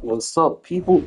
What's up, people?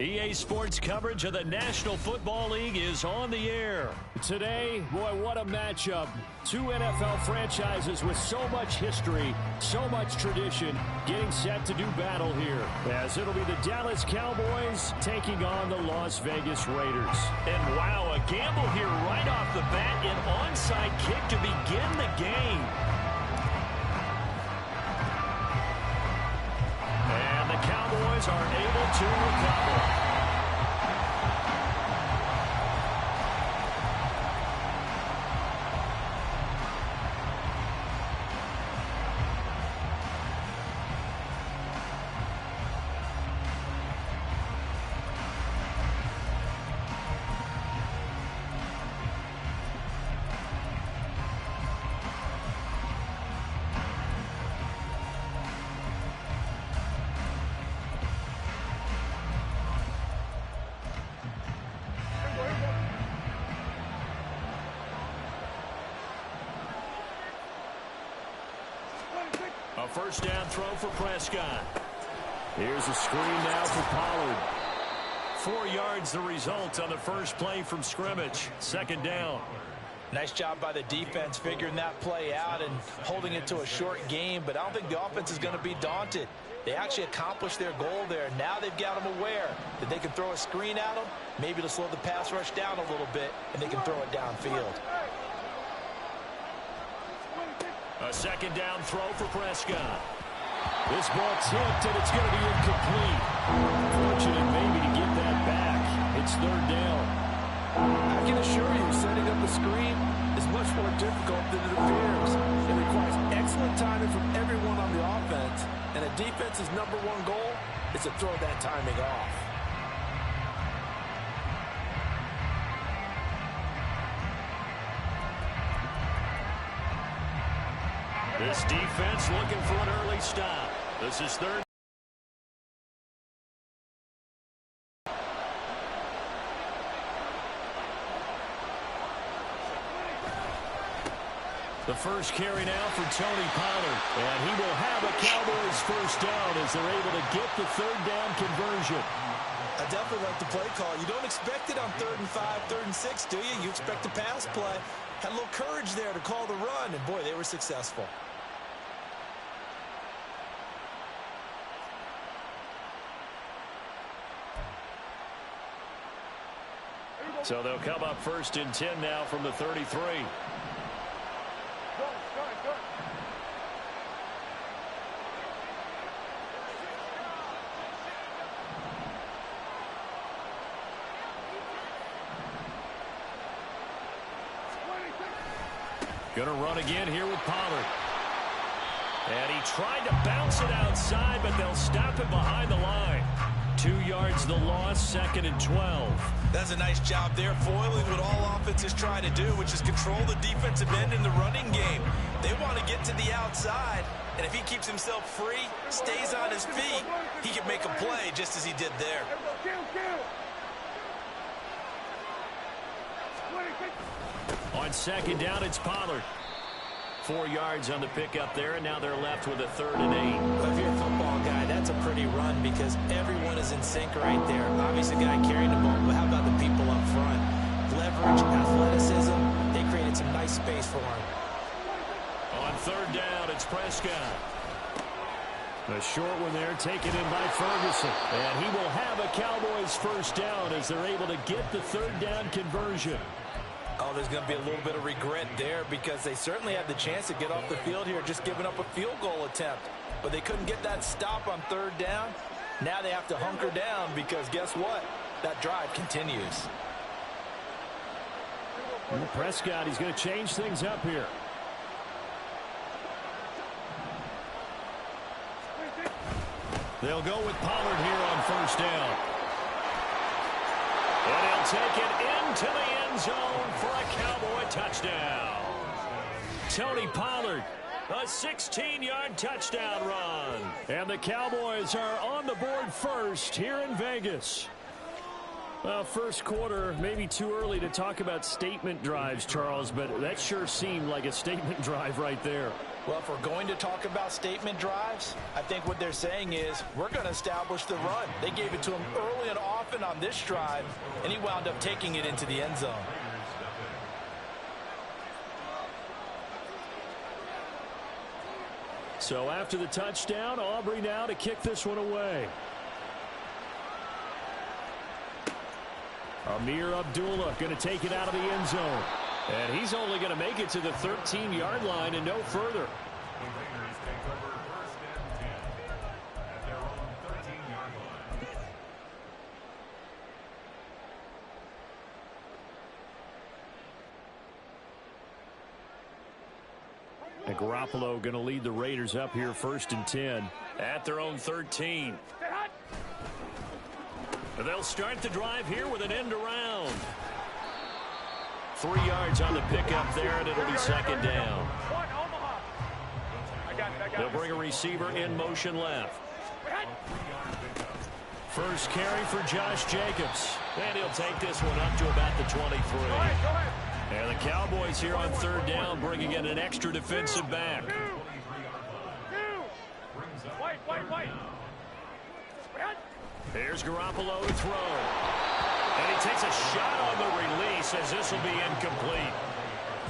EA Sports coverage of the National Football League is on the air. Today, boy, what a matchup. Two NFL franchises with so much history, so much tradition, getting set to do battle here. As it'll be the Dallas Cowboys taking on the Las Vegas Raiders. And wow, a gamble here right off the bat, an onside kick to begin the game. And the Cowboys are able to recover. A first down throw for Prescott. Here's a screen now for Pollard. 4 yards the result on the first play from scrimmage. Second down. Nice job by the defense figuring that play out and holding it to a short game, but I don't think the offense is going to be daunted. They actually accomplished their goal there. Now they've got them aware that they can throw a screen at them, maybe to slow the pass rush down a little bit, and they can throw it downfield. A second down throw for Prescott. This ball tipped, and it's going to be incomplete. Fortunate maybe to get that back. It's third down. I can assure you, setting up a screen is much more difficult than it appears. It requires excellent timing from everyone on the offense, and a defense's number one goal is to throw that timing off. This defense looking for an early stop. This is third. The first carry now for Tony Pollard. And he will have a Cowboys first down as they're able to get the third down conversion. I definitely like the play call. You don't expect it on 3rd and 5, 3rd and 6, do you? You expect a pass play. Had a little courage there to call the run, and boy, they were successful. So they'll come up first and 10 now from the 33. Going to run again here with Pollard. And he tried to bounce it outside, but they'll stop it behind the line. 2 yards the loss, 2nd and 12. That's a nice job there, foiling what all offenses try to do, which is control the defensive end in the running game. They want to get to the outside, and if he keeps himself free, stays on his feet, he can make a play just as he did there. On second down, it's Pollard. 4 yards on the pickup there, and now they're left with a 3rd and 8. Well, if you're a football guy, that's a pretty run because everyone is in sync right there. Obviously, the guy carrying the ball, but how about the people up front? Leverage, athleticism, they created some nice space for him. On 3rd down, it's Prescott. A short one there taken in by Ferguson. And he will have a Cowboys first down as they're able to get the 3rd down conversion. Oh, there's going to be a little bit of regret there because they certainly had the chance to get off the field here, just giving up a field goal attempt. But they couldn't get that stop on 3rd down. Now they have to hunker down because guess what? That drive continues. And Prescott, he's going to change things up here. They'll go with Pollard here on first down. will take it into the end zone for a Cowboy touchdown. Tony Pollard, a 16-yard touchdown run. And the Cowboys are on the board first here in Vegas. Well, first quarter, maybe too early to talk about statement drives, Charles, but that sure seemed like a statement drive right there. Well, if we're going to talk about statement drives, I think what they're saying is we're going to establish the run. They gave it to him early and often on this drive, and he wound up taking it into the end zone. So after the touchdown, Aubrey now to kick this one away. Amir Abdullah going to take it out of the end zone. And he's only going to make it to the 13-yard line and no further. And Garoppolo going to lead the Raiders up here 1st and 10 at their own 13. They'll start the drive here with an end around. 3 yards on the pickup there, and it'll be 2nd down. They'll bring a receiver in motion left. First carry for Josh Jacobs. And he'll take this one up to about the 23. And the Cowboys here on 3rd down bringing in an extra defensive back. Here's Garoppolo to throw. And he takes a shot on the release as this will be incomplete.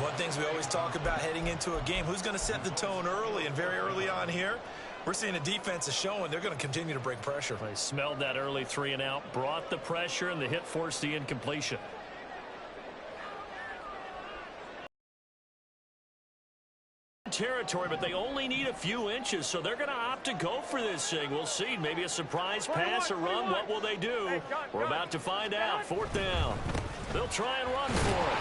One thing we always talk about heading into a game, who's going to set the tone early, and very early on here, we're seeing the defense is showing they're going to continue to break pressure. They smelled that early 3 and out, brought the pressure, and the hit forced the incompletion. Territory, but they only need a few inches, so they're going to opt to go for this thing. We'll see. Maybe a surprise pass or run. What will they do? We're about to find out. 4th down. They'll try and run for it.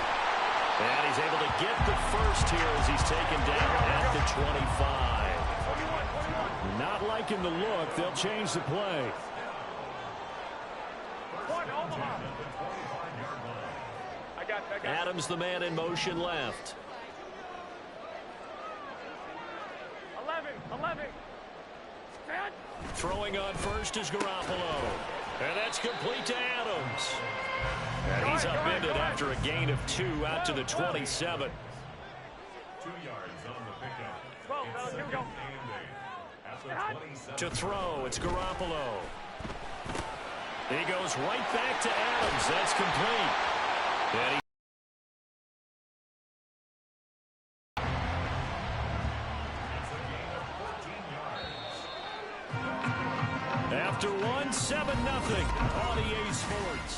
And he's able to get the first here as he's taken down at the 25. Not liking the look. They'll change the play. Adams, the man in motion left. 11. Throwing on first is Garoppolo. And that's complete to Adams. And he's upended after a gain of 2 out to the 27. 2 yards on the pickup. Here we go. To throw, it's Garoppolo. He goes right back to Adams. That's complete. And after 1, 7-0 on EA Sports.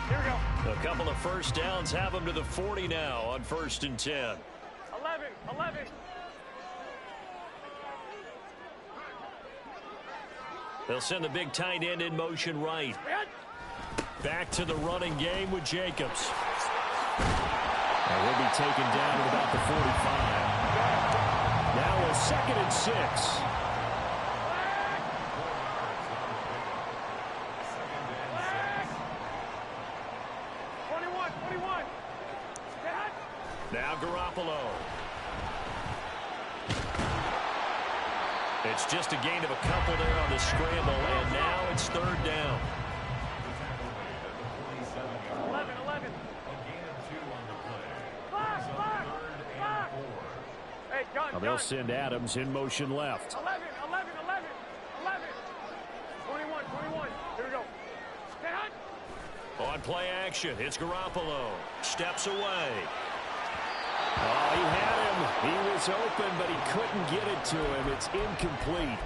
Here we go. A couple of first downs have them to the 40 now on 1st and 10. 11. They'll send the big tight end in motion right. Back to the running game with Jacobs. And he'll be taken down at about the 45. Now a 2nd and 6. Now Garoppolo. It's just a gain of a couple there on the scramble, and now it's 3rd down. 11. Hey, John. They'll send Adams in motion left. 11. 21. Here we go. On play action, it's Garoppolo. Steps away. Oh, he had him. He was open, but he couldn't get it to him. It's incomplete.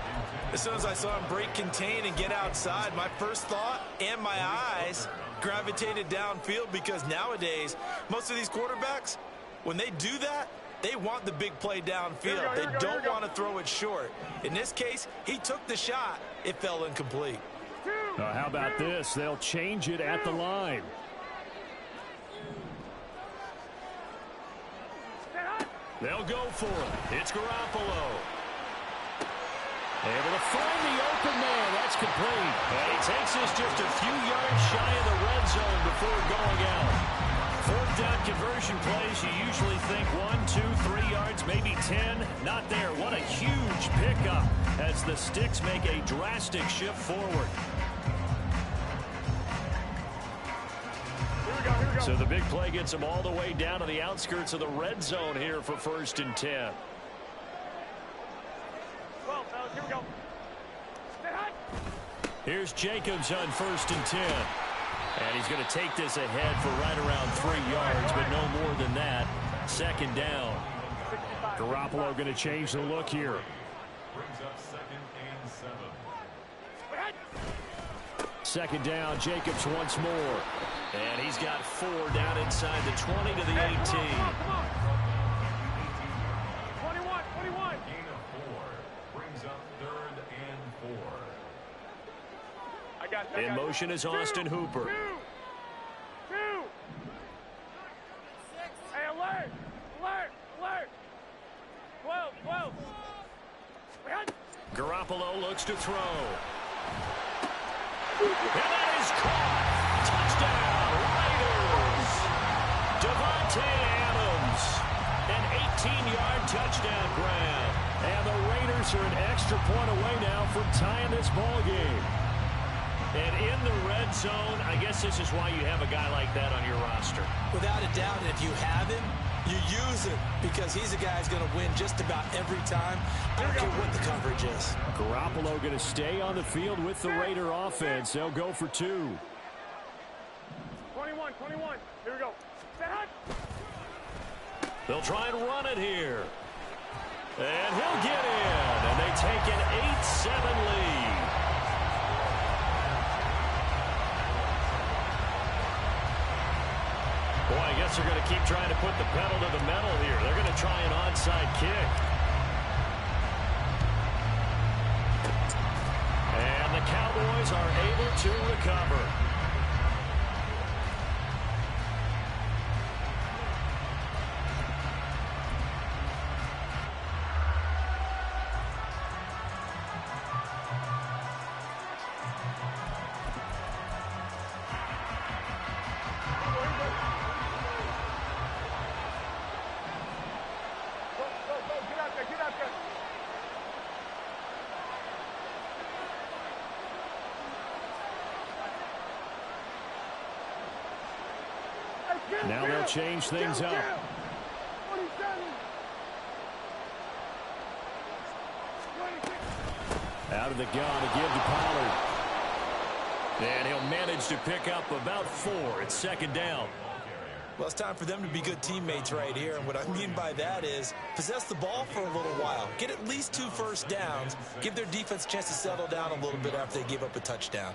As soon as I saw him break contain and get outside, my first thought and my eyes gravitated downfield, because nowadays, most of these quarterbacks, when they do that, they want the big play downfield. They don't want to throw it short. In this case, he took the shot. It fell incomplete. How about this? They'll change it at the line. They'll go for it. It's Garoppolo. It's complete. And he takes this just a few yards shy of the red zone before going out. Fourth down conversion plays, you usually think 1, 2, 3 yards, maybe 10. Not there. What a huge pickup as the Sticks make a drastic shift forward. Here we go. So the big play gets them all the way down to the outskirts of the red zone here for 1st and 10. Well, fellas, here we go. Stay high. Here's Jacobs on 1st and 10. And he's going to take this ahead for right around 3 yards, but no more than that. 2nd down. Garoppolo going to change the look here. Brings up 2nd and 7. 2nd down, Jacobs once more. And he's got 4 down inside the 20 to the 18. Come on. 21. Gain of 4. Brings up 3rd and 4. I got In motion is Austin Hooper. 2. Hey, alert. 12. Garoppolo looks to throw. And that is caught. Touchdown, Raiders. Devontae Adams. An 18-yard touchdown grab. And the Raiders are an extra point away now from tying this ball game. And in the red zone, I guess this is why you have a guy like that on your roster. Without a doubt, and if you have him, you use him because he's a guy who's going to win just about every time. I don't care what the coverage is. Garoppolo going to stay on the field with the Raider offense. They'll go for 2. 21. Here we go. Stay high. They'll try and run it here. And he'll get in. And they take an 8-7 lead. Boy, I guess they're going to keep trying to put the pedal to the metal here. They're going to try an onside kick. And the Cowboys are able to recover. Get out there. Now they'll change things up. 27. Out of the gun to give to Pollard. And he'll manage to pick up about 4. It's 2nd down. Well, it's time for them to be good teammates right here. And what I mean by that is possess the ball for a little while. Get at least 2 first downs. Give their defense a chance to settle down a little bit after they give up a touchdown.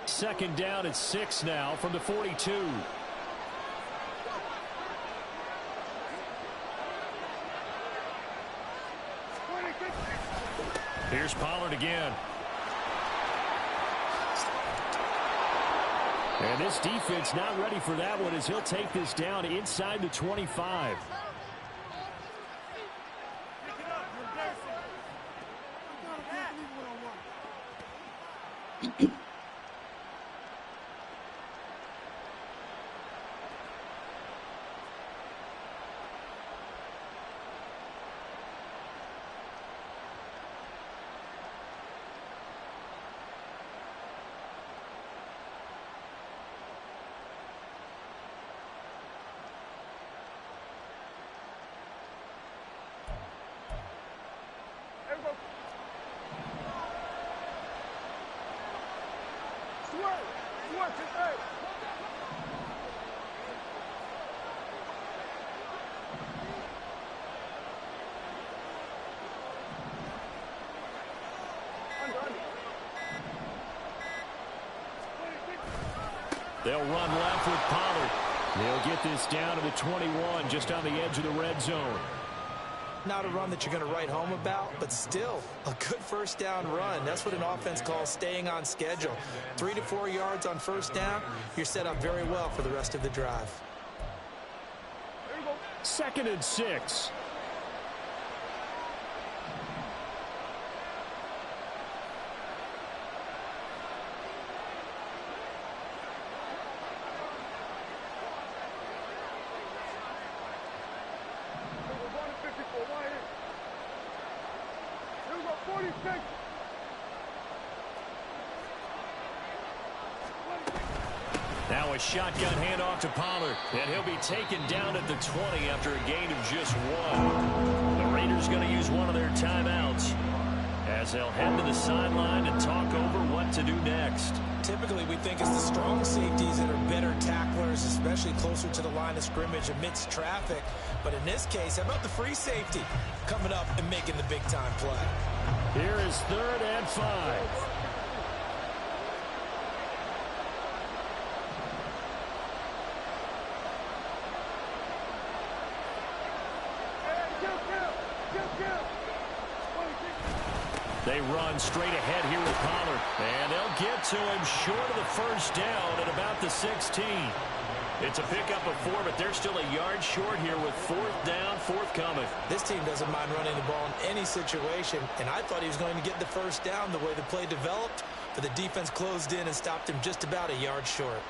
Second down at 6 now from the 42. Here's Pollard again. And this defense not ready for that one as he'll take this down inside the 25. They'll run left with Pollard. They'll get this down to the 21, just on the edge of the red zone. Not a run that you're going to write home about, but still a good first down run. That's what an offense calls staying on schedule. 3 to 4 yards on first down, you're set up very well for the rest of the drive. 2nd and 6. Now a shotgun handoff to Pollard, and he'll be taken down at the 20 after a gain of just 1. The Raiders going to use one of their timeouts as they'll head to the sideline and talk over what to do next. Typically, we think it's the strong safeties that are better tacklers, especially closer to the line of scrimmage amidst traffic. But in this case, how about the free safety coming up and making the big-time play? Here is 3rd and 5. They run straight ahead here with Pollard, and they'll get to him short of the first down at about the 16. It's a pickup of 4, but they're still a yard short here with 4th down, forthcoming. This team doesn't mind running the ball in any situation, and I thought he was going to get the first down the way the play developed, but the defense closed in and stopped him just about a yard short.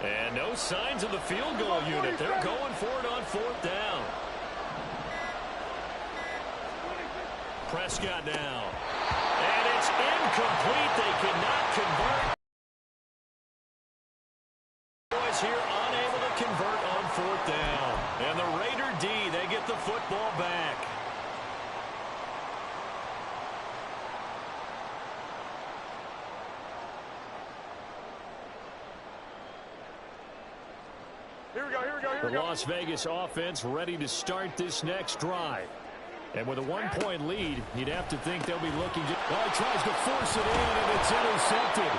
And no signs of the field goal unit. They're going for it on 4th down. Prescott now. And it's incomplete. They cannot convert. Boys here unable to convert on 4th down. And the Raider D, they get the football back. The Las Vegas offense ready to start this next drive. And with a 1-point lead, you'd have to think they'll be looking to... Oh, he tries to force it in, and it's intercepted.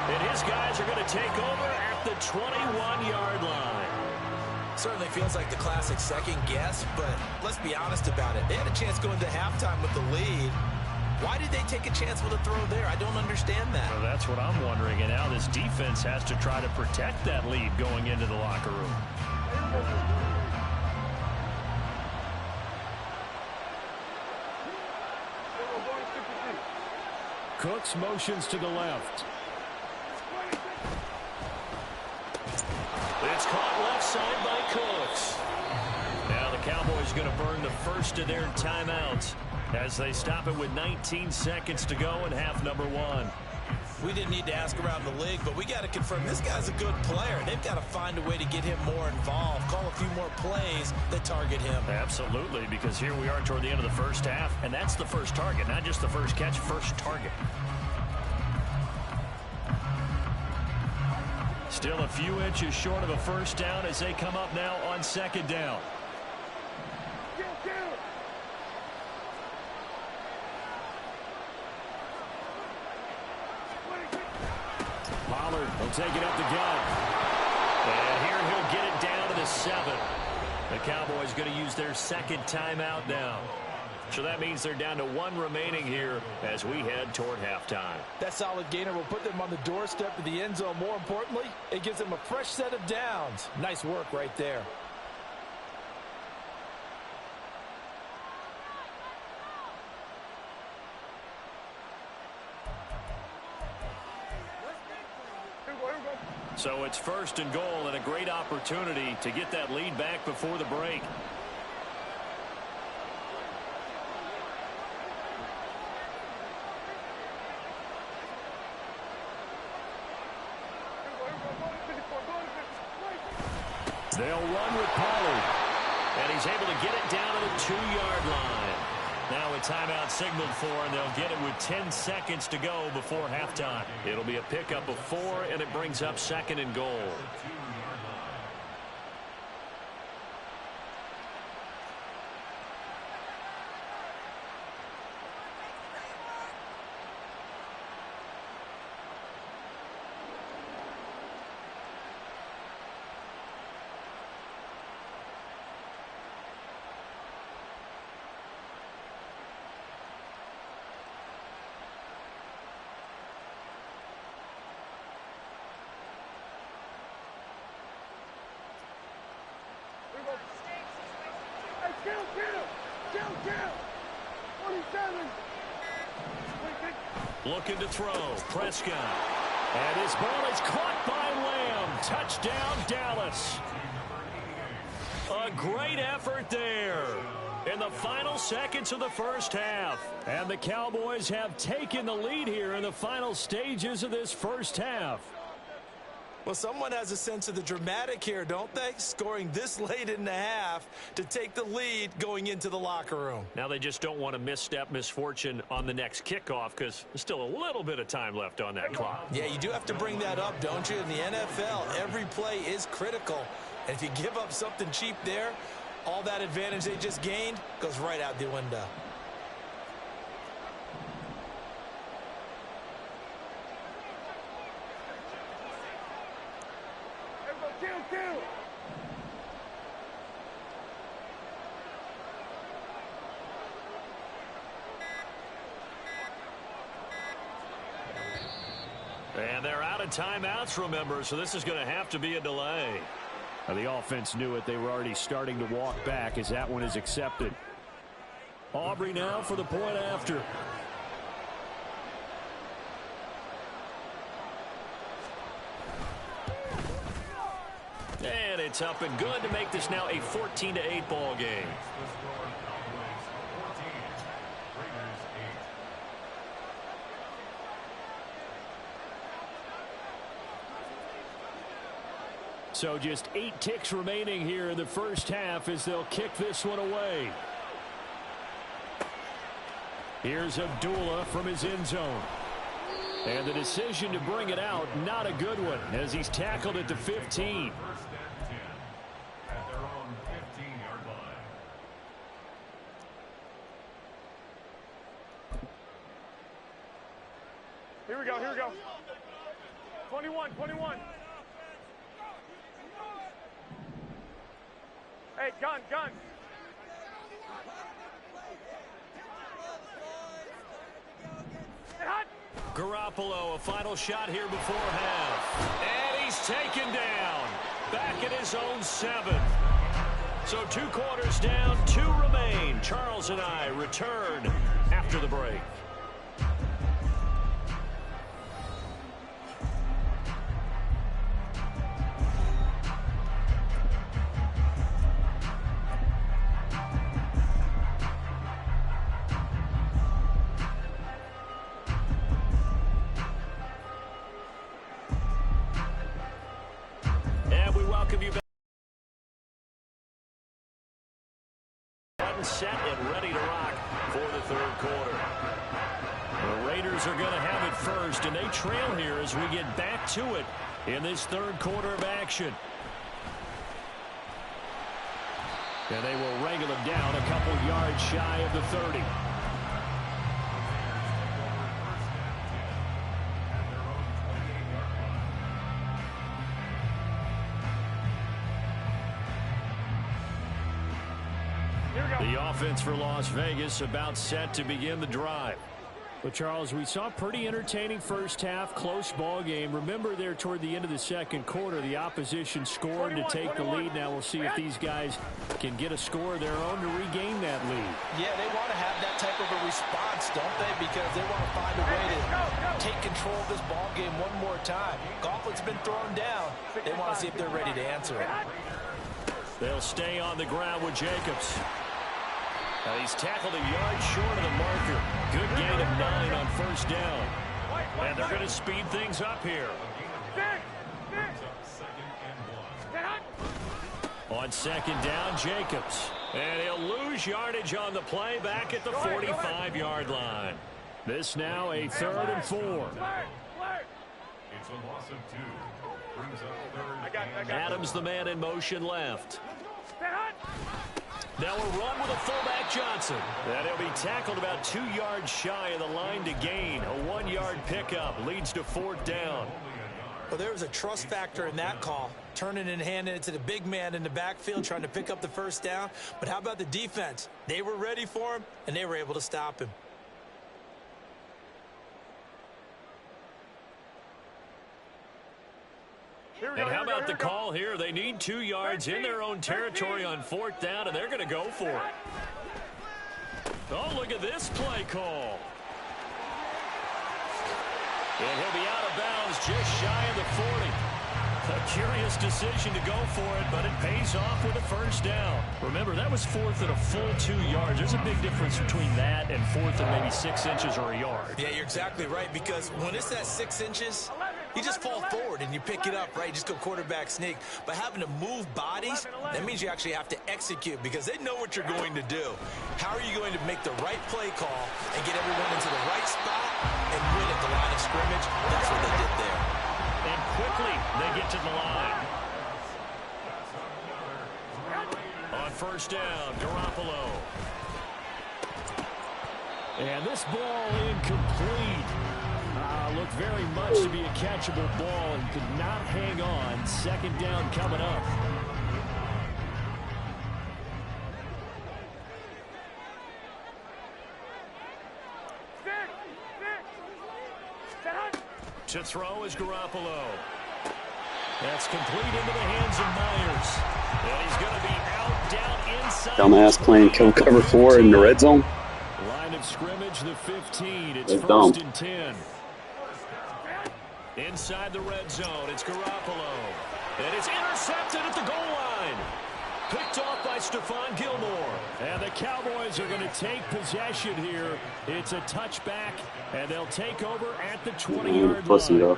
And his guys are going to take over at the 21-yard line. Certainly feels like the classic second guess, but let's be honest about it. They had a chance going to halftime with the lead. Why did they take a chance with a throw there? I don't understand that. Well, that's what I'm wondering. And now this defense has to try to protect that lead going into the locker room. Cooks motions to the left. It's caught left side by Cooks. Now the Cowboys going to burn the first of their timeouts as they stop it with 19 seconds to go in half number 1. We didn't need to ask around the league, but we got to confirm this guy's a good player. They've got to find a way to get him more involved, call a few more plays that target him. Absolutely, because here we are toward the end of the first half, and that's the first target, not just the first catch, first target. Still a few inches short of a first down as they come up now on 2nd down. Pollard will take it up the gut. And here he'll get it down to the 7. The Cowboys going to use their second timeout now. So that means they're down to 1 remaining here as we head toward halftime. That solid gainer will put them on the doorstep of the end zone. More importantly, it gives them a fresh set of downs. Nice work right there. So it's 1st and goal and a great opportunity to get that lead back before the break. They'll run with Pollard. And he's able to get it down to the 2-yard line. Now a timeout signaled for, and they'll get it with 10 seconds to go before halftime. It'll be a pickup of 4, and it brings up 2nd and goal. 27. Looking to throw. Prescott. And his ball is caught by Lamb. Touchdown, Dallas. A great effort there in the final seconds of the first half. And the Cowboys have taken the lead here in the final stages of this first half. Well, someone has a sense of the dramatic here, don't they? Scoring this late in the half to take the lead going into the locker room. Now they just don't want to misstep misfortune on the next kickoff because there's still a little bit of time left on that clock. Yeah, you do have to bring that up, don't you? In the NFL, every play is critical. And if you give up something cheap there, all that advantage they just gained goes right out the window. Kill. And they're out of timeouts, remember, so this is going to have to be a delay. Now, the offense knew it. They were already starting to walk back as that one is accepted. Aubrey now for the point after. And it's up and good to make this now a 14-8 ball game. So just 8 ticks remaining here in the first half as they'll kick this one away. Here's Abdullah from his end zone. And the decision to bring it out, not a good one, as he's tackled at the 15. At their own 15-yard line. Here we go. 21. Hey, gun. Hey, hot. Garoppolo, a final shot here before half. And he's taken down. Back at his own 7. So 2 quarters down, 2 remain. Charles and I return after the break. Set and ready to rock for the third quarter. The Raiders are going to have it first, and they trail here as we get back to it in this third quarter of action. And they will wrangle him down a couple yards shy of the 30. The offense for Las Vegas about set to begin the drive. Well, Charles, we saw a pretty entertaining first half, close ball game. Remember there toward the end of the second quarter, the opposition scored to take the lead. Now we'll see if these guys can get a score of their own to regain that lead. Yeah, they want to have that type of a response, don't they? Because they want to find a way to take control of this ball game one more time. Gauntlet's been thrown down. They want to see if they're ready to answer it. They'll stay on the ground with Jacobs. He's tackled a yard short of the marker. Good gain of 9 on first down. And they're going to speed things up here. On second down, Jacobs. And he'll lose yardage on the play back at the 45-yard line. This now a 3rd and 4. It's a loss of 2. Brings up third. Adams, the man in motion left. Now a run with a fullback Johnson. And he'll be tackled about 2 yards shy of the line to gain. A 1-yard pickup leads to 4th down. Well, there was a trust factor in that call. Turning and handing it to the big man in the backfield, trying to pick up the first down. But how about the defense? They were ready for him, and they were able to stop him. And how about the call here? They need 2 yards in their own territory on 4th down, and they're going to go for it. Oh, look at this play call. And he'll be out of bounds just shy of the 40. A curious decision to go for it, but it pays off with a first down. Remember, that was fourth and a full 2 yards. There's a big difference between that and fourth and maybe 6 inches or a yard. Yeah, you're exactly right, because when it's at 6 inches, you just fall forward and you pick it up, right? You just go quarterback sneak. But having to move bodies, that means you actually have to execute because they know what you're going to do. How are you going to make the right play call and get everyone into the right spot and win at the line of scrimmage? That's what they did there. And quickly, they get to the line. On first down, Garoppolo. And this ball incomplete. Looked very much to be a catchable ball and could not hang on. Second down coming up. To throw is Garoppolo. That's complete into the hands of Myers. And he's going to be out, down, inside. Dumbass playing kill cover 4 in the red zone. Line of scrimmage, the 15. It's That's first dumb. and 10. Inside the red zone, it's Garoppolo. And it's intercepted at the goal line. Picked off by Stephon Gilmore. And the Cowboys are going to take possession here. It's a touchback, and they'll take over at the 20-yard Pussy, line. though.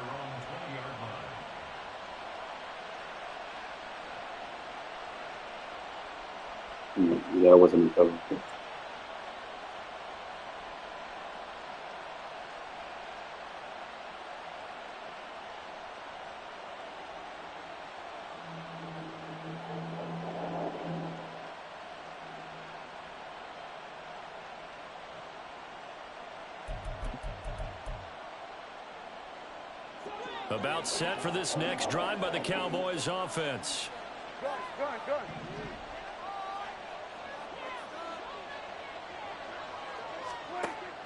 Yeah, I wasn't in cover. About set for this next drive by the Cowboys offense. Good.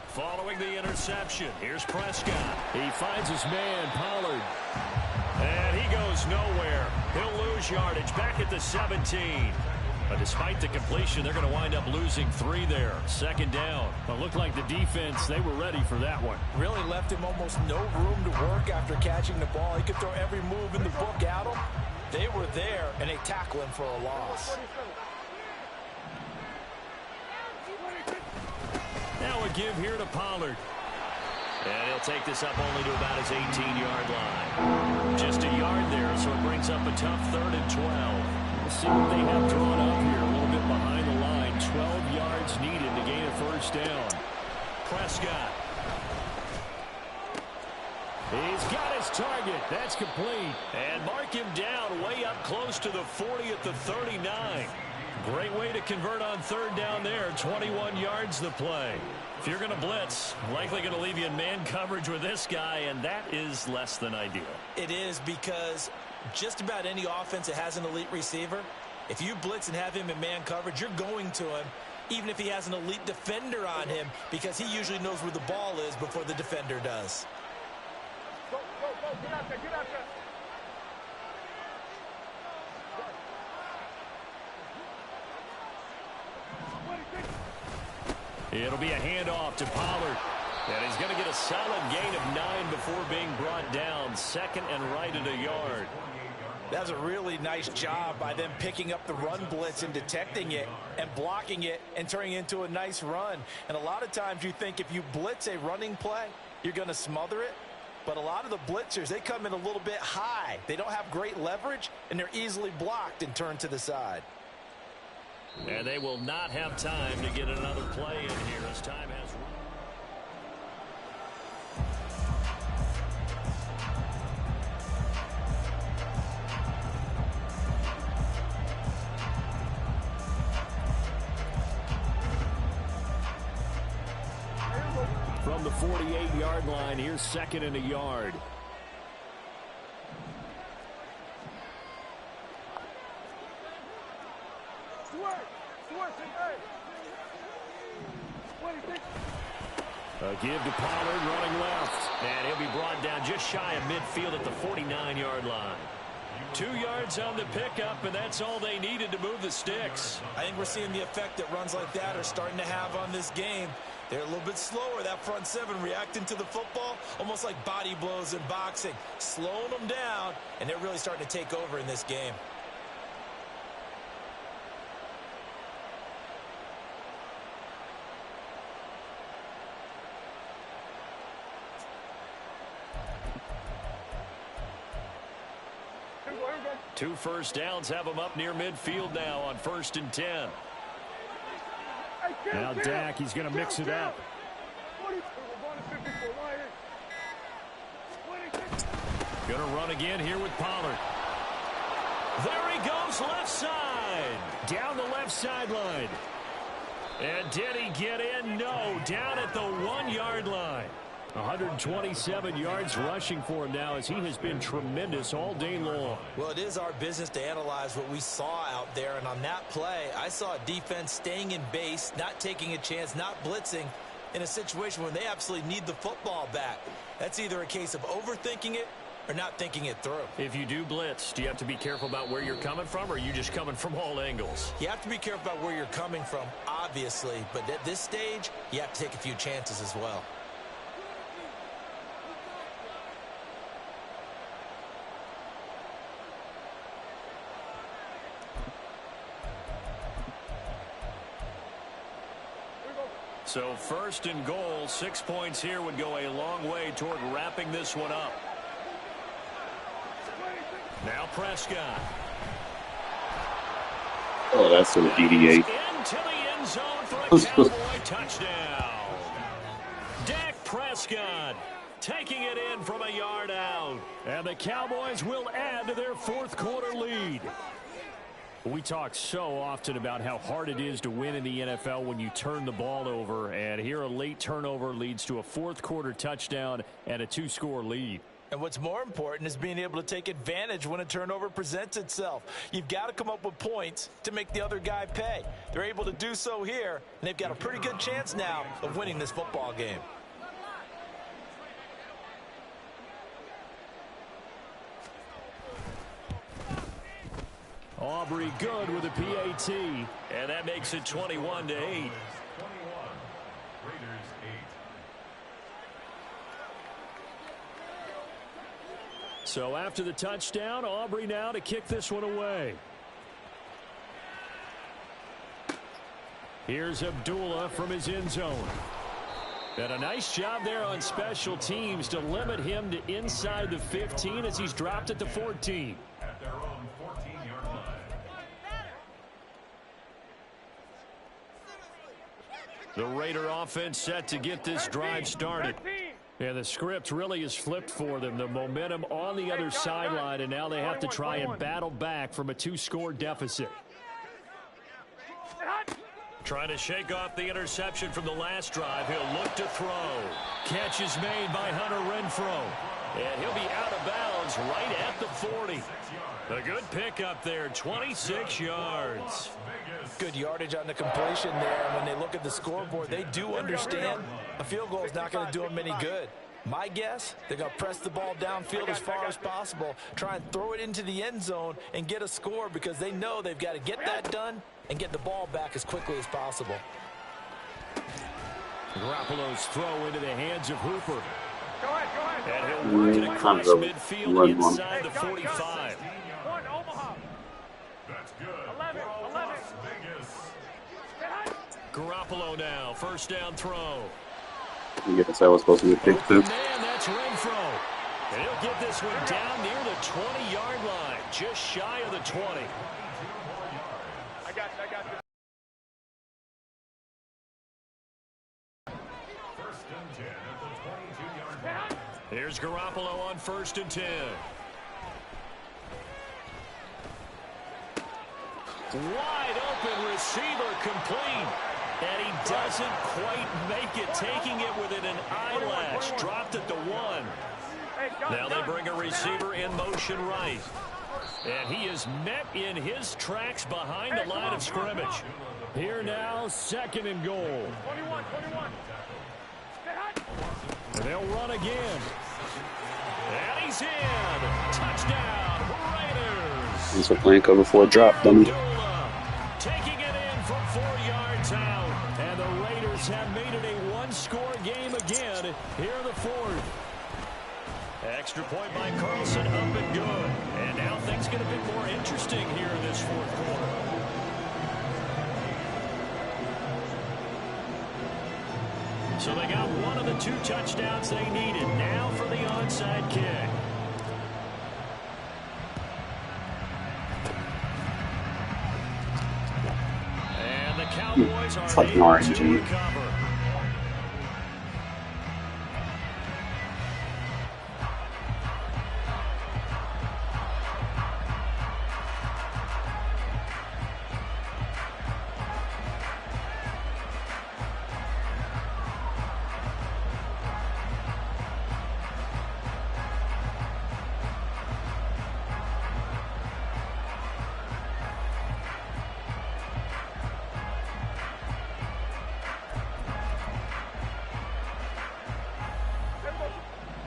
Following the interception, here's Prescott. He finds his man, Pollard. And he goes nowhere. He'll lose yardage back at the 17. But despite the completion, they're going to wind up losing 3 there. Second down. It looked like the defense, they were ready for that one. Really left him almost no room to work after catching the ball. He could throw every move in the book at him. They were there, and they tackle him for a loss. Now a give here to Pollard. And he'll take this up only to about his 18-yard line. Just a yard there, so it brings up a tough 3rd and 12. Let's see what they have drawn up here. A little bit behind the line. 12 yards needed to gain a first down. Prescott. He's got his target. That's complete. And mark him down way up close to the 40 at the 39. Great way to convert on 3rd down there. 21 yards the play. If you're going to blitz, likely going to leave you in man coverage with this guy, and that is less than ideal. It is, because just about any offense that has an elite receiver, if you blitz and have him in man coverage, you're going to him, even if he has an elite defender on him, because he usually knows where the ball is before the defender does. Go. Get out there. It'll be a handoff to Pollard. And he's going to get a solid gain of 9 before being brought down. Second and right at a yard. That's a really nice job by them picking up the run blitz and detecting it and blocking it and turning it into a nice run. And a lot of times you think if you blitz a running play, you're going to smother it. But a lot of the blitzers, they come in a little bit high. They don't have great leverage, and they're easily blocked and turned to the side. And they will not have time to get another play in here as time has run. From the 48-yard line, here's 2nd and a yard. A give to Pollard running left. And he'll be brought down just shy of midfield at the 49-yard line. 2 yards on the pickup, and that's all they needed to move the sticks. I think we're seeing the effect that runs like that are starting to have on this game. They're a little bit slower, that front seven reacting to the football, almost like body blows in boxing, slowing them down, and they're really starting to take over in this game. Two first downs have them up near midfield now on 1st and 10. Now Dak, he's going to mix it up. Going to run again here with Pollard. There he goes, left side. Down the left sideline. And did he get in? No, down at the 1-yard line. 127 yards rushing for him now as he has been tremendous all day long. Well, it is our business to analyze what we saw out there, and on that play, I saw a defense staying in base, not taking a chance, not blitzing in a situation where they absolutely need the football back. That's either a case of overthinking it or not thinking it through. If you do blitz, do you have to be careful about where you're coming from, or are you just coming from all angles? You have to be careful about where you're coming from, obviously, but at this stage, you have to take a few chances as well. So 1st and goal, 6 points here would go a long way toward wrapping this one up. Now Prescott. Oh, that's a DDA. Into the end zone for a Cowboy touchdown. Dak Prescott taking it in from a yard out. And the Cowboys will add to their 4th quarter lead. We talk so often about how hard it is to win in the NFL when you turn the ball over, and here a late turnover leads to a 4th quarter touchdown and a 2-score lead. And what's more important is being able to take advantage when a turnover presents itself. You've got to come up with points to make the other guy pay. They're able to do so here, and they've got a pretty good chance now of winning this football game. Aubrey good with a PAT, and that makes it 21-8. 21. Raiders 8. So after the touchdown, Aubrey now to kick this one away. Here's Abdullah from his end zone. And a nice job there on special teams to limit him to inside the 15 as he's dropped at the 14. At their own 14-yard line. The Raider offense set to get this drive started. And the script really is flipped for them. The momentum on the other sideline, and now they have to try and battle back from a 2-score deficit. Trying to shake off the interception from the last drive. He'll look to throw. Catch is made by Hunter Renfrow. And he'll be out of bounds right at the 40. A good pickup there, 26 yards. Good yardage on the completion there. When they look at the scoreboard, they do understand a field goal is not going to do them any good. My guess, they're going to press the ball downfield as far as possible, try and throw it into the end zone and get a score because they know they've got to get that done and get the ball back as quickly as possible. Garoppolo's throw into the hands of Hooper. Go ahead, go ahead. And he'll work it across midfield inside the 45. One, Omaha. That's good. 11. Las Vegas. Garoppolo now, 1st down throw. I guess that was supposed to be a pick too. Man, that's Renfrow. And he'll get this one down near the 20-yard line, just shy of the 20. I got you. First and 10 at the 22-yard line. Here's Garoppolo on 1st and 10. Wide open receiver complete. And he doesn't quite make it, taking it within an eyelash. Dropped at the 1. Now they bring a receiver in motion right. And he is met in his tracks behind the line of scrimmage. Here now, 2nd and goal. 21. And they'll run again. And he's in. Touchdown, Raiders. Thanks for playing cover for a drop, dummy. Taking it in from 4 yards out. And the Raiders have made it a one-score game again here in the fourth. Extra point by Carlson, up and good. And now things get a bit more interesting here in this fourth quarter. So they got one of the 2 touchdowns they needed. Now for the onside kick. And the Cowboys are Fucking able RNG. to recover.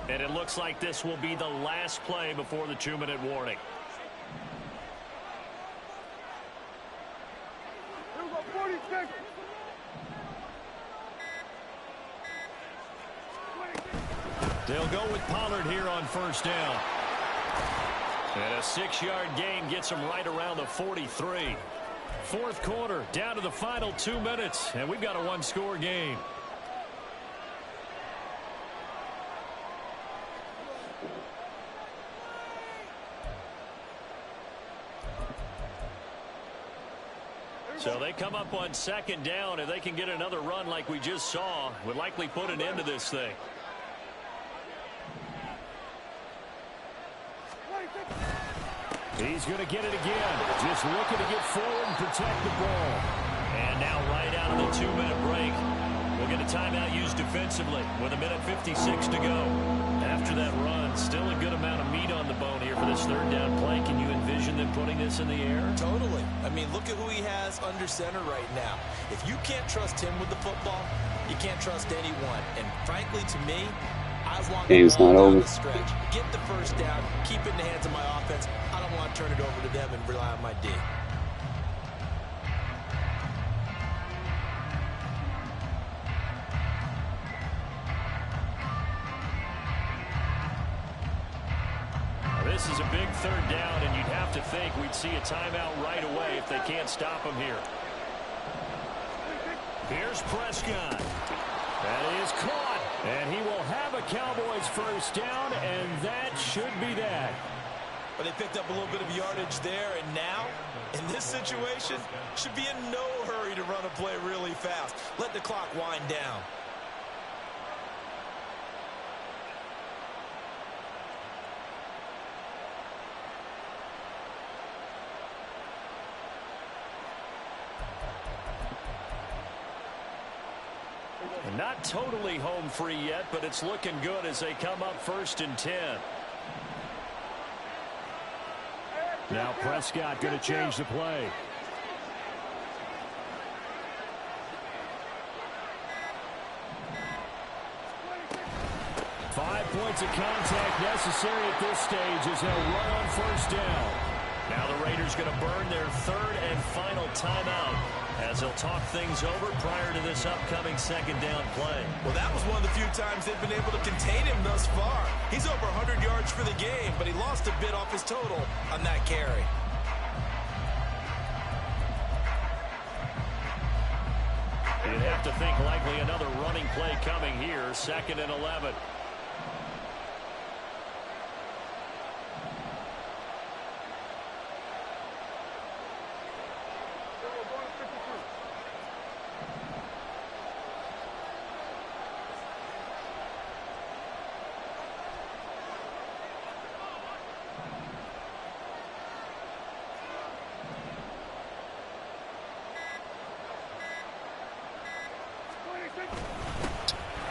And it looks like this will be the last play before the 2-minute warning. They'll go with Pollard here on first down. And a 6-yard gain gets them right around the 43. Fourth quarter, down to the final 2 minutes, and we've got a one-score game. So they come up on second down. If they can get another run like we just saw, would likely put an end to this thing. He's going to get it again. Just looking to get forward and protect the ball. And now right out of the 2-minute break, we'll get a timeout used defensively with 1:56 to go. After that run, still a good amount of meat on the bone here for this third down play. Can you envision them putting this in the air? Totally. I mean, look at who he has under center right now. If you can't trust him with the football, you can't trust anyone. And frankly, to me, I want Game's not over. the stretch. Get the first down. Keep it in the hands of my offense. I don't want to turn it over to them and rely on my D. This is a big third down, and you'd have to think we'd see a timeout right away if they can't stop him here. Here's Prescott. That is caught, and he will have a Cowboys first down, and that should be that. But they picked up a little bit of yardage there, and now, in this situation, should be in no hurry to run a play really fast. Let the clock wind down. Not totally home free yet, but it's looking good as they come up 1st and 10. Now Prescott going to change the play. Five points of contact necessary at this stage as they'll run on first down. Now the Raiders going to burn their third and final timeout as they'll talk things over prior to this upcoming second down play. Well, that was one of the few times they've been able to contain him thus far. He's over 100 yards for the game, but he lost a bit off his total on that carry. You'd have to think likely another running play coming here, 2nd and 11.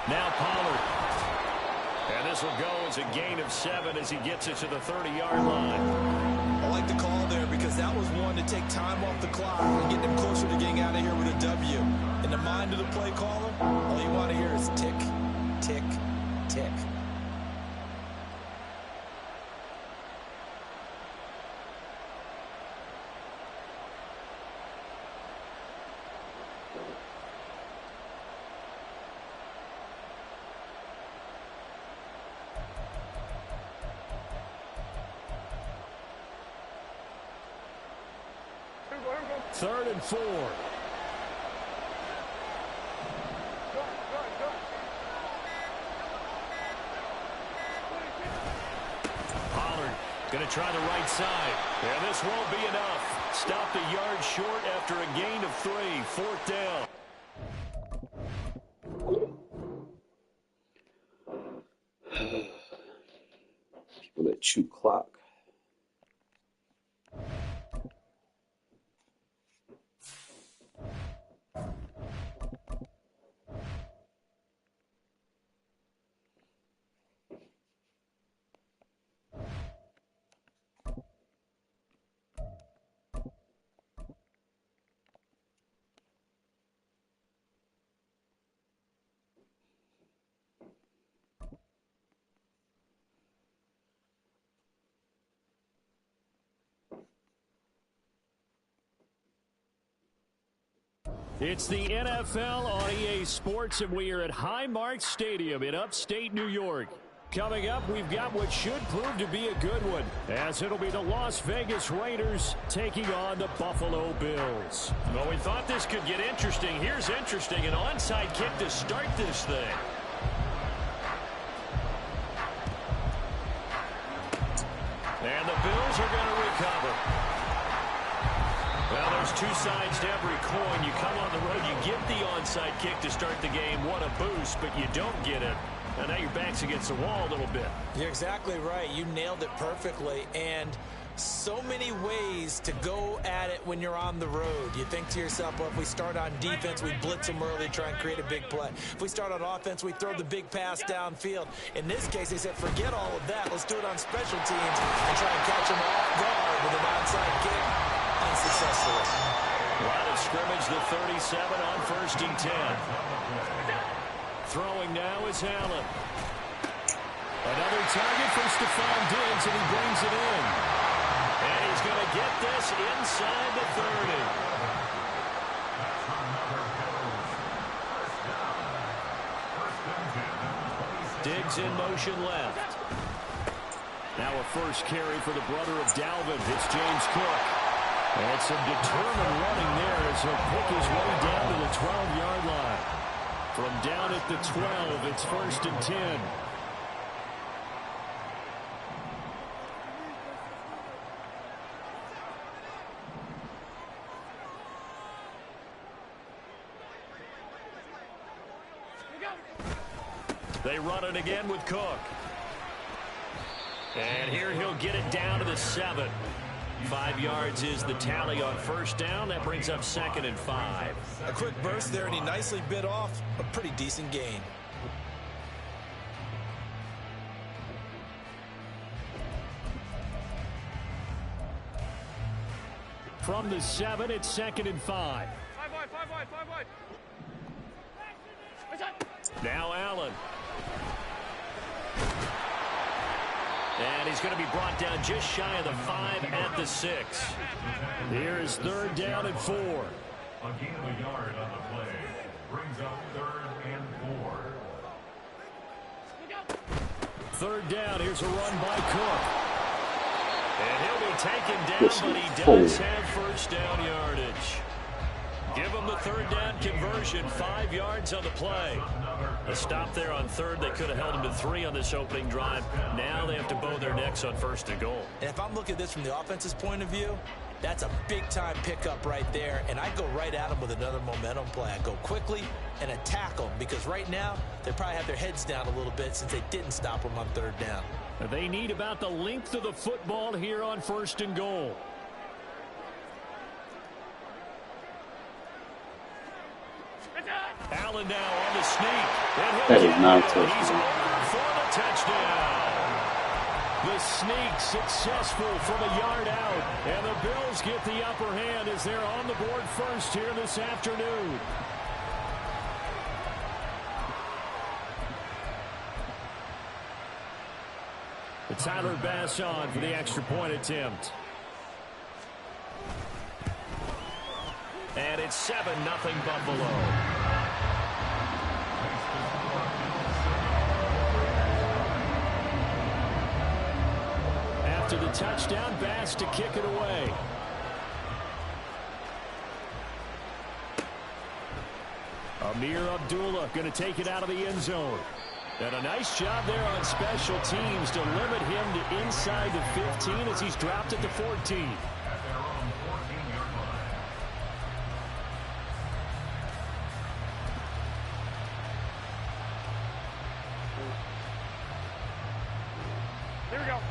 Now Pollard. And this will go as a gain of 7 as he gets it to the 30-yard line. I like the call there because that was one to take time off the clock and get them closer to getting out of here with a W. In the mind of the play caller, all you want to hear is tick, tick, tick. 3rd and 4. Pollard going to try the right side. And this won't be enough. Stopped a yard short after a gain of 3. 4th down. People that chew clock. It's the NFL on EA Sports, and we are at Highmark Stadium in upstate New York. Coming up, we've got what should prove to be a good one, as it'll be the Las Vegas Raiders taking on the Buffalo Bills. Well, we thought this could get interesting. Here's interesting, an onside kick to start this thing. And the Bills are going to recover. Well, there's two sides to every coin. You come on the road, you get the onside kick to start the game. What a boost, but you don't get it. And now your back's against the wall a little bit. You're exactly right. You nailed it perfectly. And so many ways to go at it when you're on the road. You think to yourself, well, if we start on defense, we blitz them early, try and create a big play. If we start on offense, we throw the big pass downfield. In this case, they said, forget all of that. Let's do it on special teams and try and catch them off guard with an onside kick. Unsuccessfully. Line of scrimmage, the 37 on 1st and 10. Throwing now is Allen. Another target for Stephon Diggs, and he brings it in. And he's going to get this inside the 30. Diggs in motion left. Now a first carry for the brother of Dalvin. It's James Cook. And some determined running there as he'll pick his way down to the 12-yard line. From down at the 12, it's 1st and 10. They run it again with Cook. And here he'll get it down to the 7. 5 yards is the tally on 1st down. That brings up 2nd and 5. A quick burst there, and he nicely bit off a pretty decent gain. From the 7, it's 2nd and 5. 5 wide. Now Allen. And he's going to be brought down just shy of the 5 at the 6. Here is 3rd down and 4. A gain of a yard on the play. Brings up 3rd and 4. 3rd down. Here's a run by Cook. And he'll be taken down, but he does have 1st down yardage. Give him the 3rd down conversion. 5 yards on the play. A stop there on 3rd. They could have held him to 3 on this opening drive. Now they have to bow their necks on 1st and goal. And if I'm looking at this from the offense's point of view, that's a big-time pickup right there. And I go right at them with another momentum play. I go quickly and attack them because right now they probably have their heads down a little bit since they didn't stop them on 3rd down. They need about the length of the football here on 1st and goal. Allen now on the sneak. That is not a touchdown. He's over for the touchdown. The sneak successful from a yard out. And the Bills get the upper hand as they're on the board first here this afternoon. Tyler Bass on for the extra point attempt. And it's 7-0 Buffalo. After the touchdown, Bass to kick it away. Amir Abdullah going to take it out of the end zone. And a nice job there on special teams to limit him to inside the 15 as he's dropped at the 14.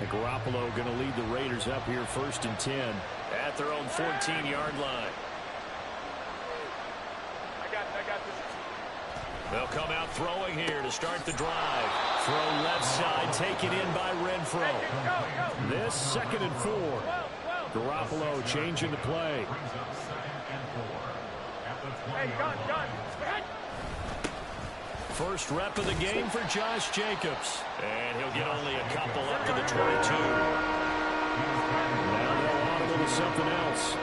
And Garoppolo going to lead the Raiders up here 1st and 10 at their own 14-yard line. I got this. They'll come out throwing here to start the drive. Throw left side taken in by Renfro. This 2nd and 4. Garoppolo changing the play. Hey, gun. First rep of the game for Josh Jacobs. And he'll get only a couple up to the 22. Now they'll audible to something else.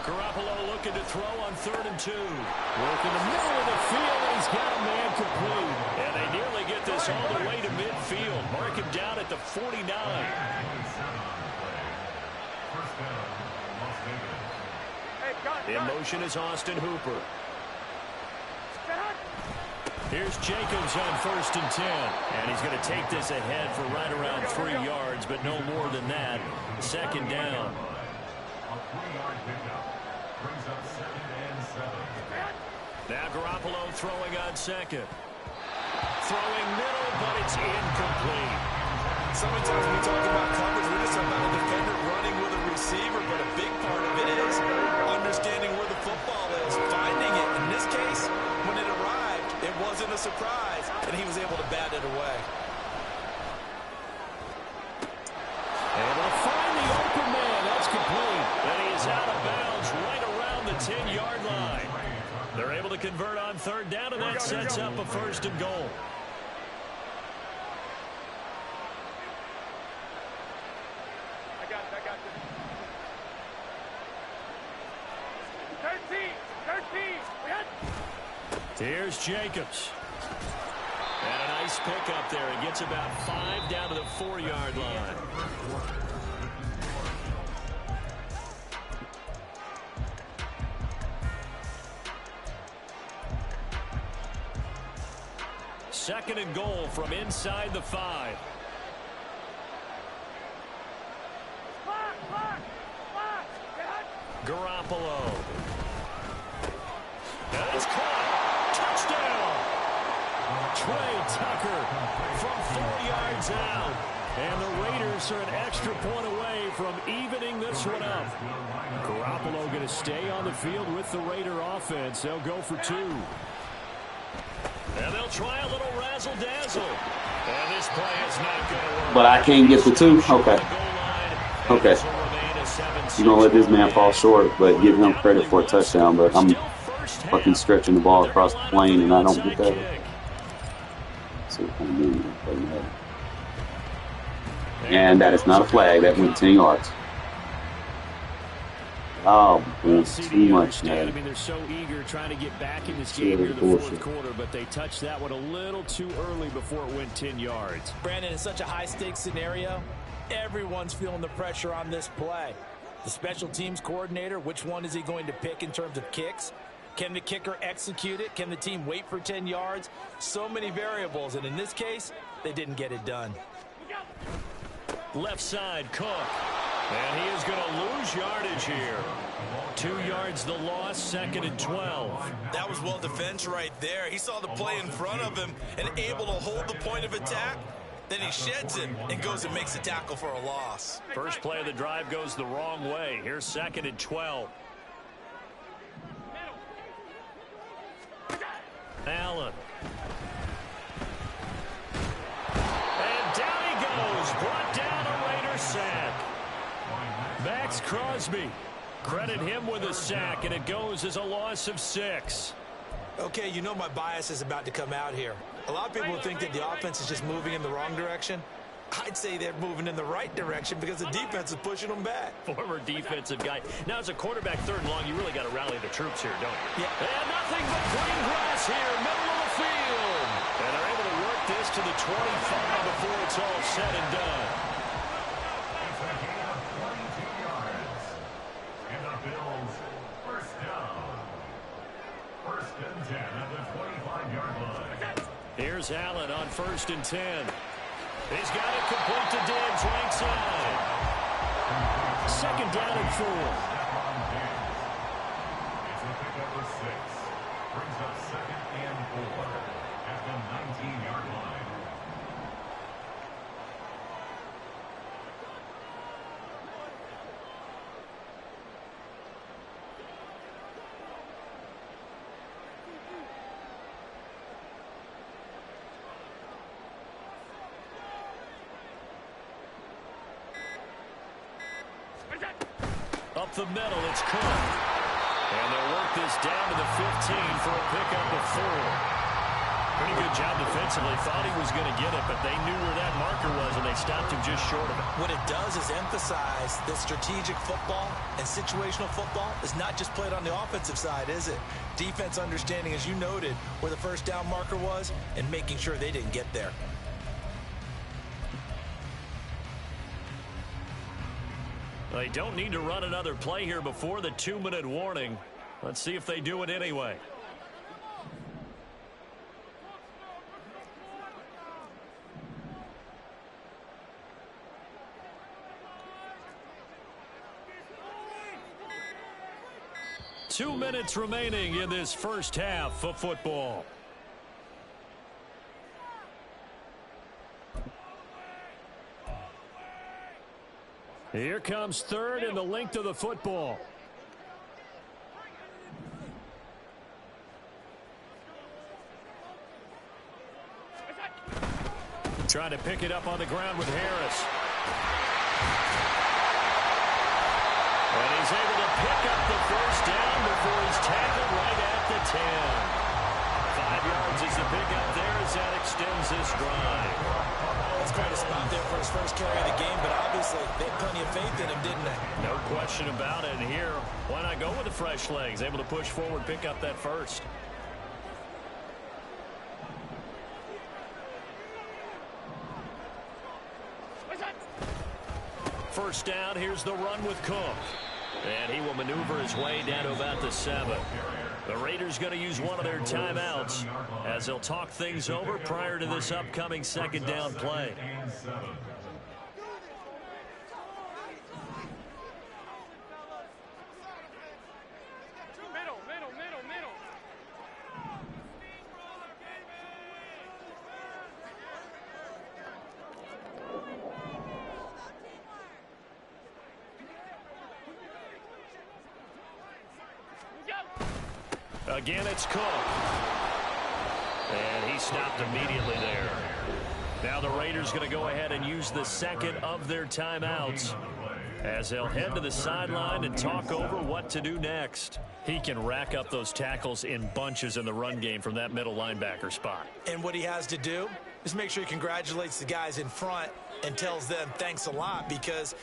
Garoppolo looking to throw on 3rd and 2. Working the middle of the field, and he's got a man complete. And they nearly get this all the way to midfield. Mark him down at the 49. In motion is Austin Hooper. Here's Jacobs on 1st and 10. And he's going to take this ahead for right around 3 yards, but no more than that. 2nd down. Now Garoppolo throwing on 2nd. Throwing middle, but it's incomplete. So many times we talk about coverage, we're just about a defender running with a receiver, but a big part of it is understanding where the football is, finding it. In this case, when it arrived, it wasn't a surprise, and he was able to bat it away. And they'll find the open man. That's complete. And he is out of bounds right around the 10-yard line. They're able to convert on 3rd down, and that sets up a 1st and goal. I got this. 13. Here's Jacobs. And a nice pickup there. He gets about 5 down to the 4-yard line. Second and goal from inside the 5. Garoppolo. That's caught. Touchdown. Trey Tucker from 4 yards out. And the Raiders are an extra point away from evening this one up. Garoppolo going to stay on the field with the Raider offense. They'll go for 2. And they'll try a little razzle-dazzle. And this play is not going to work. But I can't get the 2? Okay. Okay. You're going to let this man fall short, but give him credit for a touchdown. But I'm fucking stretching the ball across the plane, and I don't get that. So what kind of game is that? And that is not a flag. That went 10 yards. Oh, man, too much, man. I mean, they're so eager trying to get back in this game here in the 4th quarter, but they touched that one a little too early before it went 10 yards. Brandon, in such a high-stakes scenario, everyone's feeling the pressure on this play. The special teams coordinator, which one is he going to pick in terms of kicks? Can the kicker execute it? Can the team wait for 10 yards? So many variables, and in this case, they didn't get it done. Left side, Cook. And he is going to lose yardage here. 2 yards the loss, 2nd and 12. That was well defense right there. He saw the play in front of him and able to hold the point of attack. Then he sheds it and goes and makes a tackle for a loss. First play of the drive goes the wrong way. Here's 2nd and 12. Allen. And down he goes. Brought down a Raider sack. Max Crosby. Credit him with a sack, and it goes as a loss of 6. Okay, you know my bias is about to come out here. A lot of people think that the offense is just moving in the wrong direction. I'd say they're moving in the right direction because the defense is pushing them back. Former defensive guy. Now, as a quarterback 3rd and long, you really got to rally the troops here, don't you? Yeah. And nothing but green grass here, middle of the field. And they're able to work this this to the 25 before it's all said and done. It's a gain of 22 yards. And the Bills, first down. First and 10 at the 25-yard line. Here's Allen on 1st and 10. He's got it complete to Diggs, right side. 2nd down and 4. It's a pickup of 6. Brings up 2nd and 4 at the 19-yard line. Up the middle, it's Cook. And they'll work this down to the 15 for a pickup of 4. Pretty good job defensively. Thought he was going to get it, but they knew where that marker was, and they stopped him just short of it. What it does is emphasize that strategic football and situational football is not just played on the offensive side, is it? Defense understanding, as you noted, where the first down marker was and making sure they didn't get there. They don't need to run another play here before the 2-minute warning. Let's see if they do it anyway. Two minutes remaining in this first half of football. Here comes 3rd and the length of the football. Trying to pick it up on the ground with Harris. And he's able to pick up the first down before he's tackled right at the 10. 5 yards is the pickup there as that extends this drive. That's quite a spot there for his first carry of the game, but obviously they had plenty of faith in him, didn't they? No question about it. And here, why not go with the fresh legs? Able to push forward, pick up that first. First down, here's the run with Cook. And he will maneuver his way down to about the 7. The Raiders going to use one of their timeouts as they'll talk things over prior to this upcoming 2nd down play. Again, it's Cook. And he stopped immediately there. Now the Raiders going to go ahead and use the 2nd of their timeouts as they'll head to the sideline and talk over what to do next. He can rack up those tackles in bunches in the run game from that middle linebacker spot. And what he has to do is make sure he congratulates the guys in front and tells them thanks a lot, because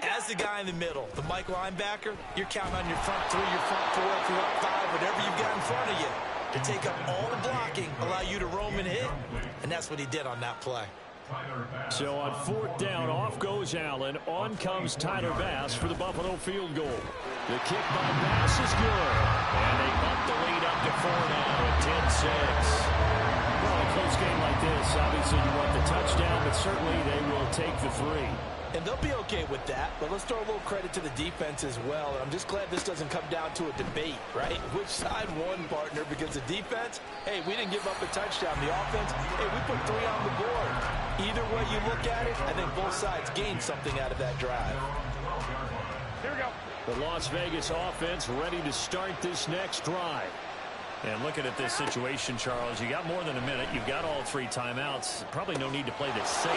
as the guy in the middle, the Mike linebacker, you're counting on your front 3, your front 4, your front 5, whatever you've got in front of you to take up all the blocking, allow you to roam and hit, and that's what he did on that play. So on 4th down, off goes Allen. On comes Tyler Bass for the Buffalo field goal. The kick by Bass is good. And they bump the lead up to 4 now at 10-6. Well, in a close game like this, obviously you want the touchdown, but certainly they will take the 3. And they'll be okay with that, but let's throw a little credit to the defense as well. And I'm just glad this doesn't come down to a debate, right? Which side won, partner? Because the defense, hey, we didn't give up a touchdown. The offense, hey, we put 3 on the board. Either way you look at it, I think both sides gained something out of that drive. Here we go. The Las Vegas offense ready to start this next drive. And looking at this situation, Charles, you got more than a minute. You've got all 3 timeouts. Probably no need to play this safe.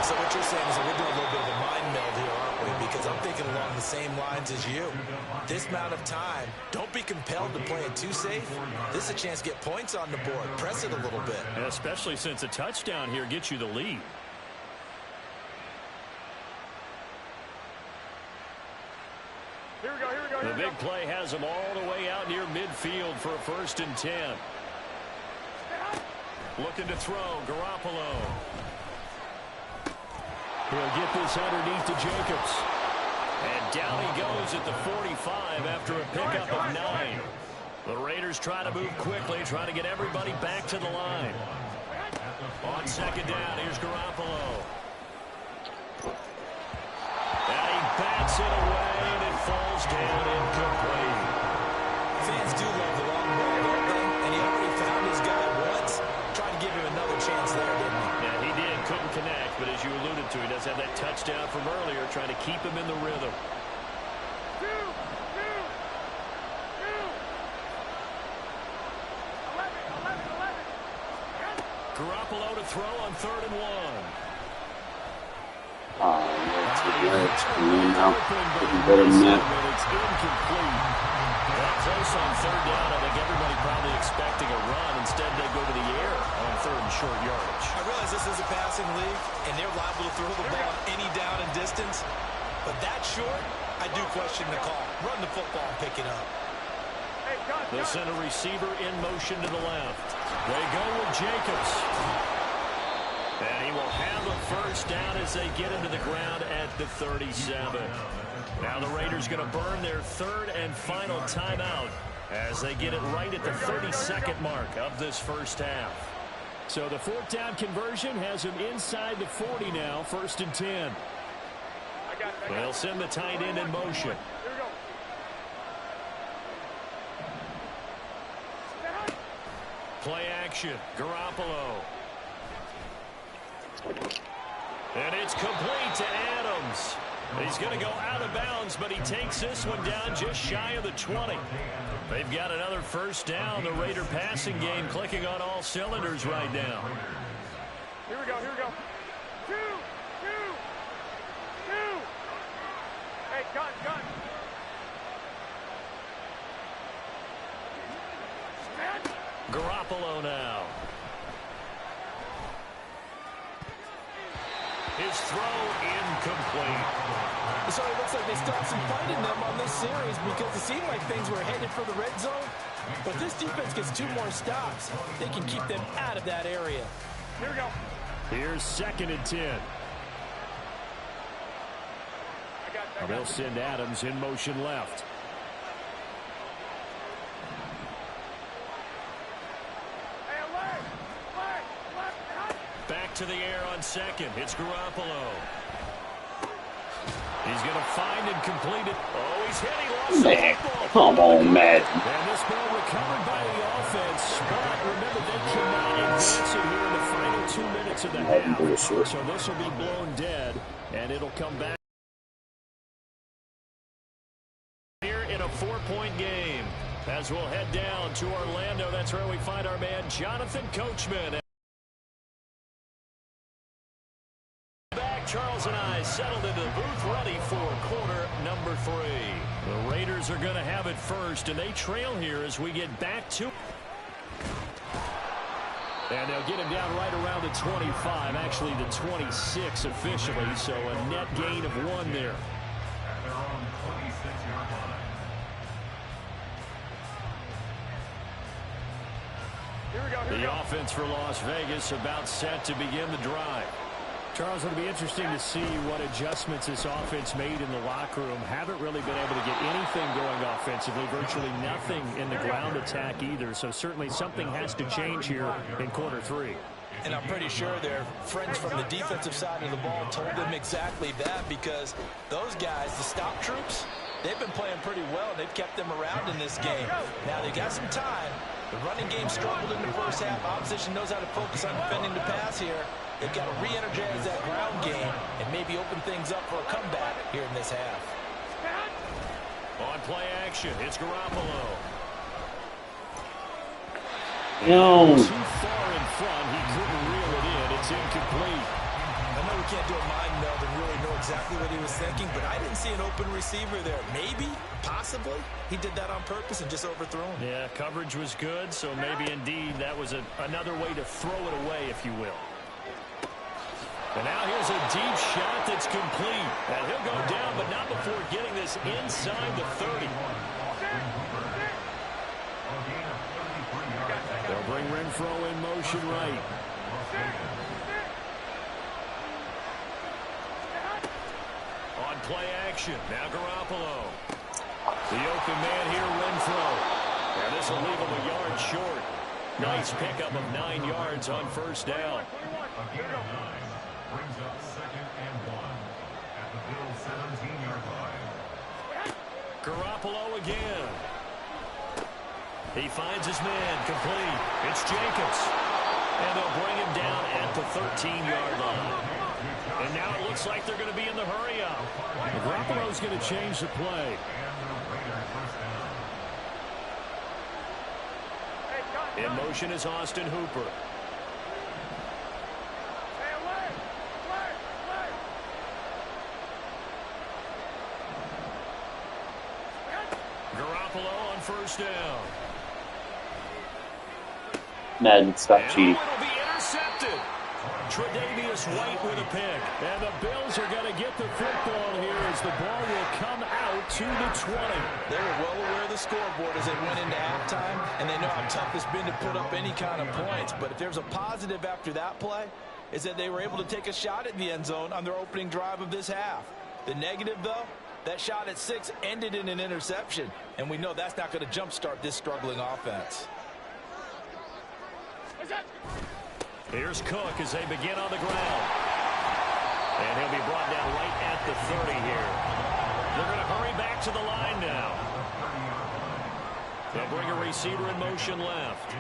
So what you're saying is that we're doing a little bit of a mind meld here, aren't we? Because I'm thinking along the same lines as you. This amount of time, don't be compelled to play it too safe. This is a chance to get points on the board. Press it a little bit. And especially since a touchdown here gets you the lead. Here we go, here we go, here The we go. big play has them all the way out near midfield for a 1st and 10. Looking to throw, Garoppolo. He'll get this underneath to Jacobs. And down he goes at the 45 after a pickup of 9. The Raiders try to move quickly, trying to get everybody back to the line. On second down, here's Garoppolo. And he bats it away, and it falls down incomplete. Fans do love the long ball, don't they? And he already found his guy once. Tried to give him another chance there, didn't he? Yeah, he did. Couldn't connect, but as you alluded to, he does have that touchdown from earlier, trying to keep him in the rhythm. Garoppolo to throw on 3rd and 1. That's now. Getting better than that. It's incomplete. Close on 3rd down. I think everybody probably expecting a run. Instead, they go to the air on 3rd and short yardage. I realize this is a passing league, and they're liable to throw the ball any down and distance. But that short, I do question the call. Run the football and pick it up. They'll send a receiver in motion to the left. They go with Jacobs. And he will have a first down as they get into the ground at the 37. Now the Raiders going to burn their 3rd and final timeout as they get it right at the 32nd mark of this first half. So the 4th down conversion has him inside the 40 now, 1st and 10. They'll send the tight end in motion. Play action, Garoppolo. And it's complete to Adams. He's going to go out of bounds, but he takes this one down just shy of the 20. They've got another first down. The Raider passing game clicking on all cylinders right now. Here we go, here we go. Two. Hey, gun. Garoppolo now. His throw incomplete. So it looks like they stuck some fight in them on this series because it seemed like things were headed for the red zone. But this defense gets 2 more stops. They can keep them out of that area. Here we go. Here's 2nd and 10. They'll send Adams in motion left. Back to the air on 2nd. It's Garoppolo. He's going to find and complete it. Oh, he's hit. He lost the football. Come on, Madden. And this ball recovered by the offense. But remember, they cannot advance it here in the final 2 minutes of the half. So this will be blown dead, and it'll come back here in a 4-point game. As we'll head down to Orlando, that's where we find our man Jonathan Coachman. Charles and I settled into the booth ready for quarter number 3. The Raiders are going to have it first, and they trail here as we get back to. And they'll get him down right around the 25, actually the 26 officially, so a net gain of 1 there. At their own 26-yard line. Here we go. The offense for Las Vegas about set to begin the drive. Charles, it'll be interesting to see what adjustments this offense made in the locker room. Haven't really been able to get anything going offensively, virtually nothing in the ground attack either. So certainly something has to change here in quarter 3. And I'm pretty sure their friends from the defensive side of the ball told them exactly that, because those guys, the stop troops, they've been playing pretty well. They've kept them around in this game. Now they got some time. The running game struggled in the first half. Opposition knows how to focus on defending the pass here. They've got to re-energize that ground game and maybe open things up for a comeback here in this half. On play action, it's Garoppolo. No. Too far in front, he couldn't reel it in. It's incomplete. I know we can't do a mind meld and really know exactly what he was thinking, but I didn't see an open receiver there. Maybe, possibly, he did that on purpose and just overthrew him. Yeah, coverage was good, so maybe indeed that was another way to throw it away, if you will. And now here's a deep shot that's complete. And he'll go down, but not before getting this inside the 30. They'll bring Renfro in motion right. play action. Now Garoppolo. The open man here, Renfro. And this will leave him a yard short. Nice pickup of 9 yards on first down. Brings up 2nd and 1 at the Bills' 17-yard line. Garoppolo again. He finds his man complete. It's Jacobs. And they'll bring him down at the 13-yard line. And now it looks like they're going to be in the hurry-up. Garoppolo's going to change the play. In motion is Austin Hooper. Garoppolo on first down. Madden, stop cheating. It'll be intercepted. Tre'Davious White with a pick. And the Bills are going to get the football here as the ball will come out to the 20. They were well aware of the scoreboard as they went into halftime, and they know how tough it's been to put up any kind of points. But if there's a positive after that play, is that they were able to take a shot at the end zone on their opening drive of this half. The negative, though, that shot at 6 ended in an interception, and we know that's not going to jumpstart this struggling offense. Here's Cook as they begin on the ground. And he'll be brought down right at the 30 here. They're going to hurry back to the line now. They'll bring a receiver in motion left.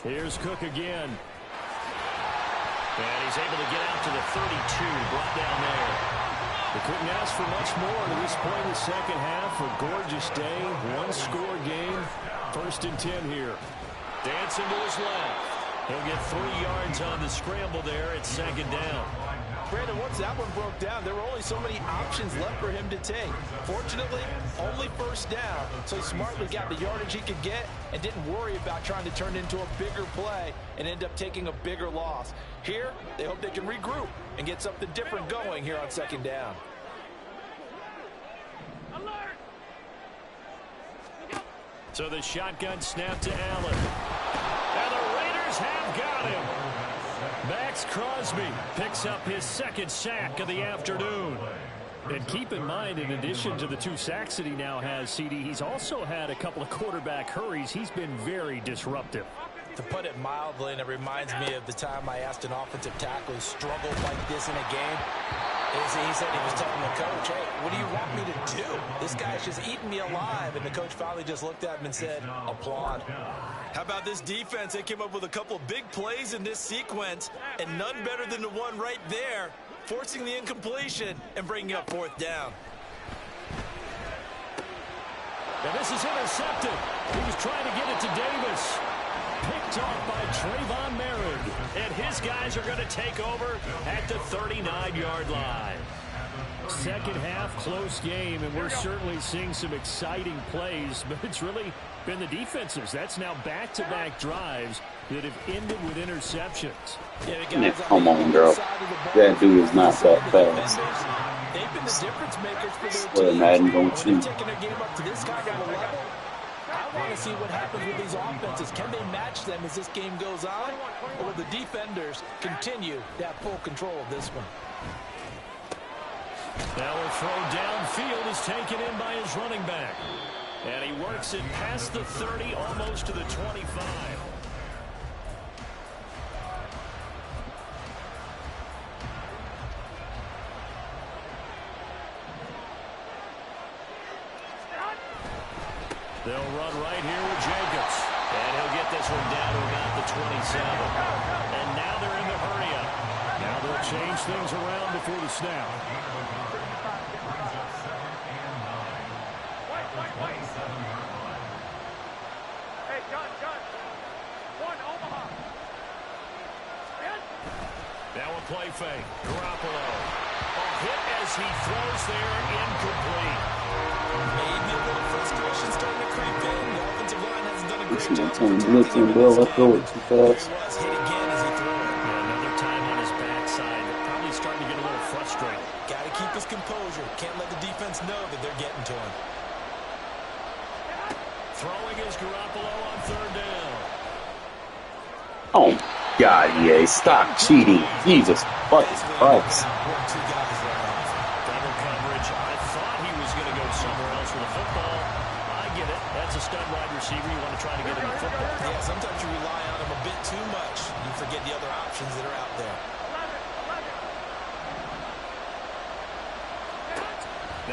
Here's Cook again. And he's able to get out to the 32, brought down there. They couldn't ask for much more to this point in the second half. A gorgeous day, one-score game. 1st and 10 here. Dancing to his left. He'll get 3 yards on the scramble there at 2nd down. Brandon, once that one broke down, there were only so many options left for him to take. Fortunately, only first down, so he smartly got the yardage he could get and didn't worry about trying to turn it into a bigger play and end up taking a bigger loss. Here, they hope they can regroup and get something different going here on 2nd down. So the shotgun snap to Allen. And the Raiders have got him. Max Crosby picks up his 2nd sack of the afternoon. And keep in mind, in addition to the 2 sacks that he now has, CD, he's also had a couple of quarterback hurries. He's been very disruptive. To put it mildly, and it reminds me of the time I asked an offensive tackle who struggled like this in a game. He said he was telling the coach, hey, what do you want me to do? This guy's just eating me alive. And the coach finally just looked at him and said, applaud. How about this defense? They came up with a couple of big plays in this sequence, and none better than the one right there, forcing the incompletion and bringing up 4th down. And this is intercepted. He was trying to get it to Davis. Picked off by Trayvon Merritt. And his guys are going to take over at the 39-yard line. Second half, close game, and we're certainly seeing some exciting plays, but it's really been the defensives. That's now back-to-back drives that have ended with interceptions. Yeah, come on, girl. That dude is not that fast. They've been the difference makers for their Well, team. Madden don't cheat. Taking their game up to this kind of a level. I want to see what happens with these offenses. Can they match them as this game goes on? Or will the defenders continue to have full control of this one? Now a throw downfield is taken in by his running back. And he works it past the 30, almost to the 25. They'll run right here with Jacobs. And he'll get this one down to about the 27. And now they're in the hurry-up. Now they'll change things around before the snap. Hey, gun. 1, Omaha. Now a play fake. Garoppolo. A hit as he throws there, incomplete. Maybe a little frustration starting to creep in. The offensive line hasn't done a great Listen, job. I'm blitzing, Bill. Let's go it too fast. Was hit again as he threw it. Yeah, another time on his backside. Probably starting to get a little frustrated. Got to keep his composure. Can't let the defense know that they're getting to him. Throwing is Garoppolo on 3rd down. Oh, God, EA, stop cheating. Jesus fucking Christ. Double coverage. I thought he was going to go somewhere else with the football. I get it. That's a stud wide receiver. You want to try to get him the football. Yeah, sometimes you rely on him a bit too much. You forget the other options that are out there.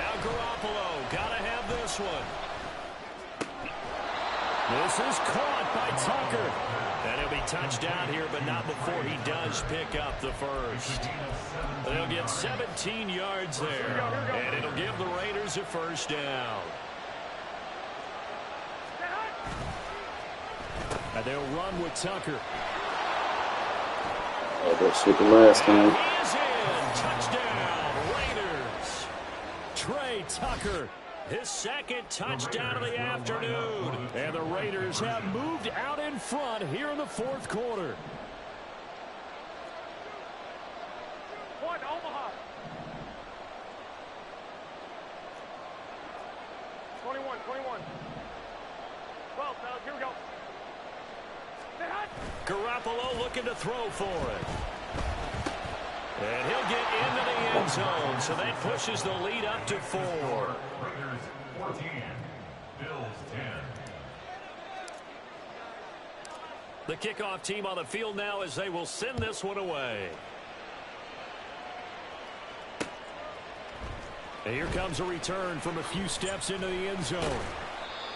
Now Garoppolo. Got to have this one. This is caught by Tucker. And he'll be touched down here, but not before he does pick up the first. They'll get 17 yards there. And it'll give the Raiders a first down. And they'll run with Tucker. Oh, that shit the last time. He is in. Touchdown, Raiders. Trey Tucker. His second touchdown of the afternoon. And the Raiders have moved out in front here in the fourth quarter. One, Omaha. 21. 12, fellas, here we go. Garoppolo looking to throw for it. And he'll get into the end zone, so that pushes the lead up to 4. Raiders 14, Bills 10. The kickoff team on the field now as they will send this one away. And here comes a return from a few steps into the end zone.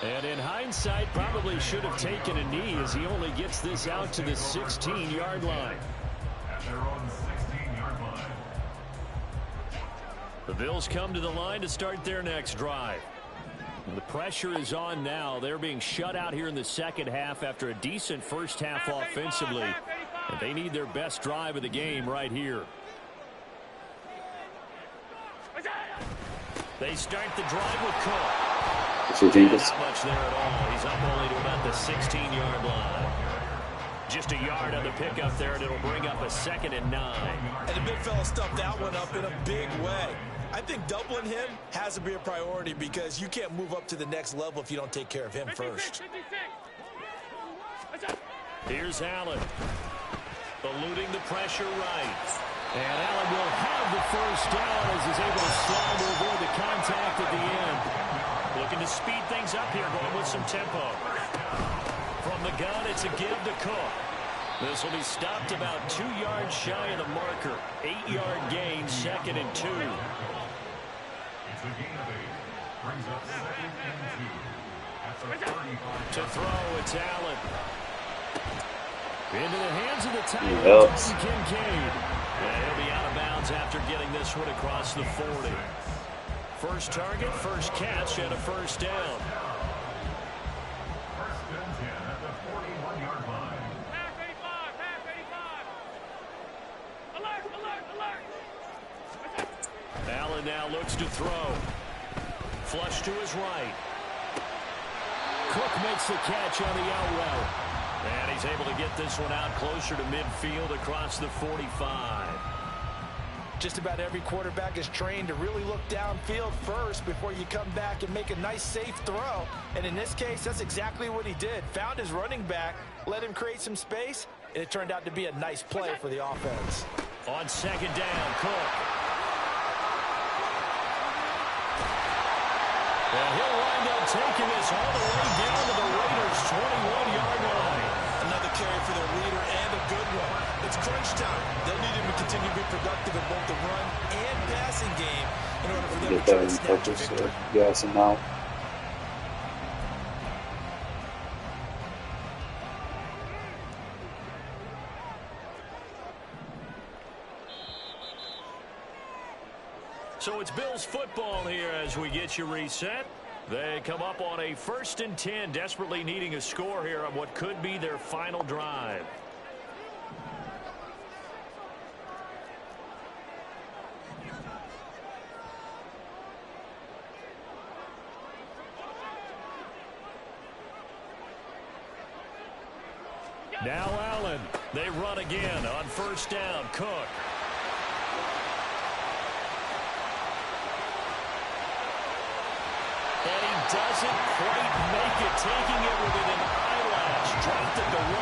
And in hindsight, probably should have taken a knee as he only gets this out to the 16-yard line. At their own 16-yard line. The Bills come to the line to start their next drive. The pressure is on now. They're being shut out here in the second half after a decent first half offensively. And they need their best drive of the game right here. They start the drive with Cook. Not much there at all. He's up only to about the 16-yard line. Just a yard on the pickup there, and it'll bring up a 2nd and 9. And the big fella stuffed that one up in a big way. I think doubling him has to be a priority because you can't move up to the next level if you don't take care of him first. Here's Allen. Eluding the pressure right. And Allen will have the first down as he's able to slide to avoid the contact at the end. Looking to speed things up here, going with some tempo. From the gun, it's a give to Cook. This will be stopped about 2 yards shy of the marker. 8-yard gain, 2nd and 2. It's a gain of 8. Brings up 2nd and 2. At the 35. To throw, it's Allen. Into the hands of the tight end, Dalton Kincaid. And he'll be out of bounds after getting this one across the 40. First target, first catch, and a first down. First and 10 at the 41-yard line. Half 85. Alert. Allen now looks to throw. Flush to his right. Cook makes the catch on the out route. And he's able to get this one out closer to midfield across the 45. Just about every quarterback is trained to really look downfield first before you come back and make a nice, safe throw. And in this case, that's exactly what he did. Found his running back, let him create some space, and it turned out to be a nice play for the offense. On 2nd down, Cook. And he'll wind up taking this all the way down to the Raiders' 21-yard line. Another carry for their leader and a good one. It's crunch time. They'll need him to continue to be productive in both the run and passing game in order for them to try to snatch a victory. Gas him out. So it's Bills football here as we get you reset. They come up on a 1st and 10, desperately needing a score here on what could be their final drive. Now Allen. They run again on 1st down. Cook. And he doesn't quite make it, taking it within an eyelash. Dropped at the 1.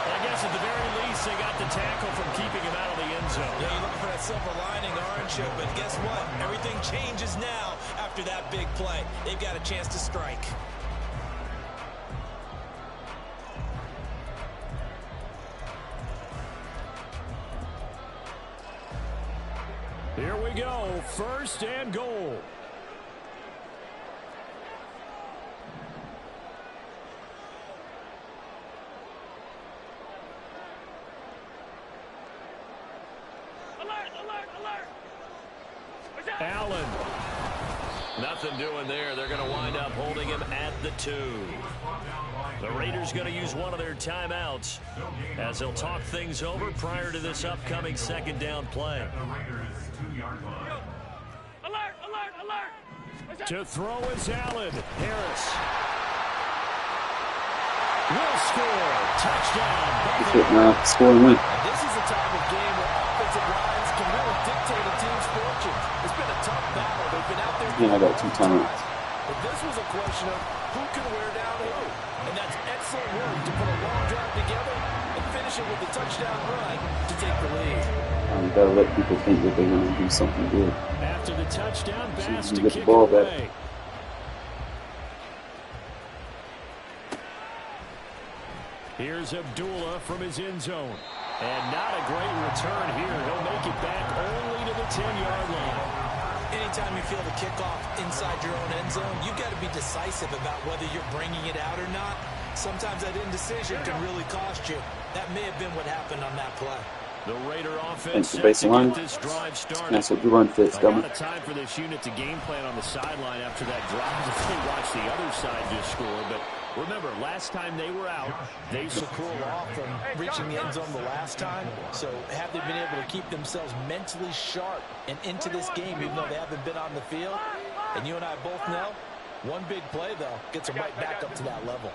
I guess guess at the very least they got the tackle from keeping him out of the end zone. Yeah, you're looking for that silver lining, aren't you? But guess what? Everything changes now after that big play. They've got a chance to strike. Here we go, 1st and goal. Allen. Nothing doing there. They're going to wind up holding him at the 2. The Raiders going to use one of their timeouts as they'll talk things over prior to this upcoming 2nd down play. To throw is Allen. Harris will score. Touchdown. That's it now. Score and win. This is a type of game where offensive lines can really dictate a team's fortunes. It's been a tough battle. They've been out there. Yeah, I got 2 timeouts. But this was a question of who can wear down who. And that's excellent work to put a long drive together and finish it with a touchdown run to take the lead. You gotta let people think that they're gonna do something good. After the touchdown pass to get kick the ball it back. away. Here's Abdullah from his end zone. And not a great return here. He'll make it back only to the 10-yard line. Anytime you feel the kickoff inside your own end zone, you've got to be decisive about whether you're bringing it out or not. Sometimes that indecision can really cost you. That may have been what happened on that play. The Raider offense set base to line. get this drive started. That's what the run fits, A Gummy. lot of time for this unit to game plan on the sideline after that drive if they watch the other side just score. But remember, last time they were out, they Cool off from reaching the end zone the last time. So have they been able to keep themselves mentally sharp and into this game, even though they haven't been on the field? And you and I both know, one big play, though, gets them right back up to that level.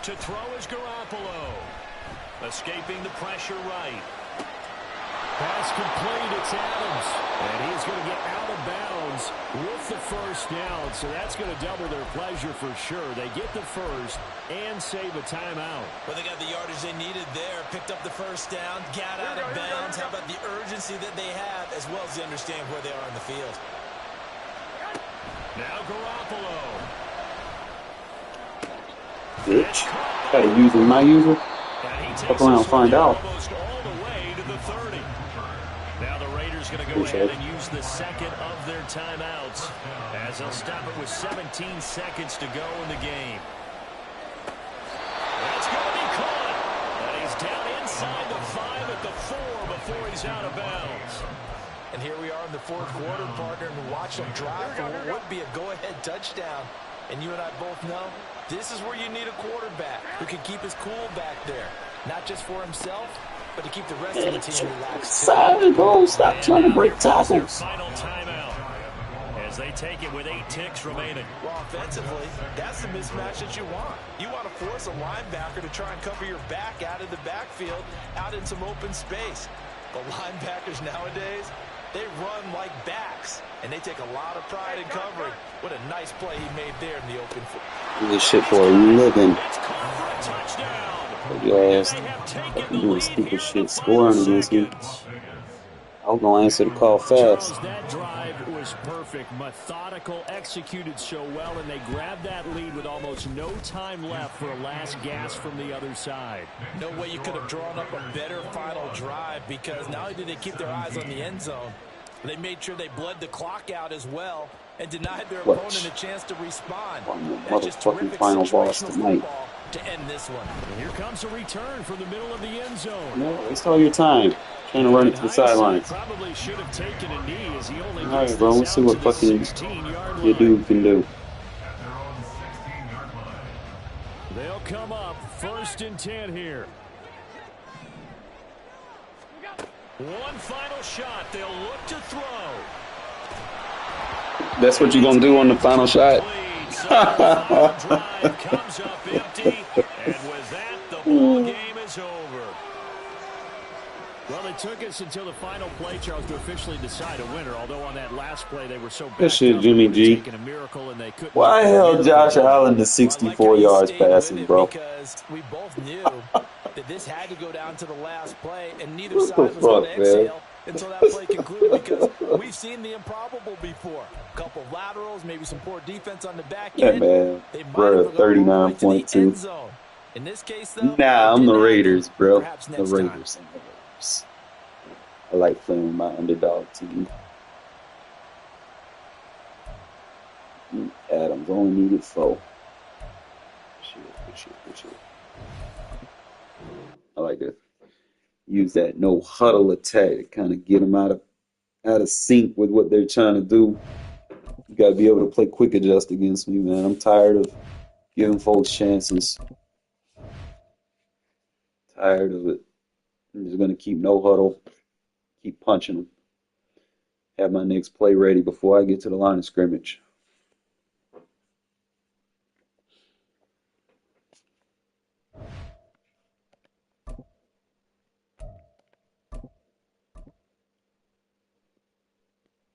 to throw is Garoppolo. Escaping the pressure right. Pass complete, it's Adams. And he's going to get out of bounds with the first down. So that's going to double their pleasure for sure. They get the first and save a timeout. Well, they got the yardage they needed there. Picked up the first down, got out of bounds. How about the urgency that they have, as well as they understand where they are in the field. Now Garoppolo. Bitch. Gotta use my user. Fuck around and find out. All the way to the 30. Now the Raiders going to go ahead and use the second of their timeouts as they'll stop it with 17 seconds to go in the game. That's going to be caught. And he's down inside the 5 at the 4 before he's out of bounds. And here we are in the fourth quarter, partner, and watch them drive for what would be a go-ahead touchdown. And you and I both know this is where you need a quarterback who can keep his cool back there. Not just for himself, but to keep the rest of the team relaxed. Go, stop trying to break tackles. Final timeout as they take it with 8 ticks remaining. Well, offensively, that's the mismatch that you want. You want to force a linebacker to try and cover your back out of the backfield, out in some open space. The linebackers nowadays, they run like backs, and they take a lot of pride in covering. What a nice play he made there in the open field. Do this shit for a living. It's caught for a touchdown. Your ass fucking doing stupid shit, scoring against me. I was gonna answer the call fast. Charles, that drive was perfect, methodical, executed so well, and they grabbed that lead with almost no time left for a last gasp from the other side. No way you could have drawn up a better final drive, because not only did they keep their eyes on the end zone, they made sure they bled the clock out as well and denied their opponent a chance to respond. That's just terrific situational football to end this one. And here comes a return from the middle of the end zone. No, waste all your time trying to run it to the sidelines. Probably should have taken a knee as he only all right, bro, let's see what fucking your dude can do. They'll come up 1st and 10 here. One final shot. They'll look to throw. That's what you're gonna do on the final shot. Drive comes up empty, and with that, the ball game is over. Well, it took us until the final play, Charles, to officially decide a winner. Although on that last play, they were so Good shit, backed up, Jimmy it would have G. taken a miracle, and they couldn't Why get the that hell miracle Josh done. Allen to Well, I like 64 how you yards stayed with passing, it bro? because we both knew that this had to go down to the last play, and neither What side the was going to fuck, man? exhale until that play concluded because we've seen the improbable before. A couple of laterals, maybe some poor defense on the back Yeah, end. man. They might Bro, have gone all the way to the end 39.2. zone. In this case, though, Nah, it I'm the didn't Raiders, happen. bro. Perhaps The next time. Raiders. I'm the Raiders. I like playing with my underdog team. Adams only needed 4. Shit. I like to use that no huddle attack to kind of get them out of sync with what they're trying to do. You got to be able to play quick adjust against me, man. I'm tired of giving folks chances. Tired of it. I'm just going to keep no huddle, keep punching them. Have my next play ready before I get to the line of scrimmage.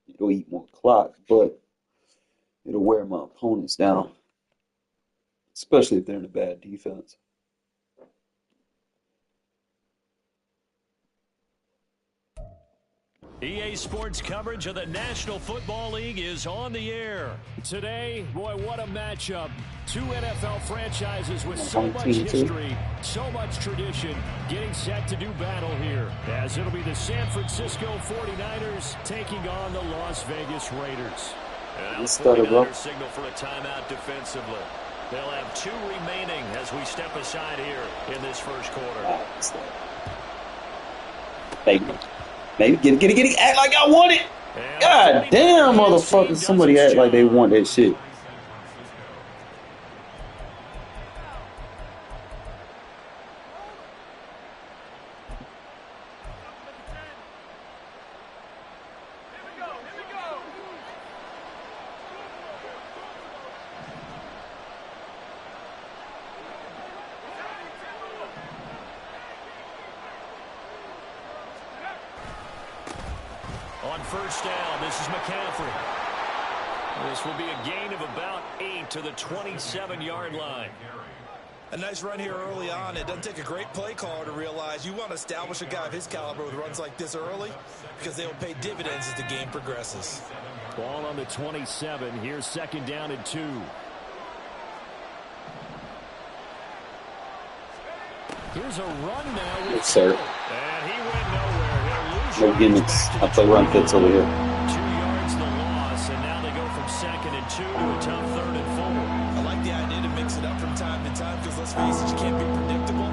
It'll eat more clock, but it'll wear my opponents down, especially if they're in a bad defense. EA Sports coverage of the National Football League is on the air. Today, boy, what a matchup. 2 NFL franchises with so much history, so much tradition, getting set to do battle here. As it'll be the San Francisco 49ers taking on the Las Vegas Raiders. And the 49ers signal for a timeout defensively. They'll have 2 remaining as we step aside here in this first quarter. Maybe get it. Act like I want it. God damn, motherfucker. Somebody act like they want that shit. On first down, this is McCaffrey. This will be a gain of about 8 to the 27-yard line. A nice run here early on. It doesn't take a great play caller to realize you want to establish a guy of his caliber with runs like this early because they will pay dividends as the game progresses. Ball on the 27. Here's second down and 2. Here's a run now. Yes, sir. And he went nowhere. No gimmicks. I play run fits over here. 2 yards the loss, and now they go from second and 2 to a tough 3rd and 4. I like the idea to mix it up from time to time because let's face it, you can't be predictable.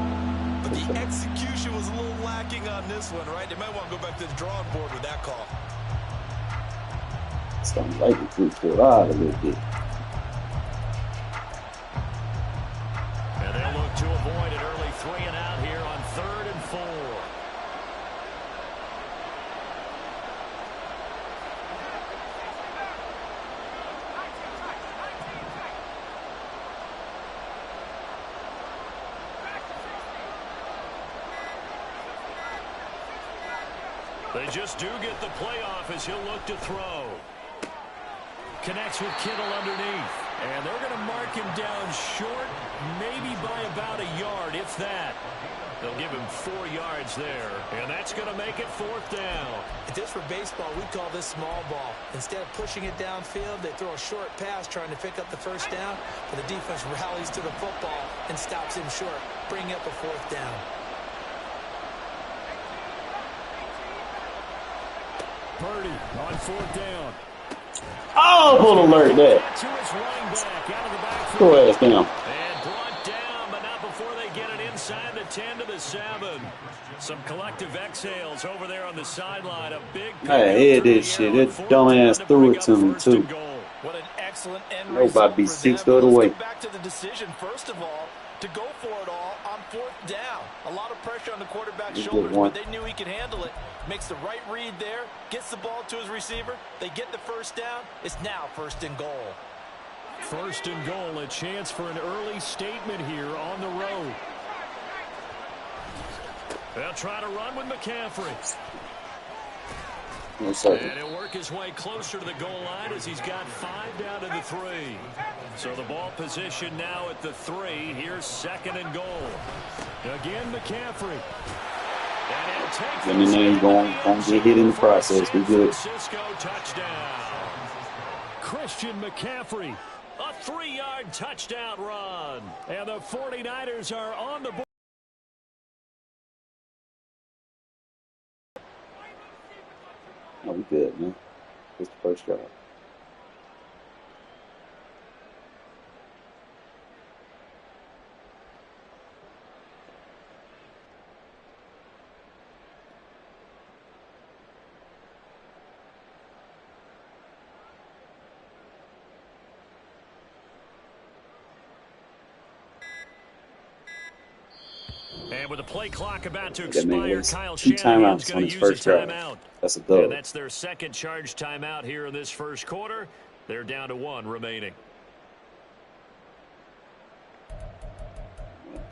But the execution was a little lacking on this one, right? They might want to go back to the drawing board with that call. Starting right to 3-4 out a little bit. And they'll look to avoid an early 3 and out here on 3rd and 4. They just do get the playoff as he'll look to throw. Connects with Kittle underneath. And they're going to mark him down short, maybe by about a yard, if that. They'll give him 4 yards there, and that's going to make it 4th down. If this were baseball, we'd call this small ball. Instead of pushing it downfield, they throw a short pass trying to pick up the first down, but the defense rallies to the football and stops him short, bringing up a 4th down. Purdy on 4th down. Oh, bull alert there. To his running back out of the backfield. Go ass down. And brought down, but not before they get it inside the 10 to the 7. Some collective exhales over there on the sideline. A big I had this shit. That dumbass threw it to me, too. What an excellent end Nobody result be for 6 them. the other way. Let's go back to the decision, first of all, to go for it all on 4th down. A lot of pressure on the quarterback's shoulders, but they knew he could handle it. Makes the right read there, gets the ball to his receiver. They get the first down. It's now 1st and goal. 1st and goal, a chance for an early statement here on the road. They'll try to run with McCaffrey. No second. And he'll work his way closer to the goal line as he's got 5 down to the 3. So the ball position now at the 3. Here's 2nd and goal. Again, McCaffrey. And he'll take Let me know you're going to get hit in the process. We good. Francisco touchdown. Christian McCaffrey, a 3-yard touchdown run. And the 49ers are on the board. Oh, we good, man. It's the first drive. And with the play clock about to That man expire, was Kyle 2 Shanahan's timeouts on going his to use first a drive. timeout. That's a And dub. that's their second charge timeout here in this first quarter. They're down to 1 remaining.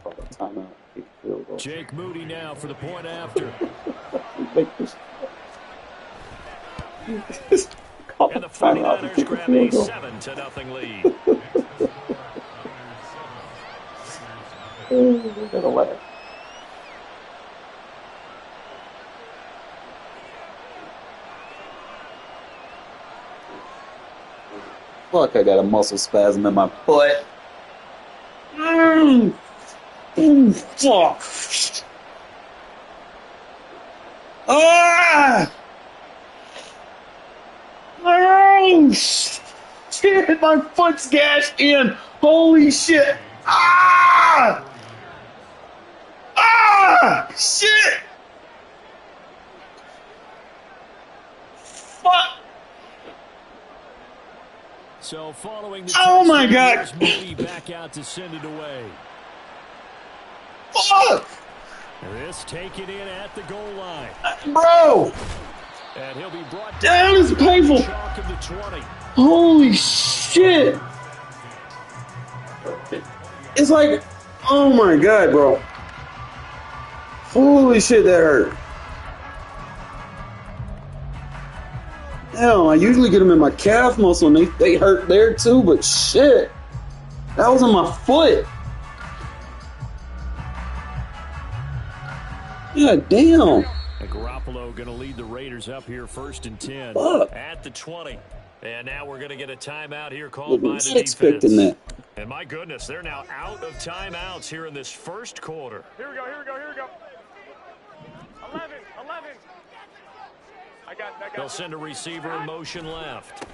Call a timeout. Kick a field goal. Jake Moody now for the point after. Call And the a timeout and 49ers kick a grab a field goal. 7-0 lead. I gotta laugh. Fuck, I got a muscle spasm in my foot. Fuck. Ah! Oh, shit, my foot's gashed in. Holy shit. Ah! Ah! Shit! Fuck! So following the Oh my God! touchdown, Moody back out to send it away. Fuck! This taken in at the goal line. Bro! And he'll be brought That is painful. chalk of the 20. Holy shit! It's like, oh my God, bro. Holy shit, that hurt. Hell, I usually get them in my calf muscle and they hurt there too, but shit. That was on my foot. God damn. And Garoppolo going to lead the Raiders up here 1st and 10 Fuck. at the 20. And now we're going to get a timeout here called by the Wasn't defense. expecting that. And my goodness, they're now out of timeouts here in this first quarter. Here we go, here we go, here we go. 11. I got They'll send a receiver in motion left.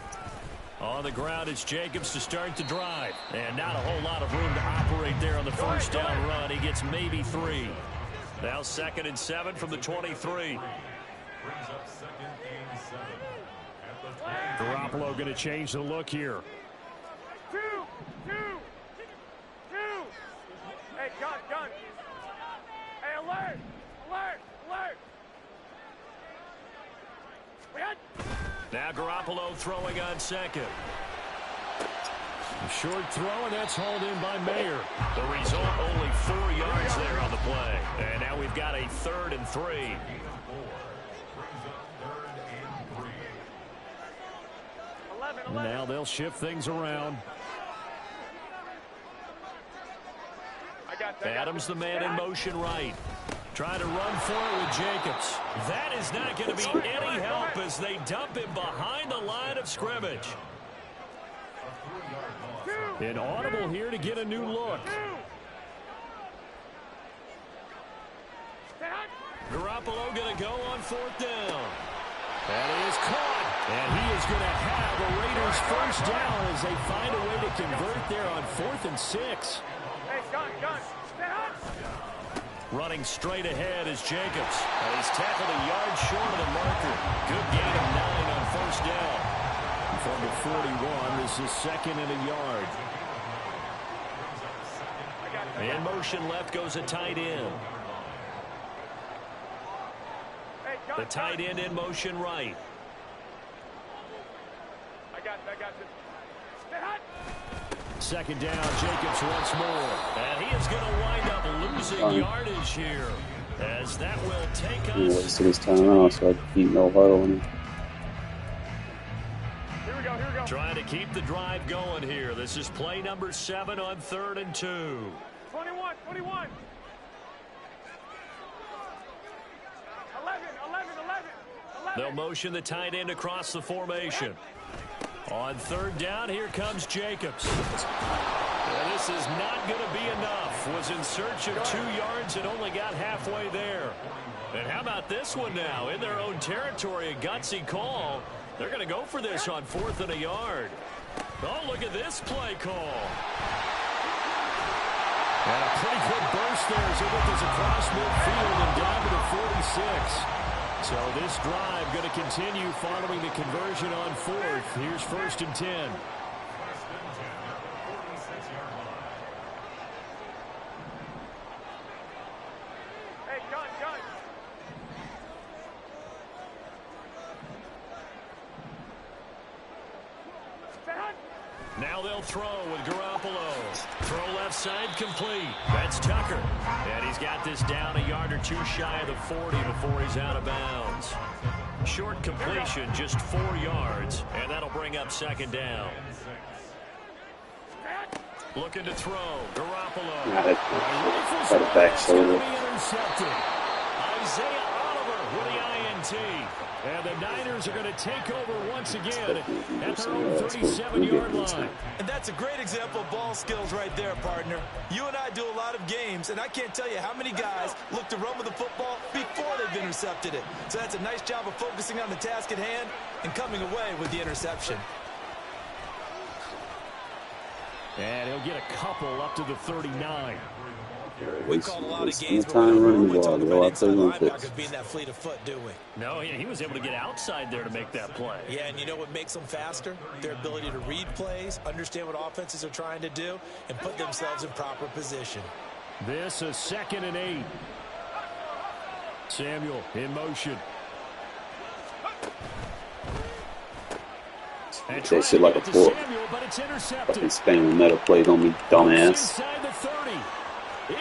On the ground, it's Jacobs to start the drive. And not a whole lot of room to operate there on the first down run. He gets maybe 3. Now 2nd and 7 from the 23. Garoppolo going to change the look here. Two. Hey, gun. Hey, alert. Now Garoppolo throwing on 2nd. A short throw, and that's hauled in by Mayer. The result, only 4 yards there on the play. And now we've got a 3rd and 3. Now they'll shift things around. Adams, the man in motion right. Trying to run for it with Jacobs. That is not going to be any help as they dump him behind the line of scrimmage. Inaudible here to get a new look. Garoppolo going to go on 4th down. That is caught. And he is going to have a Raiders first down as they find a way to convert there on 4th and 6. Hey, gun. Running straight ahead is Jacobs. And he's tackled a yard short of the marker. Good gain of 9 on first down. From the 41, this is 2nd and a yard. In motion left goes a tight end. The tight end in motion right. I got this. 2nd down, Jacobs once more. And he is going to wind up losing yardage here. As that will take I'm us. wasting his time out, so I can keep no huddle in him. Here we go, here we go. Trying to keep the drive going here. This is play number 7 on 3rd and 2. 21, 21. 11. They'll motion the tight end across the formation. On 3rd down, here comes Jacobs. And this is not going to be enough. Was in search of 2 yards and only got halfway there. And how about this one now? In their own territory, a gutsy call. They're going to go for this on 4th and a yard. Oh, look at this play call. And a pretty good burst there as it goes across midfield and down to the 46. So this drive going to continue following the conversion on 4th. Here's 1st and 10. Hey, gun. Now they'll throw with Garoppolo. Throw left side complete. That's Tucker. And he's got this down a yard or 2 shy of the 40 before he's out of bounds. Short completion, just 4 yards. And that'll bring up 2nd down. Looking to throw. Garoppolo. Got a back shoulder. Intercepted. Isaiah Oliver with the INT. And the Niners are going to take over once again at their own 37-yard line. And that's a great example of ball skills right there, partner. You and I do a lot of games, and I can't tell you how many guys look to run with the football before they've intercepted it. So that's a nice job of focusing on the task at hand and coming away with the interception. And he'll get a couple up to the 39. We call a lot of games time running the we ball. talk about inside I'll linebackers being that fleet of foot, do we? No, he was able to get outside there to make that play. Yeah, and you know what makes them faster? Their ability to read plays, understand what offenses are trying to do, and put themselves in proper position. This is 2nd and 8. Samuel in motion. They sit like a pork. Fucking spamming meta plays on me, dumbass. Inside the 30.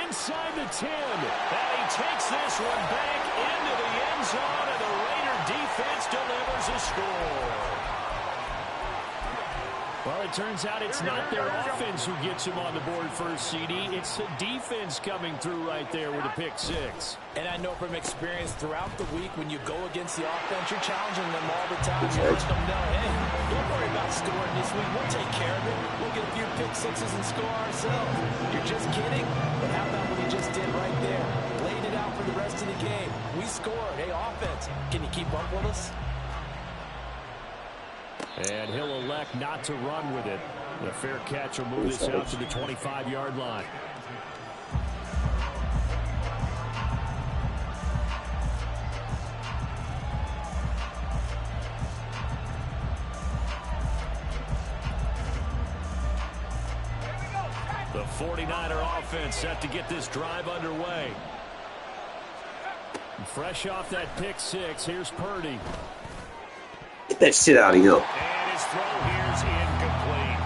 Inside the 10. And he takes this one back into the end zone, and the Raider defense delivers a score. Well, it turns out it's not their offense who gets him on the board first, CD. It's the defense coming through right there with a pick 6. And I know from experience throughout the week, when you go against the offense, you're challenging them all the time. You're letting them know, hey, don't worry about scoring this week. We'll take care of it. We'll get a few pick 6s and score ourselves. You're just kidding? But how about what you just did right there? Laid it out for the rest of the game. We scored. Hey, offense, can you keep up with us? And he'll elect not to run with it. The fair catch will move this out to the 25-yard line. The 49er offense set to get this drive underway. Fresh off that pick 6, here's Purdy. Get that shit out of here. And his throw here's incomplete.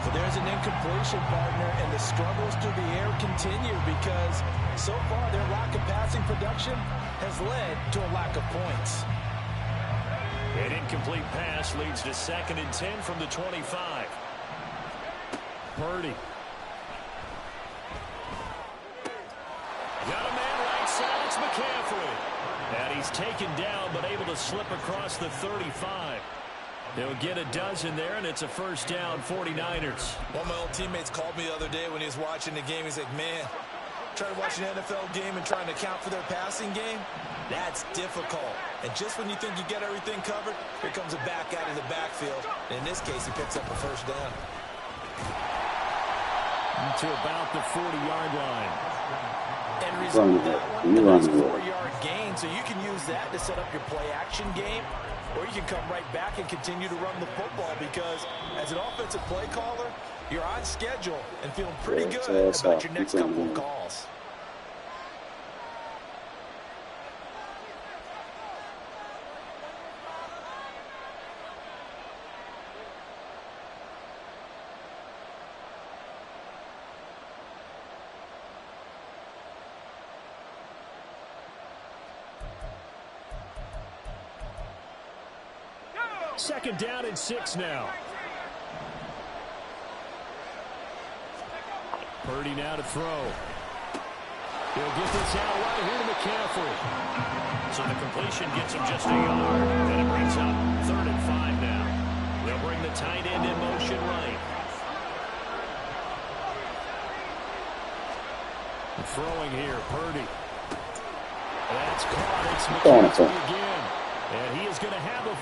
So there's an incompletion, partner, and the struggles through the air continue because so far their lack of passing production has led to a lack of points. An incomplete pass leads to 2nd and 10 from the 25. Purdy. Got a man right side. It's McCaffrey. And he's taken down but able to slip across the 35. They'll get a dozen there, and it's a first down, 49ers. One of my old teammates called me the other day when he was watching the game. He's like, man, trying to watch an NFL game and trying to account for their passing game, that's difficult. And just when you think you get everything covered, here comes a back out of the backfield. And in this case, he picks up a first down. To about the 40-yard line. And result of that one, a nice 4-yard gain. So you can use that to set up your play-action game, or you can come right back and continue to run the football because as an offensive play caller, you're on schedule and feeling pretty good about your next couple of calls. Second down and 6 now. Purdy now to throw. He'll get this out right here to McCaffrey. So the completion gets him just a yard. And it brings up 3rd and 5 now. They'll bring the tight end in motion right. Throwing here, Purdy. That's caught. It's McCaffrey again. And he is going to have a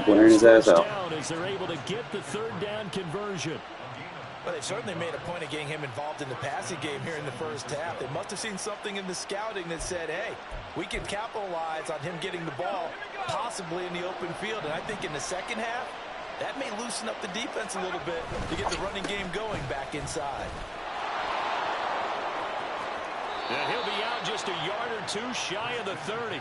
49ers first down as they're able to get the 3rd down conversion. Well, they've certainly made a point of getting him involved in the passing game here in the first half. They must have seen something in the scouting that said, hey, we can capitalize on him getting the ball, possibly in the open field. And I think in the second half, that may loosen up the defense a little bit to get the running game going back inside. And he'll be out just a yard or 2 shy of the 30.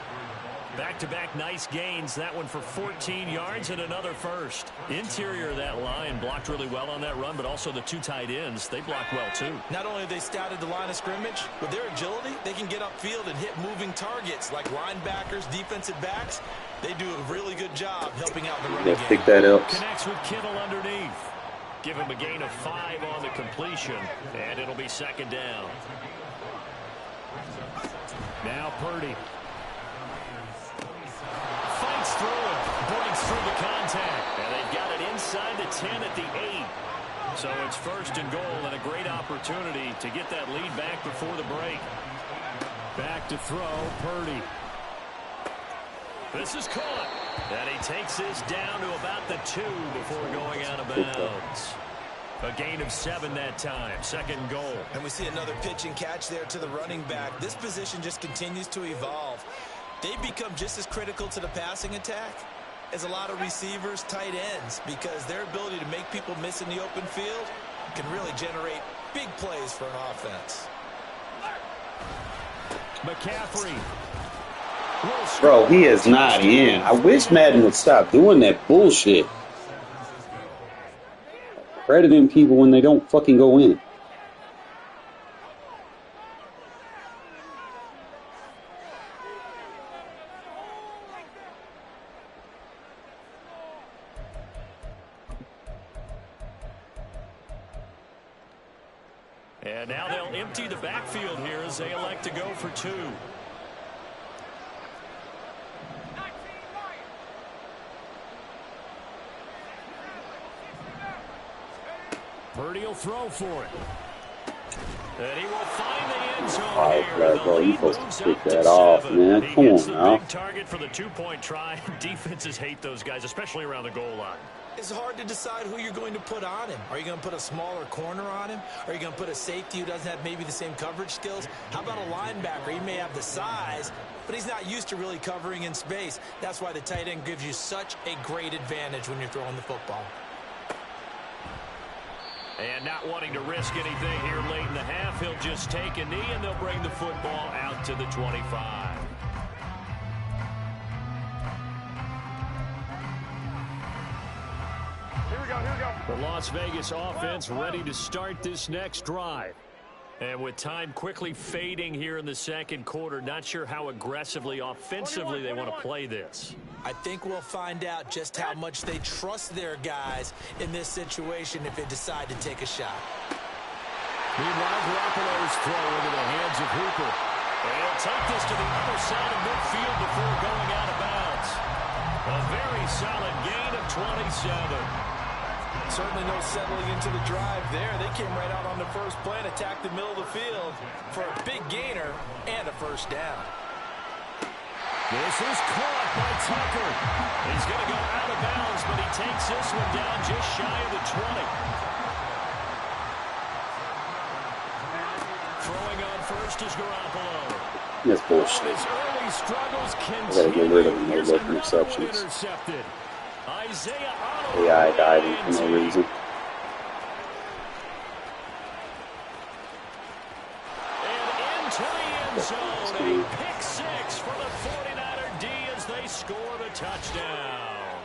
Back-to-back nice gains. That one for 14 yards and another first. Interior of that line blocked really well on that run, but also the 2 tight ends, they blocked well too. Not only have they scouted the line of scrimmage, with their agility, they can get upfield and hit moving targets like linebackers, defensive backs. They do a really good job helping out the running game. Pick that up. Connects with Kittle underneath. Give him a gain of 5 on the completion, and it'll be 2nd down. Now Purdy. Fights through it, breaks through the contact, and they've got it inside the 10 at the 8. So it's 1st and goal and a great opportunity to get that lead back before the break. Back to throw, Purdy. This is caught, and he takes this down to about the 2 before going out of bounds. A gain of 7 that time, 2nd and goal. And we see another pitch and catch there to the running back. This position just continues to evolve. They become just as critical to the passing attack as a lot of receivers, tight ends, because their ability to make people miss in the open field can really generate big plays for an offense. McCaffrey. Bro, he is not in. I wish Madden would stop doing that bullshit. Crediting people when they don't fucking go in. And now they'll empty the backfield here as they elect to go for 2. Purdy will throw for it. And he will find the end zone here. Bro, you're supposed to pick that off, man. Come on now. Big target for the 2-point try. Defenses hate those guys, especially around the goal line. It's hard to decide who you're going to put on him. Are you going to put a smaller corner on him? Are you going to put a safety who doesn't have maybe the same coverage skills? How about a linebacker? He may have the size, but he's not used to really covering in space. That's why the tight end gives you such a great advantage when you're throwing the football. And not wanting to risk anything here late in the half, he'll just take a knee, and they'll bring the football out to the 25. Here we go. The Las Vegas offense ready to start this next drive. And with time quickly fading here in the 2nd quarter, not sure how aggressively, offensively they want to play this. I think we'll find out just how much they trust their guys in this situation if they decide to take a shot. Meanwhile, Garoppolo's throw into the hands of Hooper. And he'll take this to the other side of midfield before going out of bounds. A very solid gain of 27. Certainly no settling into the drive there. They came right out on the first play and attacked the middle of the field for a big gainer and a first down. This is caught by Tucker. He's going to go out of bounds, but he takes this one down just shy of the 20. Throwing on first is Garoppolo. That's bullshit. His early struggles I gotta get rid of him. No look interceptions. Intercepted. AI died for no reason. And into the end zone, a pick 6 for the 49er D as they score the touchdown.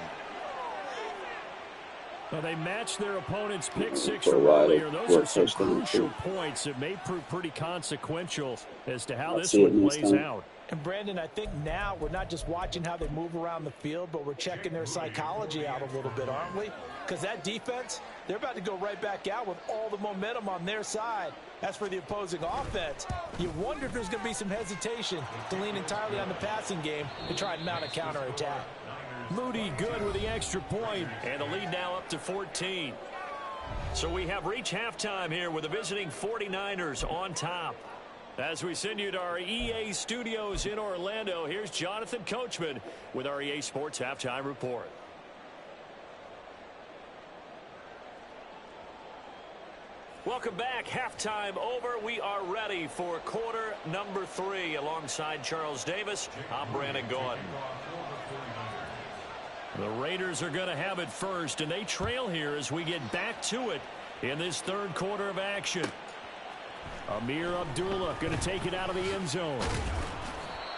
Well, they matched their opponent's pick six from earlier. Those are some crucial points that may prove pretty consequential as to how this one plays out. And, Brandon, I think now we're not just watching how they move around the field, but we're checking their psychology out a little bit, aren't we? Because that defense, they're about to go right back out with all the momentum on their side. As for the opposing offense, you wonder if there's going to be some hesitation to lean entirely on the passing game to try and mount a counterattack. Moody good with the extra point, and the lead now up to 14. So we have reached halftime here with the visiting 49ers on top. As we send you to our EA studios in Orlando, here's Jonathan Coachman with our EA Sports Halftime Report. Welcome back. Halftime over. We are ready for quarter number 3. Alongside Charles Davis, I'm Brandon Gordon. The Raiders are going to have it first, and they trail here as we get back to it in this third quarter of action. Amir Abdullah going to take it out of the end zone.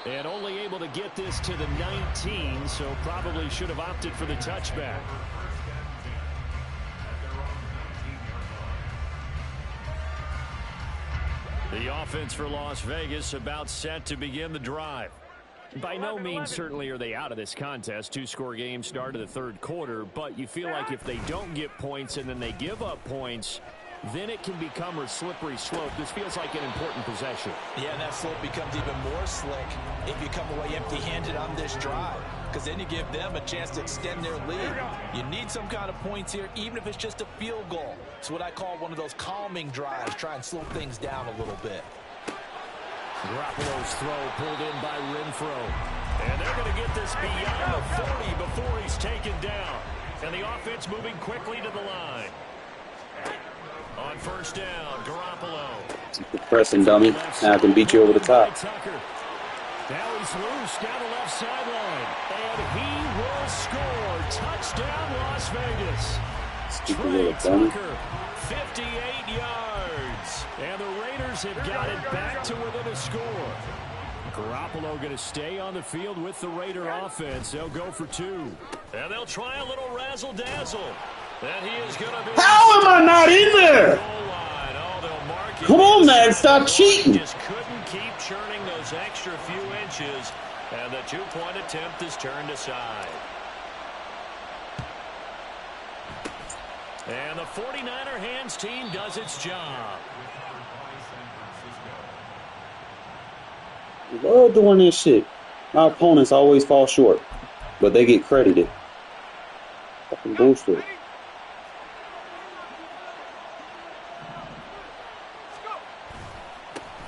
And only able to get this to the 19, so probably should have opted for the touchback. The offense for Las Vegas about set to begin the drive. By no means certainly are they out of this contest. 2-score game start of the third quarter, but you feel like if they don't get points and then they give up points, then it can become a slippery slope. This feels like an important possession. Yeah, and that slope becomes even more slick if you come away empty-handed on this drive, because then you give them a chance to extend their lead. You need some kind of points here, even if it's just a field goal. It's what I call one of those calming drives. Try and slow things down a little bit. Garoppolo's throw pulled in by Renfro. And they're going to get this beyond the 40 before he's taken down. And the offense moving quickly to the line. On first down, Garoppolo. Pressing, dummy. Now I can beat you over the top. Now he's loose down the left sideline. And he will score. Touchdown, Las Vegas. Trey Tucker, 58 yards. And the Raiders have got it back to within a score. Garoppolo going to stay on the field with the Raider offense. They'll go for 2. And they'll try a little razzle-dazzle. And he is going to be... How am I not in there? Come on, man. Stop cheating. Just couldn't keep churning those extra few inches. And the 2-point attempt is turned aside. And the 49er hands team does its job. Love doing this shit. My opponents always fall short, but they get credited. Fucking bullshit.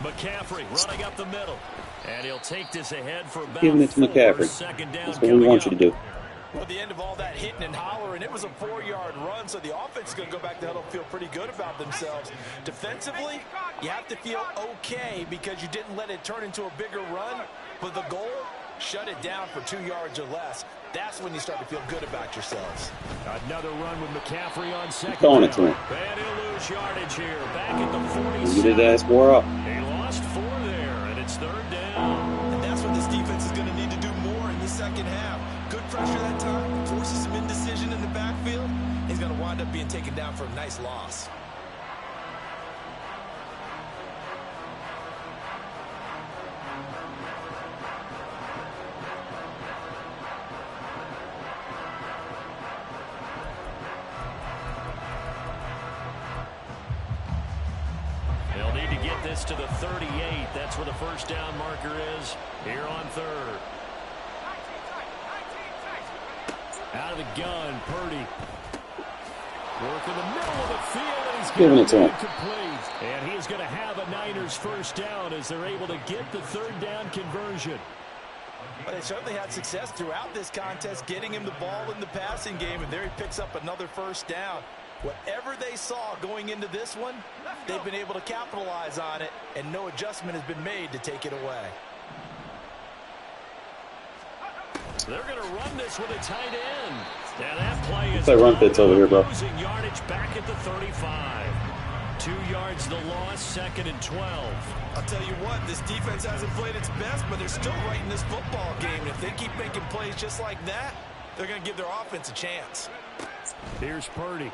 McCaffrey running up the middle. And he'll take this ahead for about Giving it to McCaffrey. Second down. That's what we want you to do. Well, the end of all that hitting and hollering, it was a 4-yard run, so the offense is going to go back to huddle and feel pretty good about themselves. Defensively, you have to feel okay because you didn't let it turn into a bigger run, but the goal, shut it down for 2 yards or less. That's when you start to feel good about yourselves. Another run with McCaffrey on second. Throwing it to him. And he'll lose yardage here. Back at the 47. Get his ass wore up. He lost 4 there, and it's third down. And that's what this defense is going to need to do more in the second half. Good pressure that time, forces some indecision in the backfield. He's going to wind up being taken down for a nice loss. They'll need to get this to the 38. That's where the first down marker is here on third. Out of the gun, Purdy. Work in the middle of the field, and he's giving it to him. Complete. And he is going to have a Niners first down as they're able to get the third down conversion. But they certainly had success throughout this contest, getting him the ball in the passing game, and there he picks up another first down. Whatever they saw going into this one, they've been able to capitalize on it, and no adjustment has been made to take it away. They're going to run this with a tight end. Now that play is run fits over here, bro. Losing yardage back at the 35. 2 yards the loss, second and 12. I'll tell you what, this defense hasn't played its best, but they're still right in this football game. And if they keep making plays just like that, they're going to give their offense a chance. Here's Purdy.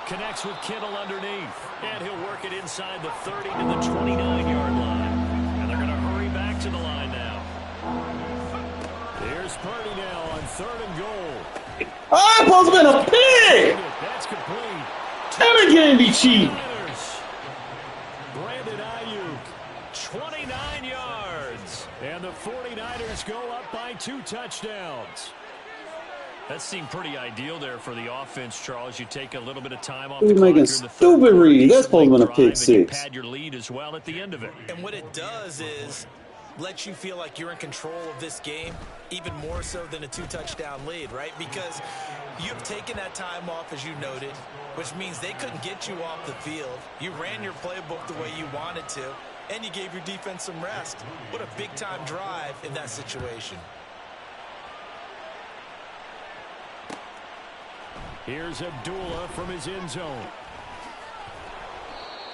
Connects with Kittle underneath. And he'll work it inside the 30 to the 29-yard line. And they're going to hurry back to the line now. Here's Purdy now on 3rd and goal. Ah, supposed to been a pig! That's complete. That can't be cheap. Brandon Ayuk, 29 yards. And the 49ers go up by 2 touchdowns. That seemed pretty ideal there for the offense, Charles. You take a little bit of time off. He's making stupid reads. That's supposed to be a pick six. Pad your lead as well at the end of it. And what it does is let you feel like you're in control of this game, even more so than a 2-touchdown lead, right? Because you've taken that time off, as you noted, which means they couldn't get you off the field. You ran your playbook the way you wanted to, and you gave your defense some rest. What a big-time drive in that situation. Here's Abdullah from his end zone.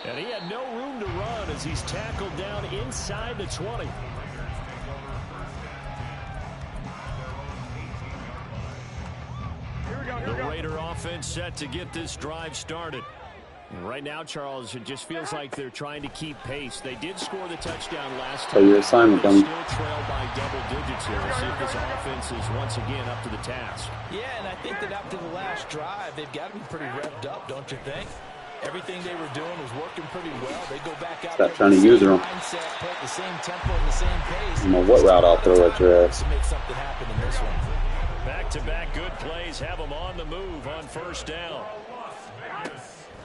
And he had no room to run as he's tackled down inside the 20. The Raider offense set to get this drive started. And right now, Charles, it just feels like they're trying to keep pace. They did score the touchdown last time. Tell your assignment, dummy. Still trail by double digits here. We'll see if this offense is once again up to the task. Yeah, and I think that after the last drive, they've got to be pretty revved up, don't you think? Everything they were doing was working pretty well. They go back out. Stop trying to use them. Mindset, put the same tempo and the same pace. I don't know what route I'll throw at your ass. To make something happen in this one. Back-to-back good plays have them on the move on 1st down.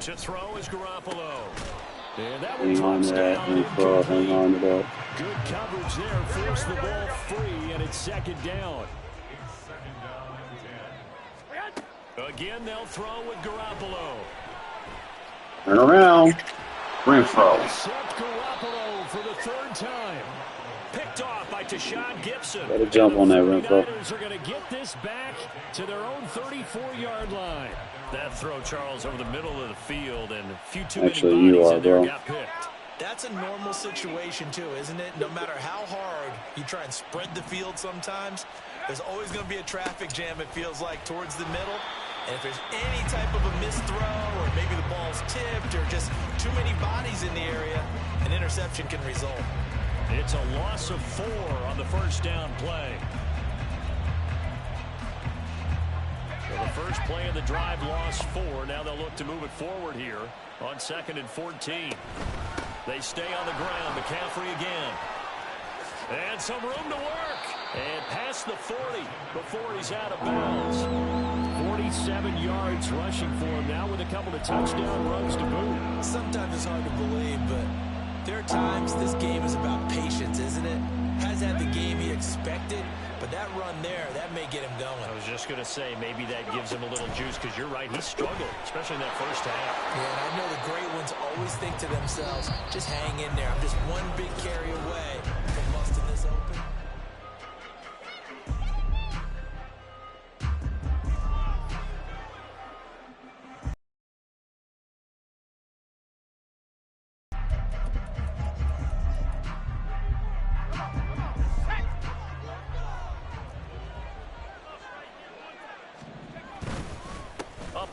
To throw is Garoppolo. And that one drops down. Hang on to that. Good coverage there. Force the ball free, and it's 2nd down. Again, they'll throw with Garoppolo. Turn around. Renfro. Set Garoppolo for the 3rd time. Picked off by Tashawn Gibson. Better jump on that, Renfro. The 49ers are going to get this back to their own 34-yard line. That throw, Charles, over the middle of the field, and a few too many bodies in there got picked. That's a normal situation, too, isn't it? No matter how hard you try and spread the field sometimes, there's always going to be a traffic jam, it feels like, towards the middle. And if there's any type of a missed throw, or maybe the ball's tipped, or just too many bodies in the area, an interception can result. It's a loss of 4 on the 1st down play. So the first play of the drive lost 4. Now they'll look to move it forward here on 2nd and 14. They stay on the ground. McCaffrey again. And some room to work. And past the 40 before he's out of bounds. 47 yards rushing for him now with a couple of touchdown runs to boot. Sometimes it's hard to believe, but there are times this game is about patience, isn't it? Has had the game he expected, but that run there, that may get him going. I was just going to say, maybe that gives him a little juice, because you're right, he struggled, especially in that 1st half. Yeah, and I know the great ones always think to themselves, just hang in there. I'm just one big carry away from busting this open.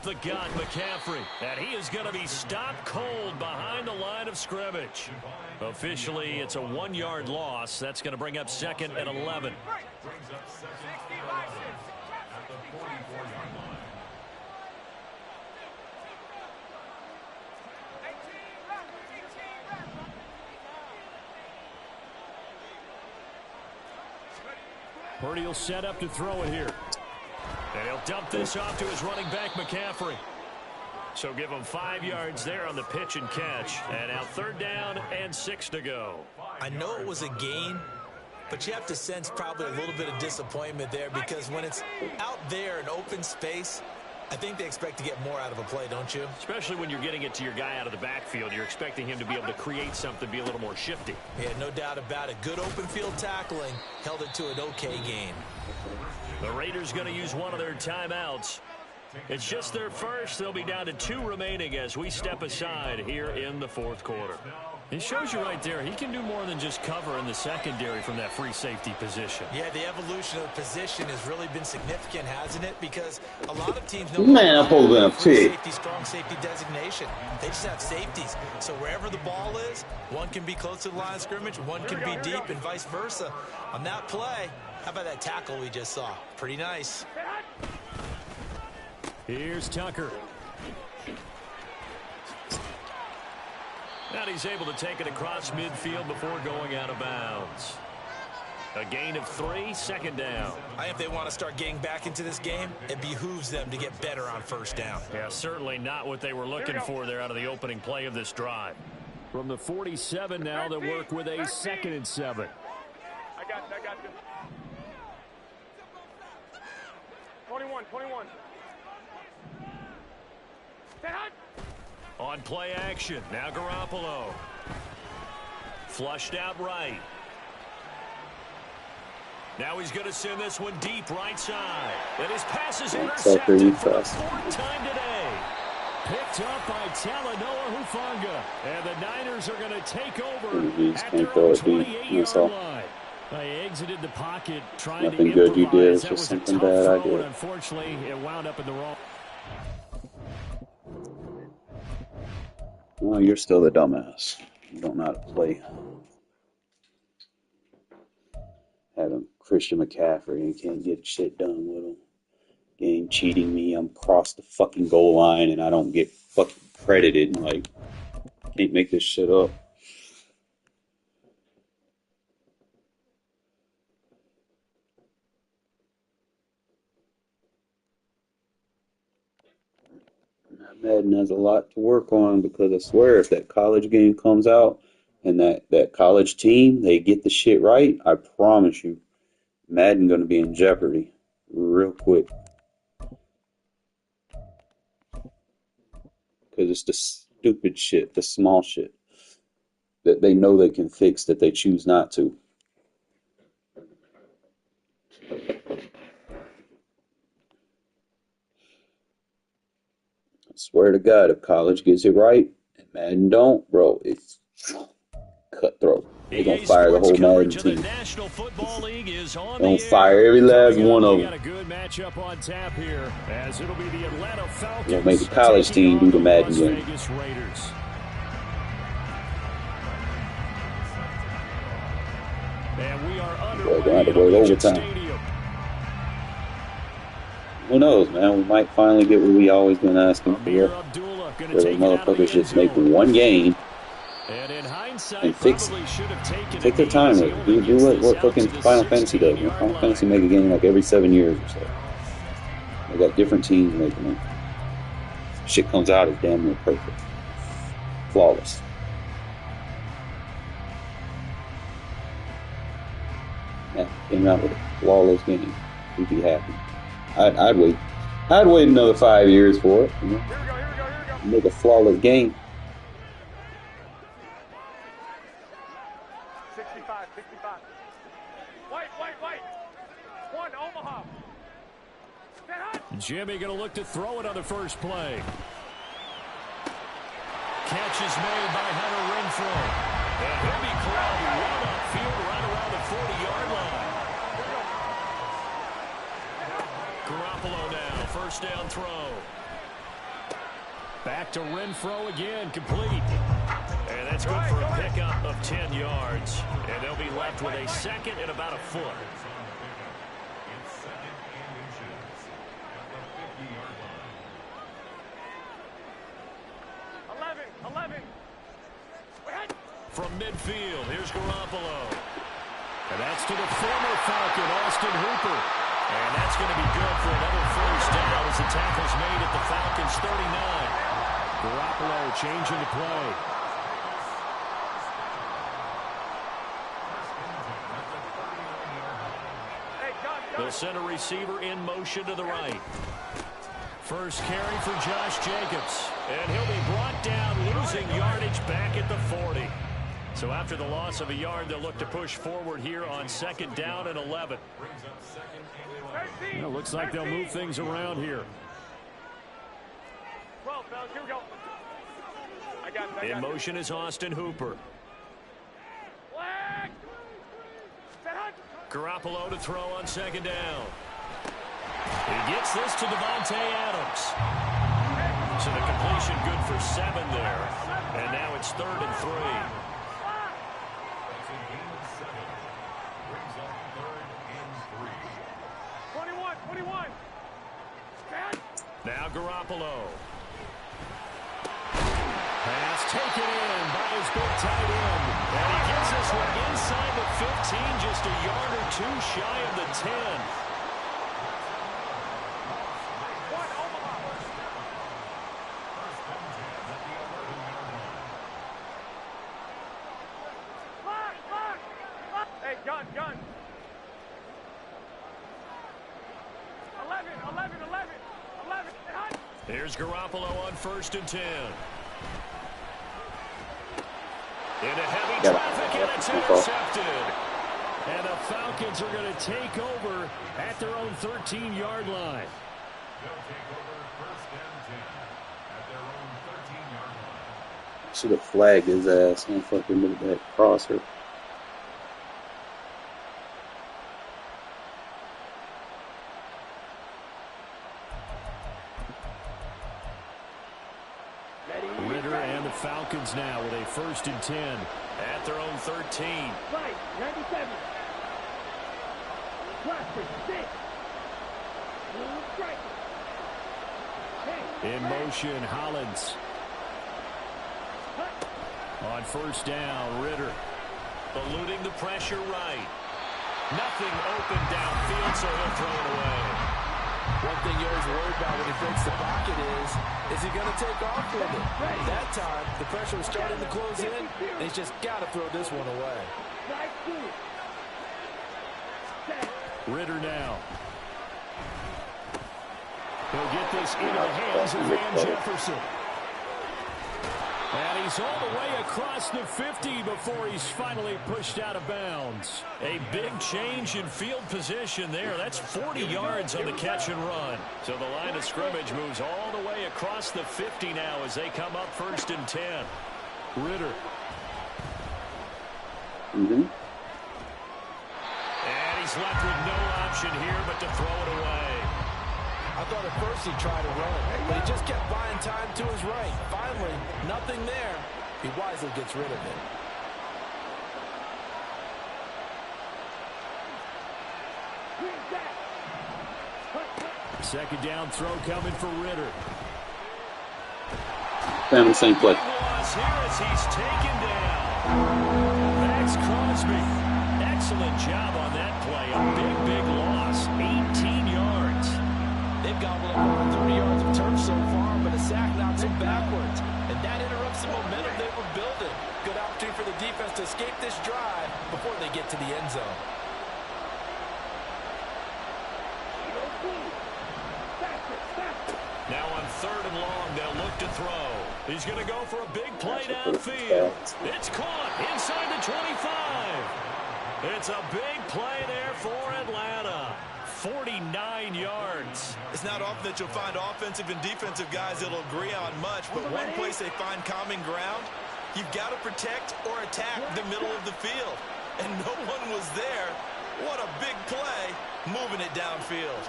The gun, McCaffrey, and he is going to be stopped cold behind the line of scrimmage. Officially, it's a 1-yard loss. That's going to bring up 2nd and 11. Purdy will set up to throw it here. And he'll dump this off to his running back, McCaffrey. So give him 5 yards there on the pitch and catch. And now 3rd down and 6 to go. I know it was a gain, but you have to sense probably a little bit of disappointment there, because when it's out there in open space, I think they expect to get more out of a play, don't you? Especially when you're getting it to your guy out of the backfield. You're expecting him to be able to create something, be a little more shifty. Yeah, no doubt about it. Good open field tackling held it to an okay gain. The Raiders going to use one of their timeouts. It's just their first. They'll be down to 2 remaining as we step aside here in the 4th quarter. It shows you right there, he can do more than just cover in the secondary from that free safety position. Yeah, the evolution of the position has really been significant, hasn't it? Because a lot of teams know Man, I'm holding up free too. safety, strong safety designation. They just have safeties. So wherever the ball is, one can be close to the line of scrimmage, one can be deep, and vice versa. On that play, how about that tackle we just saw? Pretty nice. Here's Tucker. And he's able to take it across midfield before going out of bounds. A gain of 3, 2nd down. I think if they want to start getting back into this game, it behooves them to get better on 1st down. Yeah, certainly not what they were looking for there out of the opening play of this drive. From the 47 now, they'll work with a 2nd and 7. I got you. 21. Stay hot. On play action, now Garoppolo. Flushed out right. Now he's going to send this one deep right side. And his pass is intercepted for the 4th time today. Picked up by Talanoa Hufanga. And the Niners are going to take over at their own 28-yard line. They exited the pocket trying Nothing to good you did, improvise. it's That just was a something tough bad I throw, did. and unfortunately, it wound up in the wrong. Well, you're still the dumbass. You don't know how to play. Having Christian McCaffrey and can't get shit done with him. Game cheating me. I'm across the fucking goal line and I don't get fucking credited. Like, can't make this shit up. Madden has a lot to work on because I swear if that college game comes out and that college team, they get the shit right, I promise you, Madden going to be in jeopardy real quick. Because it's the stupid shit, the small shit that they know they can fix that they choose not to. I swear to God, if college gets it right and Madden don't, bro, it's cutthroat. They're going to fire the whole Madden team. They're going to fire every last one of them. They'll make the college team do the Madden game. Boy, they're going to have to wait overtime. Who knows, man? We might finally get what we always been asking for. Where the motherfuckers just make one game and fix it. Take their time with it. Do what fucking Final Fantasy does. You know, Final Fantasy make a game like every 7 years or so. They got different teams making it. Shit comes out as damn near perfect. Flawless. Yeah, came out with a flawless game. We'd be happy. I'd wait. I'd wait another 5 years for it. You know? Here we go. Make a flawless game. 65. White. 1, Omaha. Stay hot. Jimmy going to look to throw it on the first play. Catch is made by Hunter Renfrow. And he'll be called right upfield right around the 40-yard line. Garoppolo now, first down throw. Back to Renfrow again, complete. And that's good for a pickup of 10 yards. And they'll be left with a 2nd and about a foot. 11. From midfield, here's Garoppolo. And that's to the former Falcon, Austin Hooper. And that's going to be good for another first down as the tackle's made at the Falcons' 39. Garoppolo changing the play. They'll send a receiver in motion to the right. First carry for Josh Jacobs. And he'll be brought down, losing yardage back at the 40. So after the loss of a yard, they'll look to push forward here on 2nd down and 11. Well, looks like they'll move things around here. 12, fellas, here we go. I got In motion is Austin Hooper. Garoppolo to throw on second down. He gets this to Devontae Adams. So the completion good for 7 there. And now it's 3rd and 3. That's a gain of 7. Brings up 3rd and 3. 21. Now Garoppolo. Pass taken in by his big tight end. And he gets this one inside the 15, just a yard or 2 shy of the 10. Hey, gun. 11. Here's Garoppolo on 1st and 10. Into heavy traffic, and it's intercepted. And the Falcons are going to take over at their own 13-yard line. They'll take over 1st and 10 at their own 13-yard line. Should have flagged his ass and fucking moved that crosser. Ritter and the Falcons now with a 1st and 10 at their own 13. Right, 97. Plastic, 6. Strike. In motion, Hollins. On 1st down, Ritter. Eluding the pressure right. Nothing open downfield, so he'll throw it away. One thing you always worry about when he breaks the pocket is he going to take off with it? That time, the pressure was starting to close in, and he's just got to throw this one away. Ritter now. He'll get this into the hands of Van Jefferson. And he's all the way across the 50 before he's finally pushed out of bounds. A big change in field position there. That's 40 yards on the catch and run. So the line of scrimmage moves all the way across the 50 now as they come up 1st and 10. Ritter. Mm-hmm. And he's left with no option here but to throw it away. I thought at first he tried to run, but he just kept buying time to his right. Finally, nothing there. He wisely gets rid of it. Second down throw coming for Ritter. Found the same play. Here as he's taken down. Max Crosby. Excellent job on that play. A big loss. 18 yards. They've gobbled up over 30 yards of turf so far, but a sack knocks them backwards. And that interrupts the momentum they were building. Good opportunity for the defense to escape this drive before they get to the end zone. Now on 3rd and long, they'll look to throw. He's going to go for a big play downfield. It's caught inside the 25. It's a big play there for Atlanta. 49 yards. It's not often that you'll find offensive and defensive guys that'll agree on much, but one place they find common ground, you've got to protect or attack the middle of the field. And no one was there. What a big play, moving it downfield.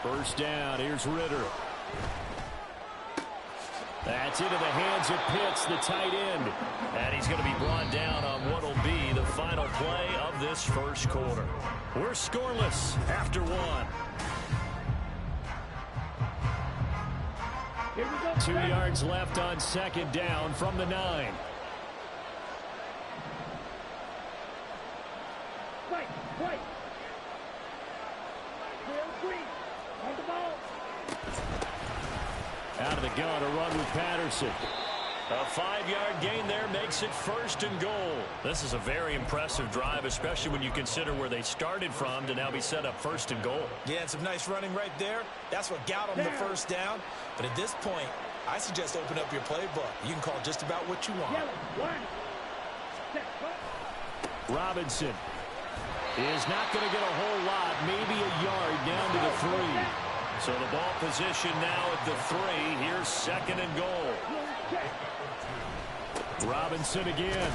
First down, here's Ritter. That's into the hands of Pitts, the tight end. And he's going to be brought down on what will be the final play of this first quarter. We're scoreless after 1. 2 yards left on second down from the 9. Out of the gun, a run with Patterson. A 5-yard gain there makes it 1st and goal. This is a very impressive drive, especially when you consider where they started from to now be set up 1st and goal. Yeah, and some nice running right there. That's what got them the first down. But at this point, I suggest open up your playbook. You can call just about what you want. Robinson is not going to get a whole lot, maybe a yard down to the 3. So the ball position now at the 3. Here's 2nd and goal. Robinson again.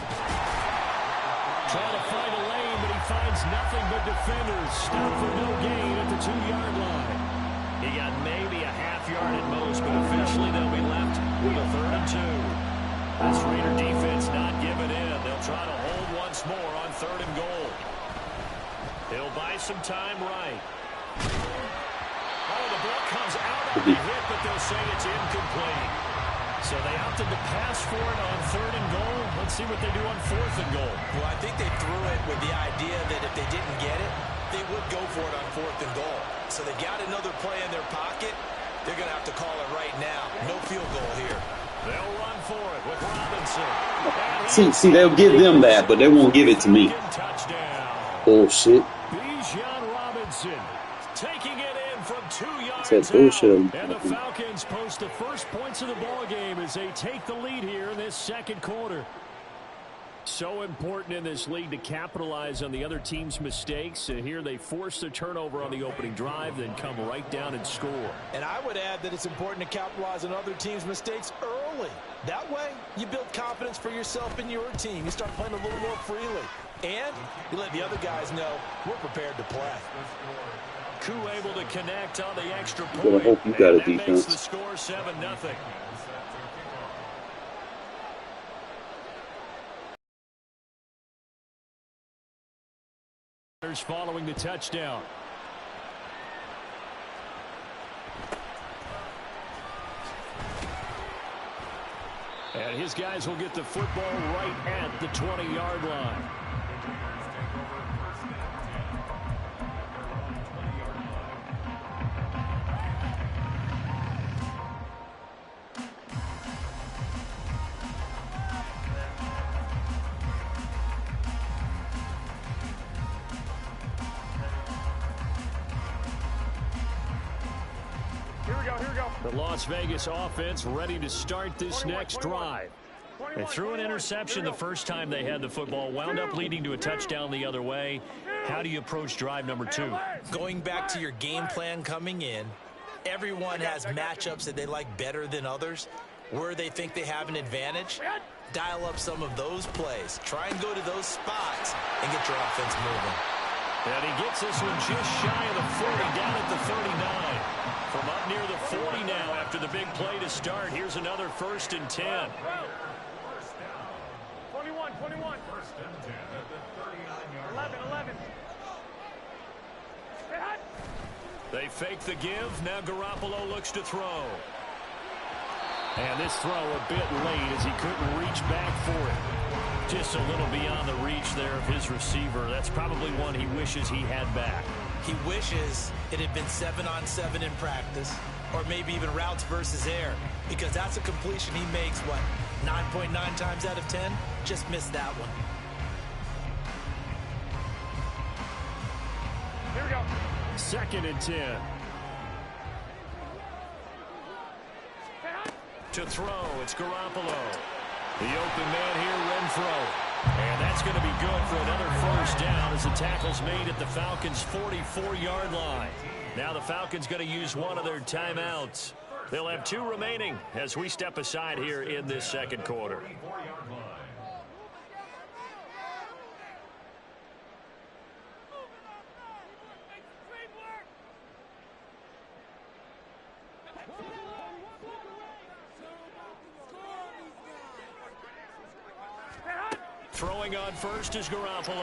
Trying to find a lane, but he finds nothing but defenders. Stop for no gain at the 2-yard line. He got maybe a half yard at most, but officially they'll be left with a 3rd and 2. This Raider defense not giving in. They'll try to hold once more on 3rd and goal. He'll buy some time right. Oh, the ball comes out on the hit, but they'll say it's incomplete. So they opted to pass for it on 3rd and goal. Let's see what they do on 4th and goal. Well, I think they threw it with the idea that if they didn't get it, they would go for it on 4th and goal. So they got another play in their pocket. They're going to have to call it right now. No field goal here. They'll run for it with Robinson. See, they'll give them that, but they won't give it to me. Bullshit. Bijan Robinson taking it in from 2 yards Said bullshit. And the Falcons post the first points of the ball game as they take the lead here in this 2nd quarter. So important in this league to capitalize on the other team's mistakes. And here they force the turnover on the opening drive, then come right down and score. And I would add that it's important to capitalize on other teams' mistakes early. That way, you build confidence for yourself and your team. You start playing a little more freely. And you let the other guys know we're prepared to play. Koo able to connect on the extra point. Well, I hope you got a defense. Makes the score 7-0. Following the touchdown. And his guys will get the football right at the 20-yard line. The Las Vegas offense ready to start this next drive. They threw an interception the first time they had the football, wound up leading to a touchdown the other way. How do you approach drive number 2? Going back to your game plan coming in, everyone has matchups that they like better than others. Where they think they have an advantage, dial up some of those plays. Try and go to those spots and get your offense moving. And he gets this one just shy of the 40, down at the 39. From up near the 40 now after the big play to start. Here's another 1st and 10. 21. 1st and 10 at the 39-yard line. 11. They fake the give. Now Garoppolo looks to throw. And this throw a bit late as he couldn't reach back for it. Just a little beyond the reach there of his receiver. That's probably one he wishes he had back. He wishes it had been 7-on-7 in practice, or maybe even routes versus air, because that's a completion he makes, 9.9 times out of 10? Just missed that one. Here we go. 2nd and 10. To throw, it's Garoppolo. The open man here, Renfro. And that's going to be good for another 1st down as the tackle's made at the Falcons' 44-yard line. Now the Falcons going to use one of their timeouts. They'll have 2 remaining as we step aside here in this 2nd quarter. Throwing on first is Garoppolo.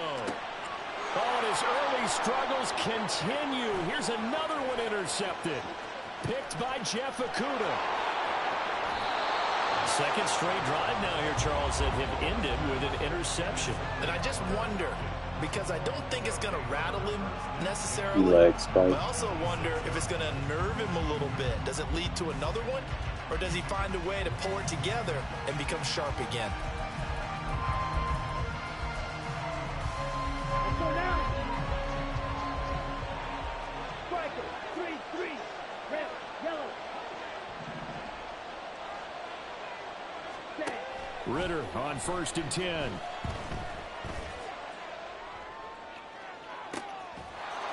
Oh, and his early struggles continue. Here's another one intercepted. Picked by Jeff Okudah. 2nd straight drive now here, Charles, that have ended with an interception. And I just wonder, because I don't think it's going to rattle him necessarily. Relax, but I also wonder if it's going to nerve him a little bit. Does it lead to another one? Or does he find a way to pull it together and become sharp again? Ritter on 1st and 10.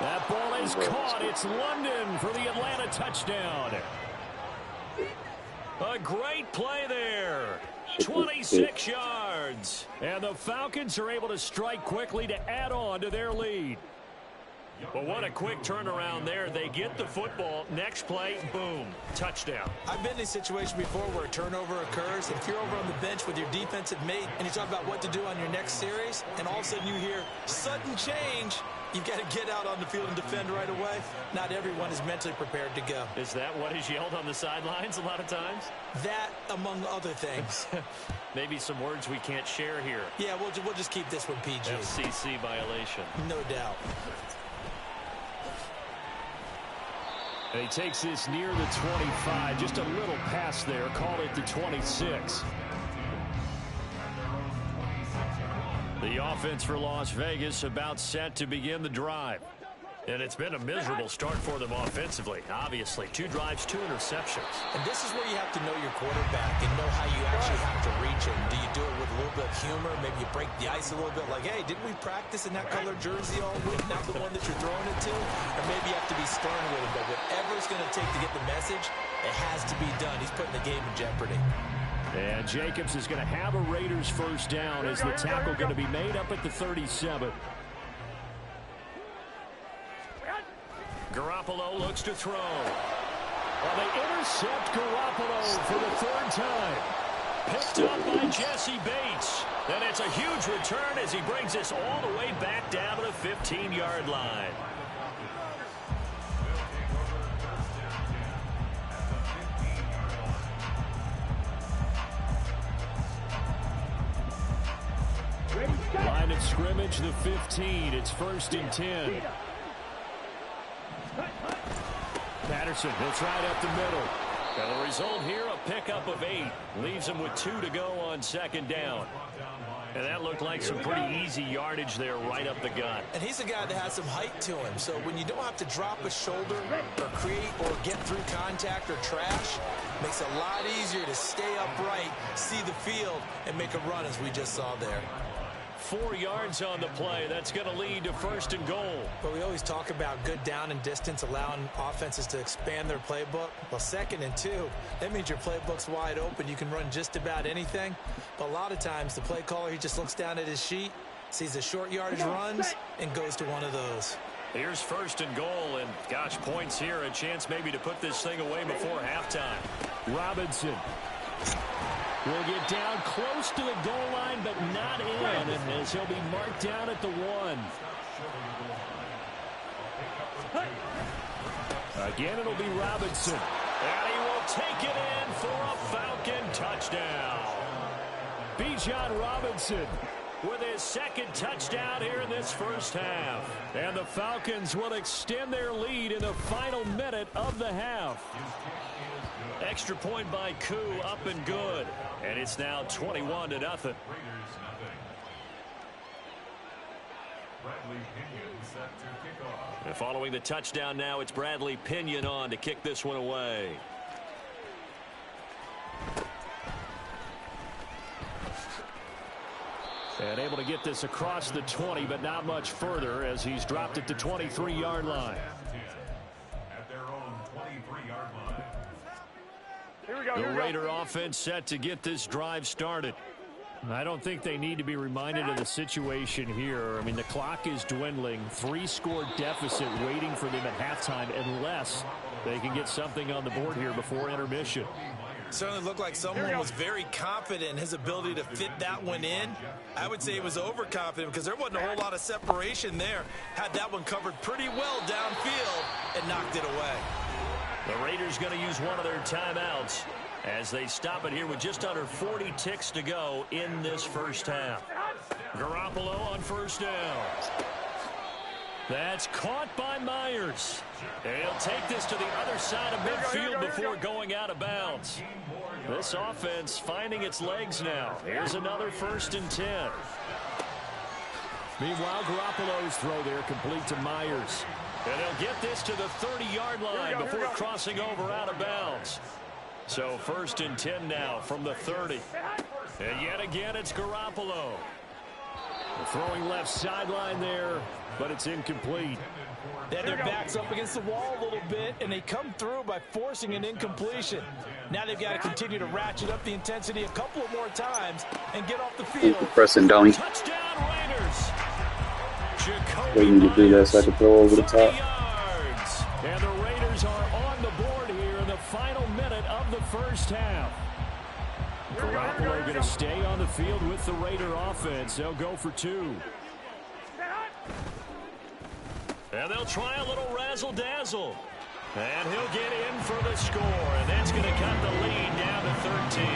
That ball is caught. It's London for the Atlanta touchdown. A great play there. 26 yards. yards. And the Falcons are able to strike quickly to add on to their lead. But what a quick turnaround there. They get the football. Next play, boom, touchdown. I've been in a situation before where a turnover occurs. And if you're over on the bench with your defensive mate and you talk about what to do on your next series, and all of a sudden you hear sudden change, you've got to get out on the field and defend right away. Not everyone is mentally prepared to go. Is that what is yelled on the sidelines a lot of times? That, among other things. Maybe some words we can't share here. Yeah, we'll just keep this one PG. FCC violation. No doubt. And he takes this near the 25. Just a little pass there. Call it the 26. The offense for Las Vegas about set to begin the drive. And it's been a miserable start for them offensively. Obviously, 2 drives, 2 interceptions. And this is where you have to know your quarterback and know how you actually have to reach him. Do you do it with a little bit of humor? Maybe you break the ice a little bit like, hey, didn't we practice in that color jersey all week? Not the one that you're throwing it to? Or maybe you have to be stern with him. But whatever it's going to take to get the message, it has to be done. He's putting the game in jeopardy. And Jacobs is going to have a Raiders first down as the tackle going to be made up at the 37. Garoppolo looks to throw. Well, they intercept Garoppolo for the 3rd time. Picked up by Jesse Bates. And it's a huge return as he brings this all the way back down to the 15-yard line. Line of scrimmage, the 15. It's 1st and 10. Patterson hits right up the middle. And the result here, a pickup of 8. Leaves him with 2 to go on 2nd down. And that looked like some pretty easy yardage there right up the gut. And he's a guy that has some height to him. So when you don't have to drop a shoulder or create or get through contact or trash, makes it a lot easier to stay upright, see the field, and make a run as we just saw there. 4 yards on the play. That's going to lead to 1st and goal. But we always talk about good down and distance, allowing offenses to expand their playbook. Well, 2nd and 2, that means your playbook's wide open. You can run just about anything. But a lot of times, the play caller, he just looks down at his sheet, sees the short yardage runs, and goes to one of those. Here's 1st and goal, and gosh, points here. A chance maybe to put this thing away before halftime. Robinson will get down close to the goal line, but not in, and as he'll be marked down at the 1. Again, it'll be Robinson, and he will take it in for a Falcon touchdown. Bijan Robinson with his 2nd touchdown here in this first half. And the Falcons will extend their lead in the final minute of the half. Extra point by Koo, up and good. And it's now 21-0. And following the touchdown now, it's Bradley Pinion on to kick this one away. And able to get this across the 20, but not much further as he's dropped it to 23-yard line. At their own 23-yard line. Here we go. The Raider offense set to get this drive started. I don't think they need to be reminded of the situation here. I mean, the clock is dwindling. 3-score deficit waiting for them at halftime unless they can get something on the board here before intermission. Certainly looked like someone was very confident in his ability to fit that one in. I would say he was overconfident because there wasn't a whole lot of separation there. Had that one covered pretty well downfield and knocked it away. The Raiders going to use one of their timeouts as they stop it here with just under 40 ticks to go in this first half. Garoppolo on 1st down. That's caught by Myers. And he'll take this to the other side of midfield before going out of bounds. This offense finding its legs now. Here's another 1st and 10. Meanwhile, Garoppolo's throw there complete to Myers. And he'll get this to the 30-yard line before crossing over out of bounds. So 1st and 10 now from the 30. And yet again, it's Garoppolo. Throwing left sideline there, but it's incomplete. They had their backs up against the wall a little bit, and they come through by forcing an incompletion. Now they've got to continue to ratchet up the intensity a couple of more times and get off the field. Pressing, don't he? Touchdown Raiders. Waiting to do that so I can throw over the top. Yards. And the Raiders are on the board here in the final minute of the first half. Garoppolo going to stay on the field with the Raider offense. They'll go for 2. And they'll try a little razzle-dazzle. And he'll get in for the score. And that's going to cut the lead down to 13.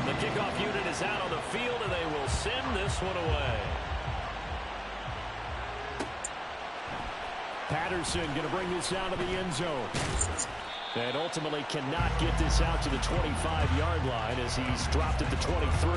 The kickoff unit is out on the field, and they will send this one away. Patterson going to bring this out of the end zone. And ultimately cannot get this out to the 25-yard line as he's dropped at the 23.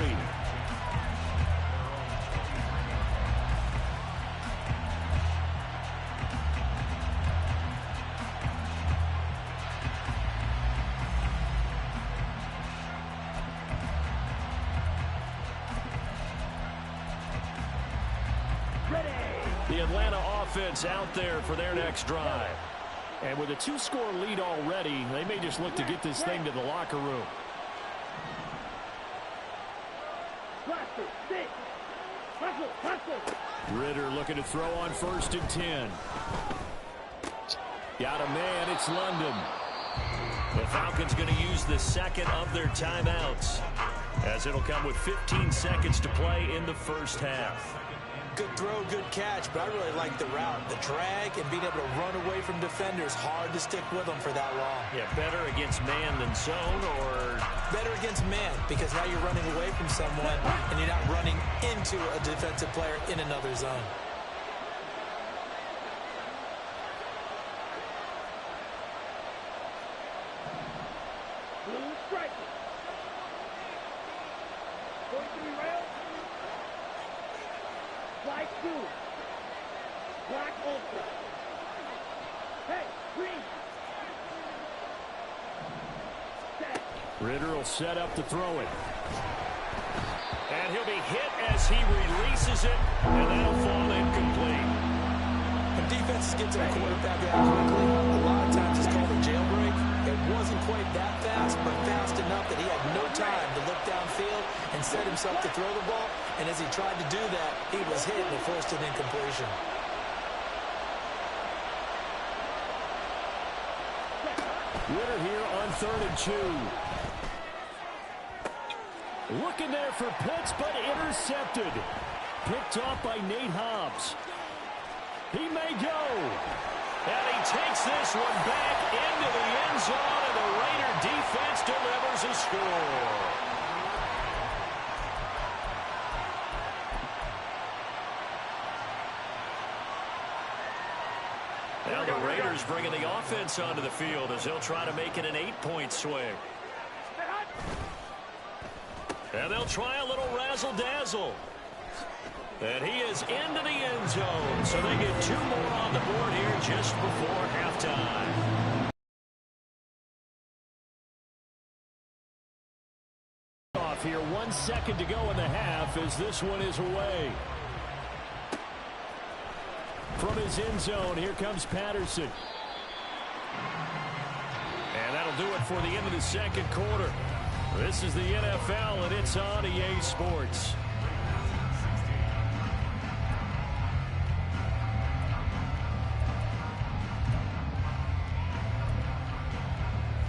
The Atlanta offense out there for their next drive. And with a 2-score lead already, they may just look to get this thing to the locker room. Ritter looking to throw on 1st and 10. Got a man, it's London. The Falcons going to use the second of their timeouts, as it'll come with 15 seconds to play in the first half. Good throw, good catch, but I really like the route. The drag and being able to run away from defenders, hard to stick with them for that long. Yeah, better against man than zone, or? Better against man, because now you're running away from someone and you're not running into a defensive player in another zone. Blue striker. Going to be rail. Black 2. Black ultra. Hey, green. Set. Ritter will set up to throw it. And he'll be hit as he releases it, and that'll fall incomplete. When defenses get to the quarterback that quickly, a lot of times it's called a jailbreak. It wasn't quite that fast, but fast enough that he had no time to look downfield and set himself to throw the ball. And as he tried to do that, he was hit and forced an incompletion. Ritter here on 3rd and 2. Looking there for Pitts, but intercepted. Picked off by Nate Hobbs. He may go. And he takes this one back into the end zone, and the Raider defense delivers a score. Now the Raiders bringing the offense onto the field as they'll try to make it an 8-point swing. And they'll try a little razzle-dazzle. And he is into the end zone, so they get 2 more on the board here just before halftime. Off here, 1 second to go in the half as this one is away. From his end zone, here comes Patterson. And that'll do it for the end of the second quarter. This is the NFL, and it's on EA Sports.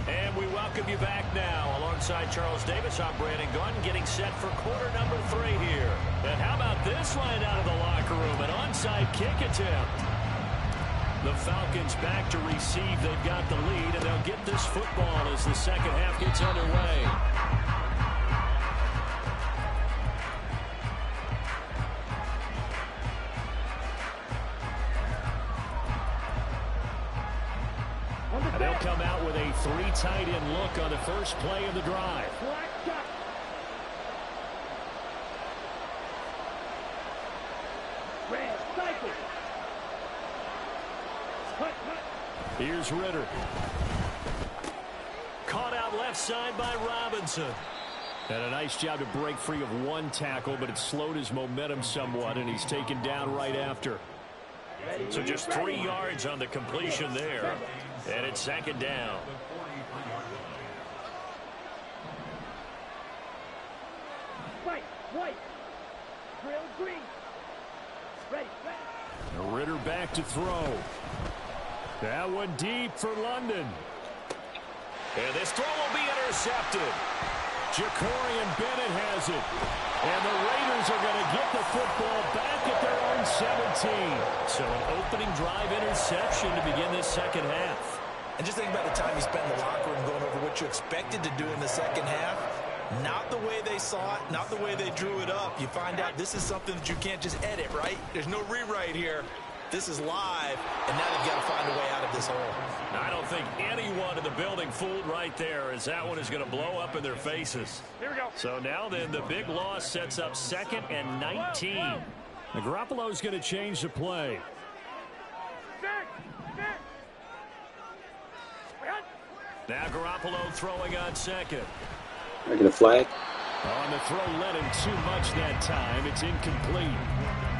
And we welcome you back now. Alongside Charles Davis, I'm Brandon Gunn, getting set for quarter number 3 here. And how about this line out of the locker room? An onside kick attempt. The Falcons back to receive. They've got the lead, and they'll get this football as the second half gets underway. And they'll come out with a 3 tight end look on the first play of the drive. Here's Ritter. Caught out left side by Robinson. And a nice job to break free of one tackle, but it slowed his momentum somewhat, and he's taken down right after. So just 3 yards on the completion there, and it's 2nd down. White. Drill green. Ready. Ritter back to throw. That one deep for London. And this throw will be intercepted. Jacorian Bennett has it. And the Raiders are going to get the football back at their own 17. So an opening drive interception to begin this 2nd half. And just think about the time you spent in the locker room going over what you expected to do in the 2nd half. Not the way they saw it, not the way they drew it up. You find out this is something that you can't just edit, right? There's no rewrite here. This is live, and now they've got to find a way out of this hole. I don't think anyone in the building fooled right there, as that one is going to blow up in their faces. Here we go. So now then, the big loss sets up 2nd and 19. And Garoppolo's going to change the play. Now Garoppolo throwing on 2nd. I get a flag. On the throw, led him too much that time. It's incomplete.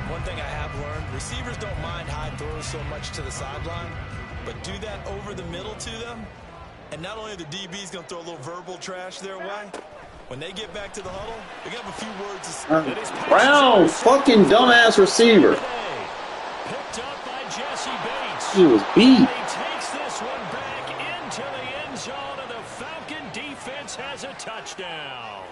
One thing I have learned, receivers don't mind high throws so much to the sideline, but do that over the middle to them, and not only are the DBs going to throw a little verbal trash their way, when they get back to the huddle, they got a few words to say. Brown, fucking dumbass receiver. Picked up by Jesse Bates. He was beat. He takes this one back into the end zone, and the Falcon defense has a touchdown.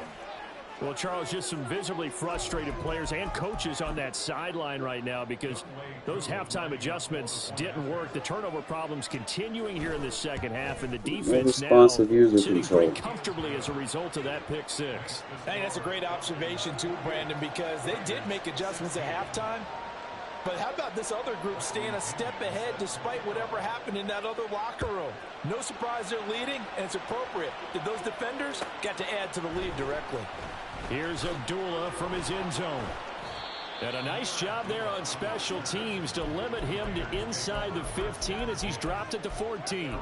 Well, Charles, just some visibly frustrated players and coaches on that sideline right now because those halftime adjustments didn't work. The turnover problems continuing here in the 2nd half, and the defense now sitting pretty comfortably as a result of that pick 6. I think that's a great observation too, Brandon, because they did make adjustments at halftime. But how about this other group staying a step ahead despite whatever happened in that other locker room? No surprise they're leading, and it's appropriate that those defenders got to add to the lead directly. Here's Abdullah from his end zone. And a nice job there on special teams to limit him to inside the 15 as he's dropped it to 14.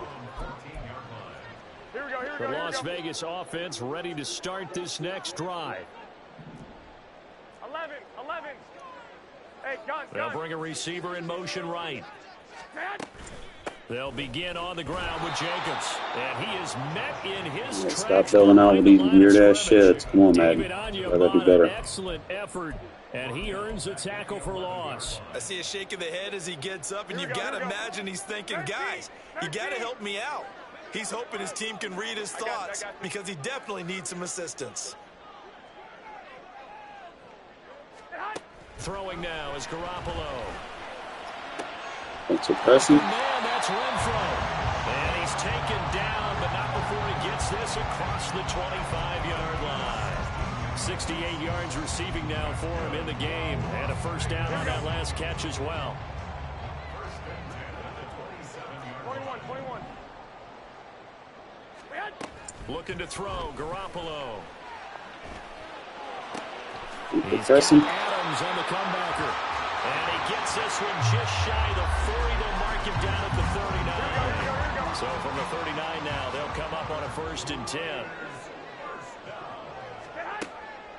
Here we go. The Las Vegas offense ready to start this next drive. 11. Hey, gun. They'll bring a receiver in motion right. They'll begin on the ground with Jacobs. And he is met in his tracks. Stop filling out with these weird-ass shits. Come on, Madden. Gotta do better. Excellent effort. And he earns a tackle for loss. I see a shake of the head as he gets up, and you've got to imagine he's thinking, guys, you got to help me out. He's hoping his team can read his thoughts because he definitely needs some assistance. Throwing now is Garoppolo. That's impressive. Man, that's Renfro. And he's taken down, but not before he gets this across the 25-yard line. 68 yards receiving now for him in the game. And a first down on that last catch as well. 21. Looking to throw, Garoppolo. He's got Adams on the comebacker. And he gets this one just shy of the 40. They'll mark him down at the 39. So from the 39 now, they'll come up on a 1st and 10.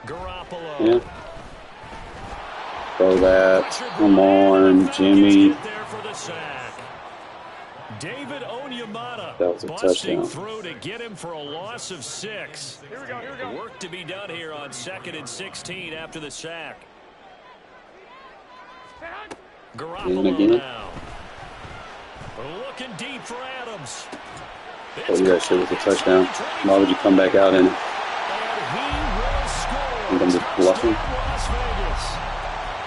Garoppolo. Yeah. Throw that. Come on, Jimmy. There for the sack. David Onyemata That was a busting touchdown. through to get him for a loss of 6. Here we go. Work to be done here on 2nd and 16 after the sack. Garoppolo now. Looking deep for Adams. Oh, that shit was a touchdown. Why would you come back out in it? And he will score. I think I'm just bluffing. Las Vegas.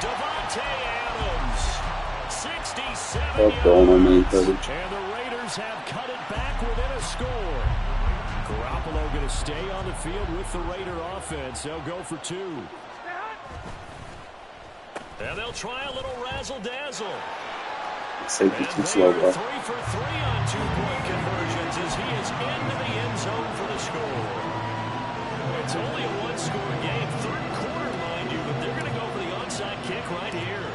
Devontae Adams. 67 Oh, going on main coverage. And the Raiders have cut it back within a score. Garoppolo going to stay on the field with the Raider offense. They'll go for 2. And they'll try a little razzle-dazzle. Safety too slow, bro. 3 for 3 on 2-point conversions as he is into the end zone for the score. It's only a one-score game. 3rd quarter, mind you, but they're going to go for the onside kick right here.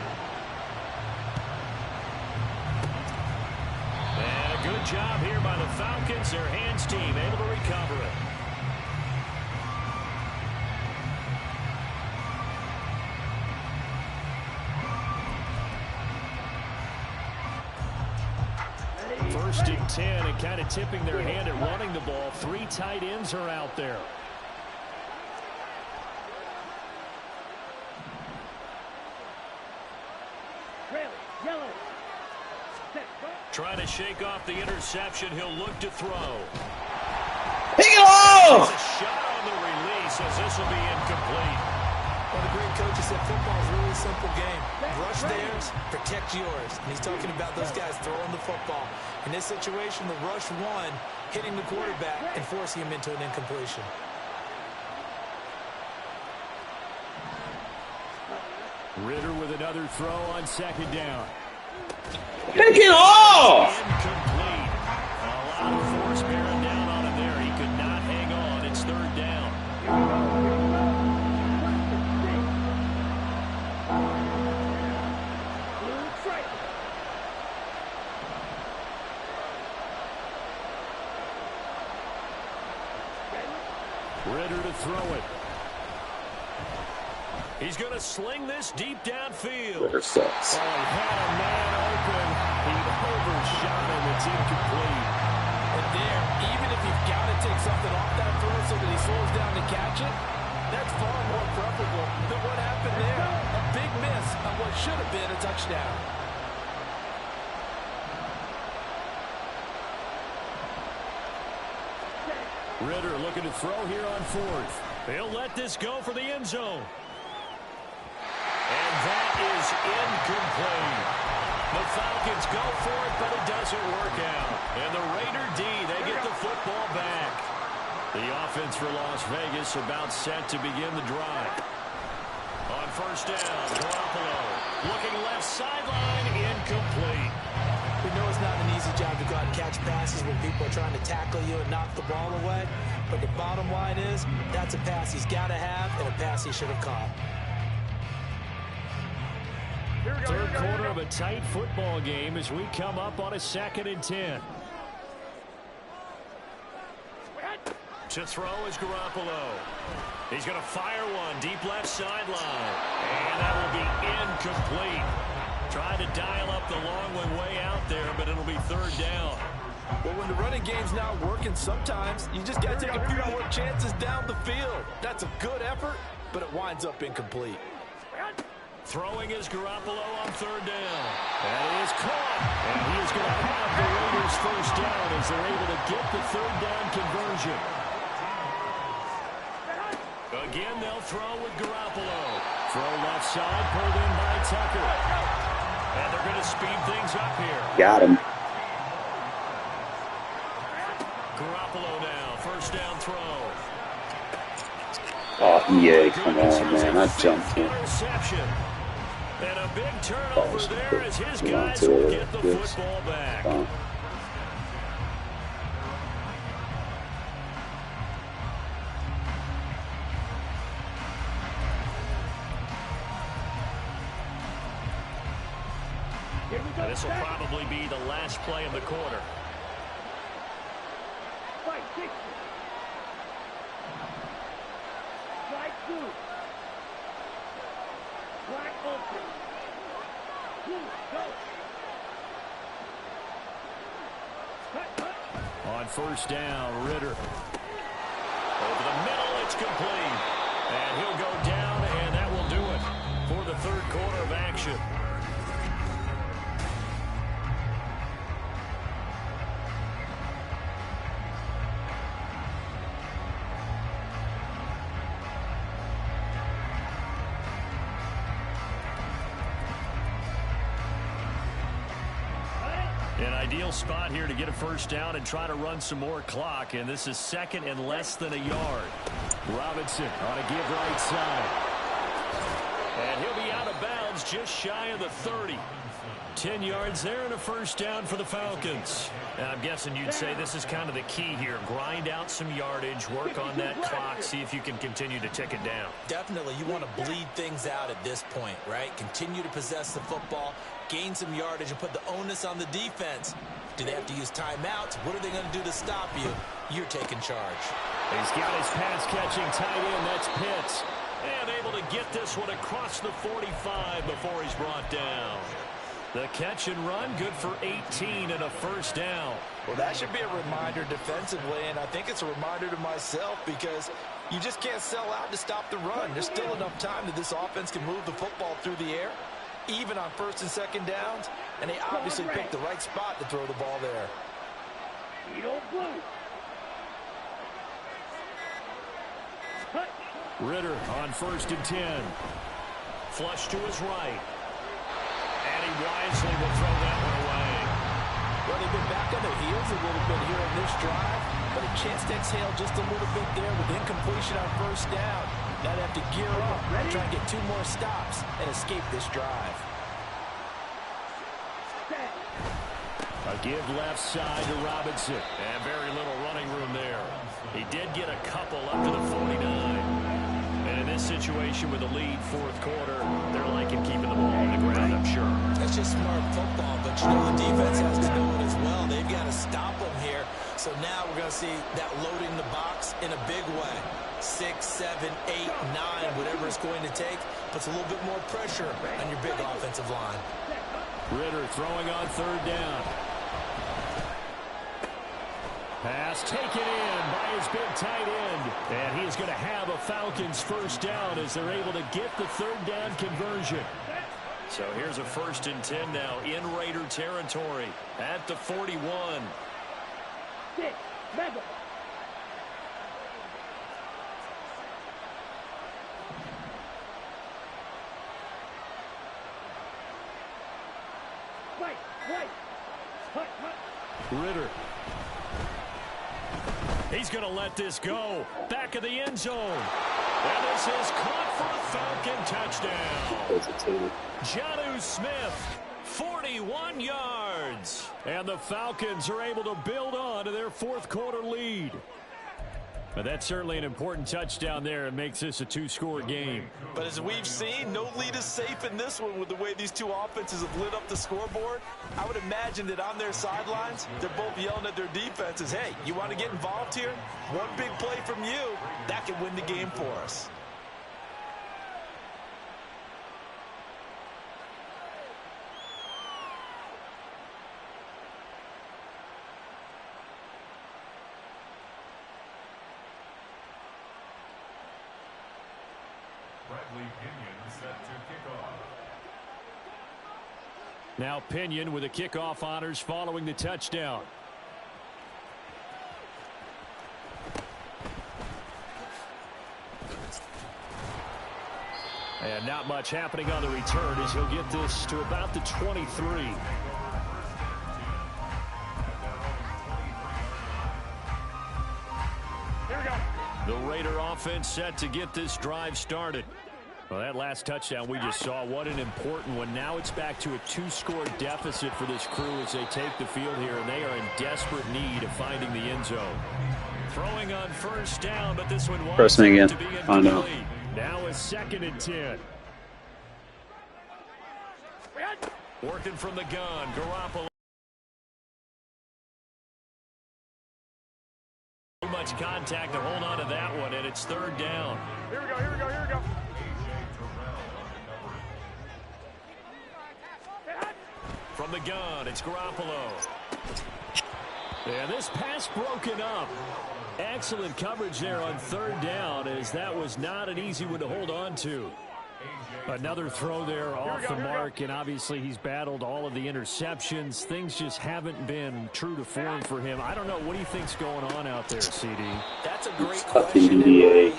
And a good job here by the Falcons. Their hands team able to recover it. 1st and 10, and kind of tipping their hand at running the ball. 3 tight ends are out there. Trying to shake off the interception. He'll look to throw. Pick it off! A shot on the release as this will be incomplete. Well, the great coach said football is a really simple game. Rush theirs, protect yours. And he's talking about those guys throwing the football. In this situation, the rush one, hitting the quarterback and forcing him into an incompletion. Ritter with another throw on 2nd down. Pick it off! Incomplete. A lot of force bearing down on him there. He could not hang on. It's 3rd down. Ritter to throw it. He's going to sling this deep downfield. Ritter sucks. Oh, he had a man open. He overshot him. It's incomplete. And there, even if you've got to take something off that throw so that he slows down to catch it, that's far more preferable than what happened there. A big miss on what should have been a touchdown. Ritter looking to throw here on 4th. He'll let this go for the end zone. And that is incomplete. The Falcons go for it, but it doesn't work out. And the Raider D, they get the football back. The offense for Las Vegas about set to begin the drive. On 1st down, Garoppolo looking left sideline, incomplete. We know it's not an easy job to go out and catch passes when people are trying to tackle you and knock the ball away. But the bottom line is, that's a pass he's got to have and a pass he should have caught. 3rd quarter of a tight football game as we come up on a 2nd and 10. To throw is Garoppolo. He's going to fire one deep left sideline. And that will be incomplete. Trying to dial up the long one way out there, but it'll be 3rd down. Well, when the running game's not working, sometimes you just got to take a few more chances down the field. That's a good effort, but it winds up incomplete. Throwing is Garoppolo on 3rd down. That is caught. And he is going to have the Raiders 1st down as they're able to get the 3rd down conversion. Again, they'll throw with Garoppolo. Throw left side, pulled in by Tucker. And they're going to speed things up here. Got him. Garoppolo now, 1st down throw. Oh, yeah, come on, man. I jumped him. Interception. And a big turnover there as his guys will get the football back. And this will probably be the last play of the quarter. On 1st down, Ritter. Over the middle, it's complete. And he'll go down, and that will do it for the 3rd quarter of action. An ideal spot here to get a 1st down and try to run some more clock. And this is 2nd and less than a yard. Robinson on a give right side. And he'll be out of bounds just shy of the 30. 10 yards there and a 1st down for the Falcons. And I'm guessing you'd say this is kind of the key here. Grind out some yardage, work on that clock, see if you can continue to tick it down. Definitely, you want to bleed things out at this point, right? Continue to possess the football, gain some yardage, and put the onus on the defense. Do they have to use timeouts? What are they going to do to stop you? You're taking charge. He's got his pass-catching tight end. That's Pitts. And able to get this one across the 45 before he's brought down. The catch and run, good for 18 and a first down. Well, that should be a reminder defensively, and I think it's a reminder to myself because you just can't sell out to stop the run. There's still enough time that this offense can move the football through the air, even on first and second downs, and they obviously picked the right spot to throw the ball there. Ritter on 1st and 10. Flush to his right. And he wisely will throw that one away. Well, they've been back on their heels a little bit here on this drive, but a chance to exhale just a little bit there with incompletion on first down. Now they have to gear up and try and get 2 more stops and escape this drive. A give left side to Robinson. And very little running room there. He did get a couple up to the 49. And in this situation with a lead 4th quarter, they're liking keeping the ball on the ground, I'm sure. That's just smart football, but you know the defense has to know it as well. They've got to stop them here. So now we're going to see that loading the box in a big way. 6, 7, 8, 9, whatever it's going to take, puts a little bit more pressure on your big offensive line. Ritter throwing on 3rd down. Pass taken in by his big tight end. And he's going to have a Falcons first down as they're able to get the 3rd down conversion. So here's a 1st and 10 now in Raider territory at the 41. Ritter. He's going to let this go. Back of the end zone. And this is caught for a Falcon touchdown. Jonnu Smith, 41 yards. And the Falcons are able to build on to their 4th quarter lead. But that's certainly an important touchdown there. It makes this a 2-score game. But as we've seen, no lead is safe in this one with the way these two offenses have lit up the scoreboard. I would imagine that on their sidelines, they're both yelling at their defenses, hey, you want to get involved here? One big play from you, that can win the game for us. Now Pinion with the kickoff honors following the touchdown. And not much happening on the return as he'll get this to about the 23. Here we go. The Raider offense set to get this drive started. Well, that last touchdown we just saw, what an important one. Now it's back to a 2-score deficit for this crew as they take the field here, and they are in desperate need of finding the end zone. Throwing on 1st down, but this one Press me again. to be I know. incomplete. Now a 2nd and 10. Working from the gun, Garoppolo. Too much contact to hold on to that one, and it's 3rd down. Here we go, here we go, here we go. From the gun, it's Garoppolo. And this pass broken up. Excellent coverage there on 3rd down, as that was not an easy one to hold on to. Another throw there off the mark, and obviously he's battled all of the interceptions. Things just haven't been true to form for him. I don't know. What do you think's going on out there, CD? That's a great Fucking question. NBA.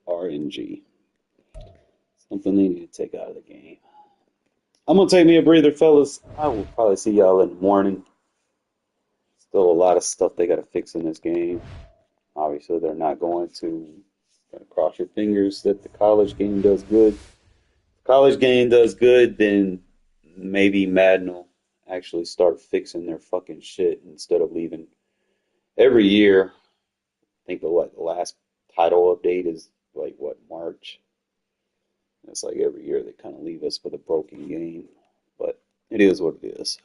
RNG. Something they need to take out of the game. I'm going to take me a breather, fellas. I will probably see y'all in the morning. Still a lot of stuff they got to fix in this game. Obviously, they're not going to cross your fingers that the college game does good. If the college game does good, then maybe Madden will actually start fixing their fucking shit instead of leaving. Every year, I think the last title update is like, what, March? It's like every year they kind of leave us with a broken game. But it is what it is.